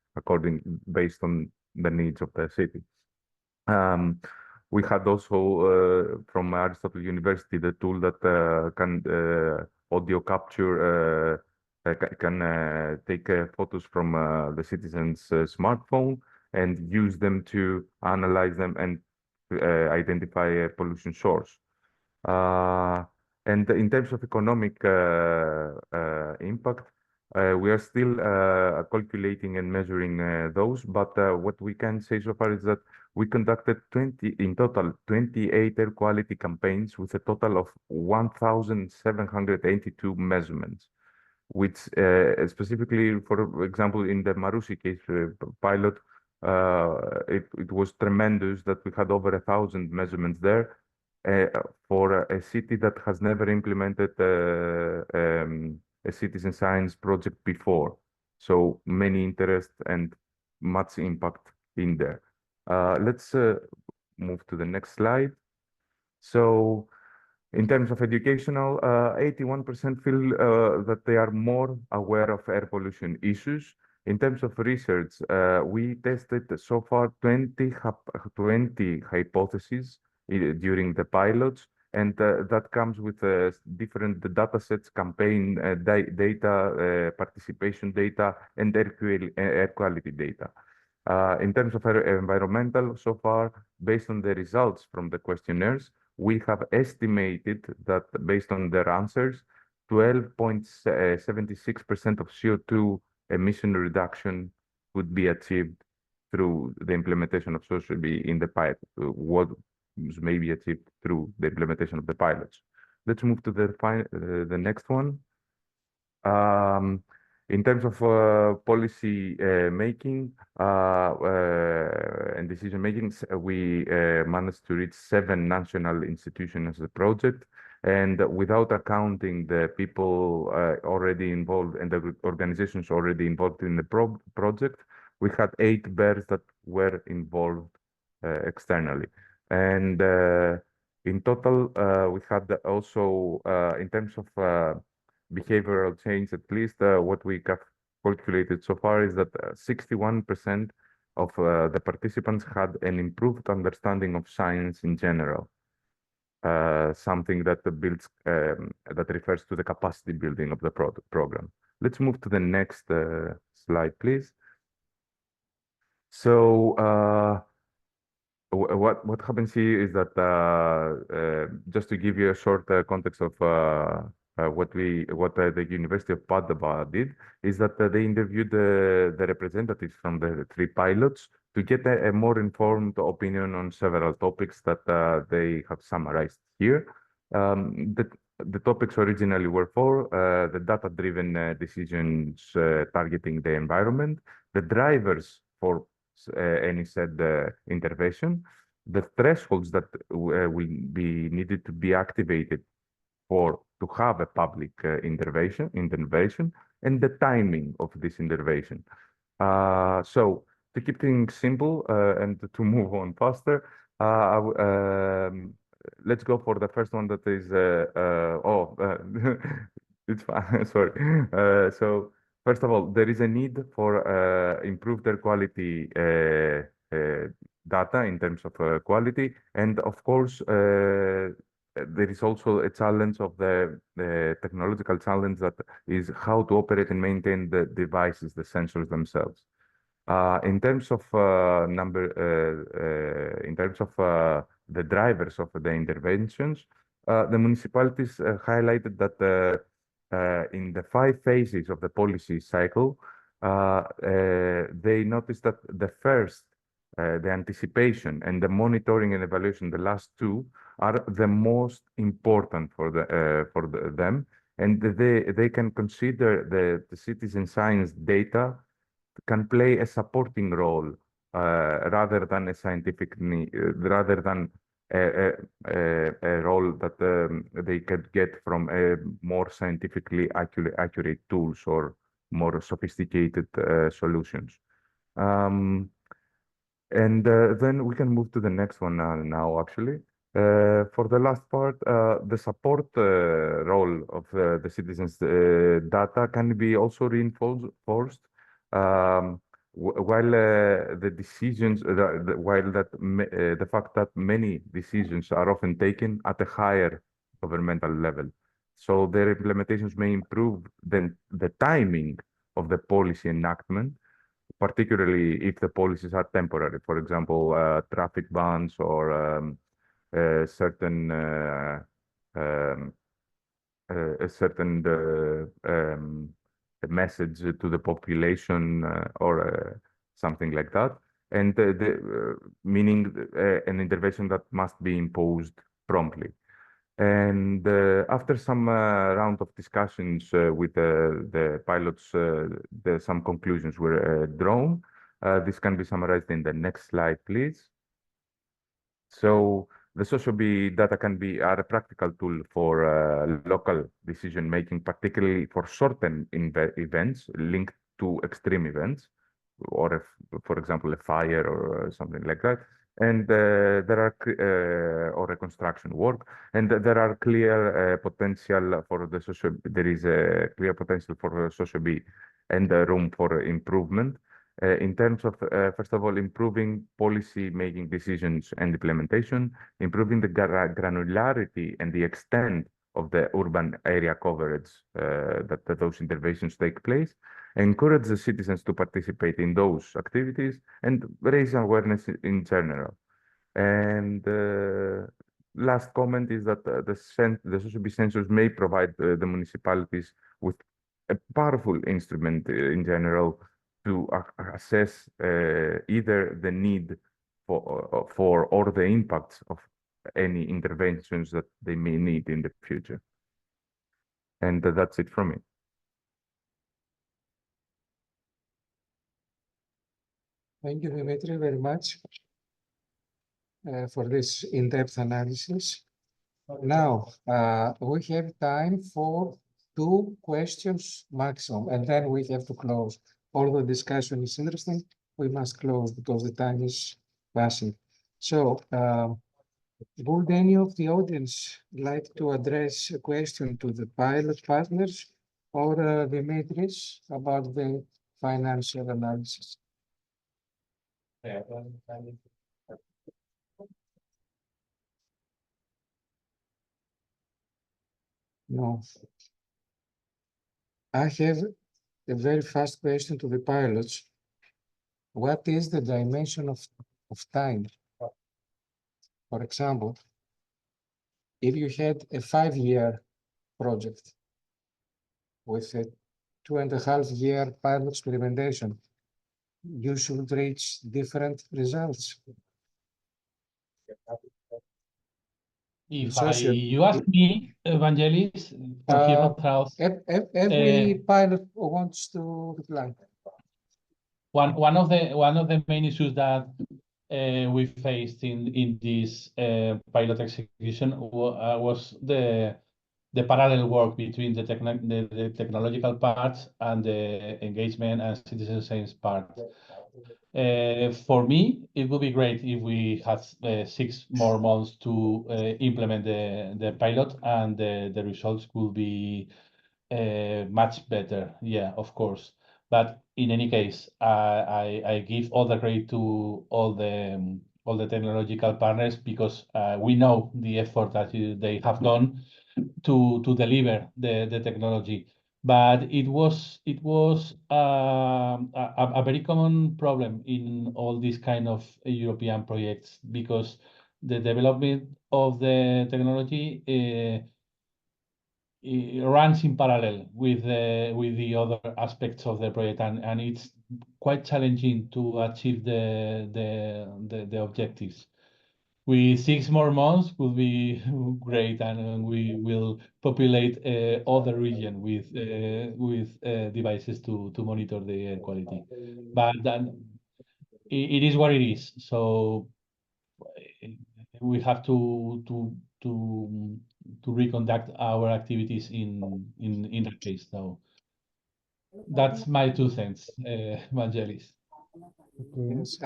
based on the needs of the city. We had also from Aristotle University the tool that can audio capture, can take photos from the citizen's smartphone and use them to analyze them and identify a pollution source. And in terms of economic impact, we are still calculating and measuring those, but what we can say so far is that we conducted 28 air quality campaigns with a total of 1,782 measurements, which specifically, for example, in the Marousi case pilot, it was tremendous that we had over 1,000 measurements there. For a city that has never implemented a citizen science project before. So many interest and much impact in there. Let's move to the next slide. So in terms of educational, 81% feel that they are more aware of air pollution issues. In terms of research, we tested so far 20 hypotheses during the pilots, and that comes with different data sets, campaign data, participation data, and air quality data. In terms of environmental, so far, based on the results from the questionnaires, we have estimated that based on their answers, 12.76% of CO2 emission reduction would be achieved through the implementation of SOCIO-BEE in the pilot, what may be achieved through the implementation of the pilots. Let's move to the next one. In terms of policy making and decision making, we managed to reach 7 national institutions as a project, and without accounting the people already involved and the organizations already involved in the project, we had 8 bears that were involved externally. And in total, we had also, in terms of behavioral change, at least what we have calculated so far is that 61% of the participants had an improved understanding of science in general. Something that builds that refers to the capacity building of the program. Let's move to the next slide, please. So what happens here is that just to give you a short context of what the University of Padova did is that they interviewed the representatives from the 3 pilots to get a more informed opinion on several topics that they have summarized here. The topics originally were 4: the data-driven decisions targeting the environment, the drivers for any said intervention, the thresholds that will be needed to be activated to have a public intervention, and the timing of this intervention. So to keep things simple and to move on faster, let's go for the first one that is, it's fine, sorry. So first of all, there is a need for improved air quality data in terms of quality, and of course, there is also a challenge of the technological challenge that is how to operate and maintain the devices, the sensors themselves. In terms of in terms of the drivers of the interventions, the municipalities highlighted that in the 5 phases of the policy cycle, they noticed that the first, the anticipation and the monitoring and evaluation, the last 2, are the most important for them, and they can consider the citizen science data can play a supporting role rather than a rather than a role that they could get from a more scientifically accurate tools or more sophisticated solutions. And then we can move to the next one now, actually. For the last part, the support role of the citizens' data can be also reinforced while the decisions, the fact that many decisions are often taken at a higher governmental level. So their implementations may improve the timing of the policy enactment, particularly if the policies are temporary. For example, traffic bans or certain a certain message to the population or something like that, and meaning an intervention that must be imposed promptly. And after some round of discussions with the pilots, some conclusions were drawn. This can be summarized in the next slide, please. So the SOCIO-BEE data are a practical tool for local decision making, particularly for certain events linked to extreme events, or if, for example, a fire or something like that. And there are or a construction work, and there are clear potential for the there is a clear potential for SOCIO-BEE and room for improvement. In terms of, first of all, improving policy making decisions and implementation, improving the granularity and the extent of the urban area coverage that those interventions take place, encourage the citizens to participate in those activities, and raise awareness in general. And last comment is that the SOCIO-BEE sensors may provide the municipalities with a powerful instrument in general to assess either the need for or the impacts of any interventions that they may need in the future. And that's it from me. Thank you, Dimitri, very much for this in-depth analysis. Now, we have time for 2 questions maximum, and then we have to close. Although the discussion is interesting, we must close because the time is passing. So, would any of the audience like to address a question to the pilot partners or Dimitris about the financial analysis? No. I have a very fast question to the pilots. What is the dimension of time? For example, if you had a 5-year project with a 2.5-year pilot experimentation, you should reach different results. If you ask me, Evangelis, for here South, every pilot wants to reply. One of the main issues that we faced in this pilot execution was the parallel work between the technological parts and the engagement and citizen science part. For me, it would be great if we had 6 more months to implement the pilot, and the results will be much better. Yeah, of course. But in any case, I give all the credit to all the technological partners, because we know the effort that they have done to deliver the technology. But it was a very common problem in all these kind of European projects, because the development of the technology it runs in parallel with the other aspects of the project, and it's quite challenging to achieve the objectives. With 6 more months would be great, and we will populate other region with devices to monitor the air quality. But then it is what it is. So we have to reconduct our activities in that case. So that's my 2 cents, Vangelis. Yes,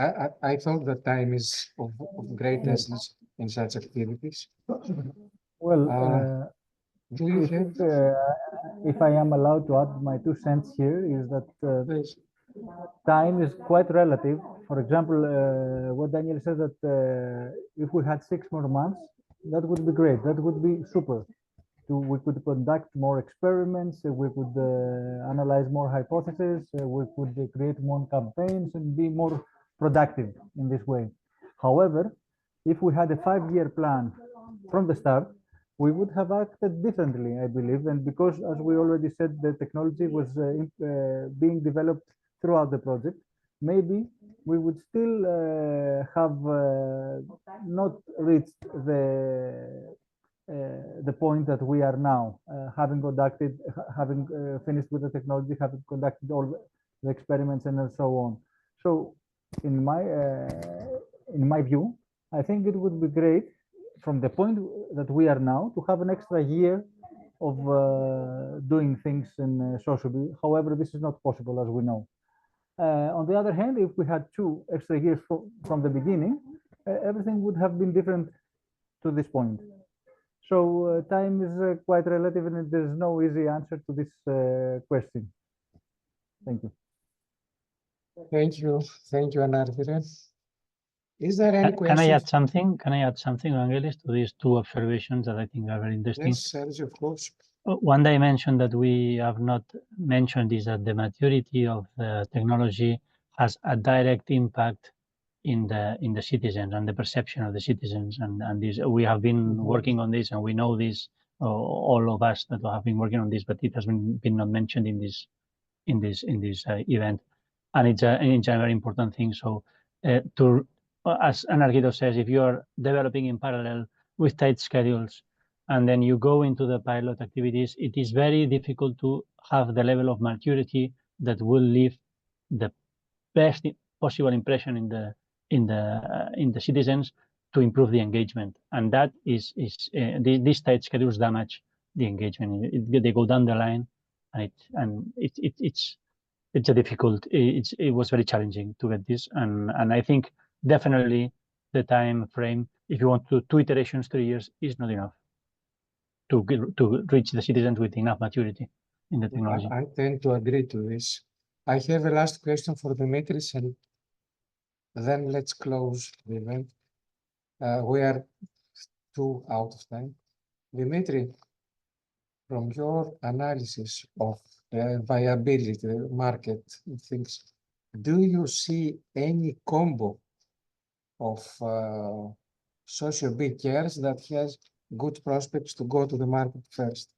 I thought that time is of great essence in such activities. Well, Do you have? if I am allowed to add my 2 cents here, is that time is quite relative. For example, what Daniel said, that if we had 6 more months, that would be great. That would be super. We could conduct more experiments. We could analyze more hypotheses. We could create more campaigns and be more productive in this way. However, if we had a 5-year plan from the start, we would have acted differently, I believe. And because, as we already said, the technology was being developed throughout the project, maybe we would still have not reached the point that we are now, having finished with the technology, having conducted all the experiments and so on. So, in my view, I think it would be great from the point that we are now to have an extra year of doing things in SOCIO-BEE. However, this is not possible, as we know. On the other hand, if we had 2 extra years from the beginning, everything would have been different to this point. So time is quite relative, and there's no easy answer to this question. Thank you. Thank you, Anarthire. Is there any question? Can I add something? Can I add something, Angelis, to these 2 observations that I think are very interesting? Yes, Sergio, of course. One dimension that we have not mentioned is that the maturity of the technology has a direct impact in the citizens and the perception of the citizens. And this, we have been working on this, and we know this, all of us that have been working on this, but it has been not mentioned in this event, and it's a very important thing. So as Anarchido says, if you are developing in parallel with tight schedules, and then you go into the pilot activities, it is very difficult to have the level of maturity that will leave the best possible impression in the citizens to improve the engagement. And that is these tight schedules damage the engagement. They go down the line, and it's a difficult. It was very challenging to get this, and I think definitely the time frame, if you want to 2 iterations, 3 years, is not enough to reach the citizens with enough maturity in the technology. I tend to agree to this. I have a last question for Dimitris, and then let's close the event. We are 2 out of time. Dimitri, from your analysis of the viability, the market things, do you see any combo of SOCIO-BEE cares that has good prospects to go to the market first?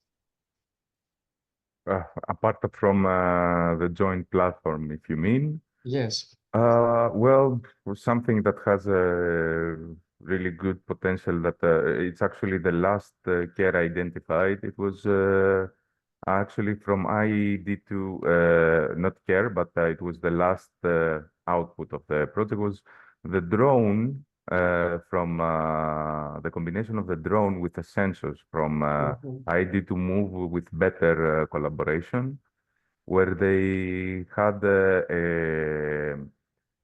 Apart from the joint platform, if you mean? Yes. Well, something that has a really good potential, that it's actually the last care identified. It was actually from IED to not care, but it was the last output of the project was the drone, from the combination of the drone with the sensors from IED to move with better collaboration, where they had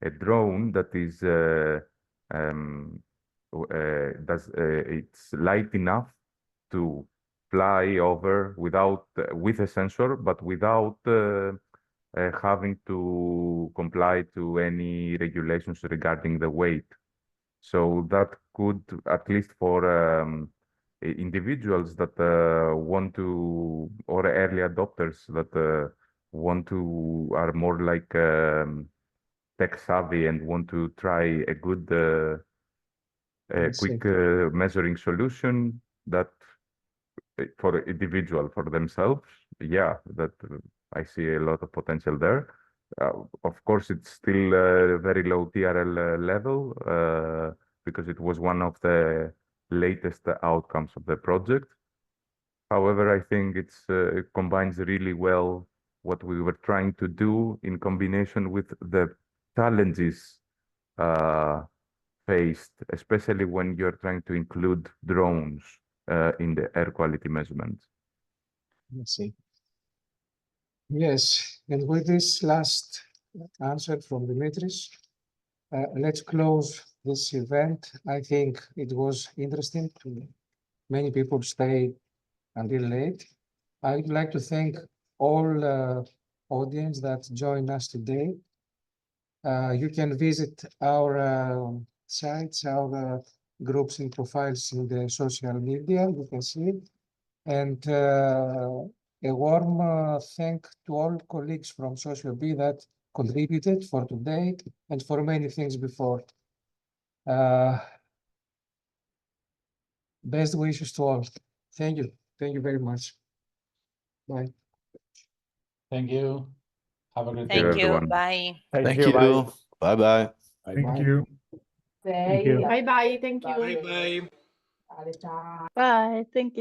a drone that is it's light enough to fly over without with a sensor, but without having to comply to any regulations regarding the weight. So that could, at least for individuals that want to, or early adopters that want to, are more like tech savvy and want to try a good quick measuring solution that for individual, for themselves, yeah, that I see a lot of potential there. Of course, it's still a very low TRL level because it was one of the latest outcomes of the project. However, I think it combines really well what we were trying to do in combination with the challenges faced, especially when you're trying to include drones in the air quality measurement. Let's see. Yes, and with this last answer from Dimitris, let's close this event. I think it was interesting. Many people stayed until late. I would like to thank all audience that joined us today. You can visit our sites, our groups and profiles in the social media, you can see it. And a warm thank to all colleagues from SOCIO-BEE that contributed for today and for many things before. Best wishes to all. Thank you. Thank you very much. Bye. Thank you. Have a great day. Thank you. Everyone. Bye. Thank you. Bye bye. Thank you. Bye bye. Thank you. Bye bye. Bye. Bye. Thank you.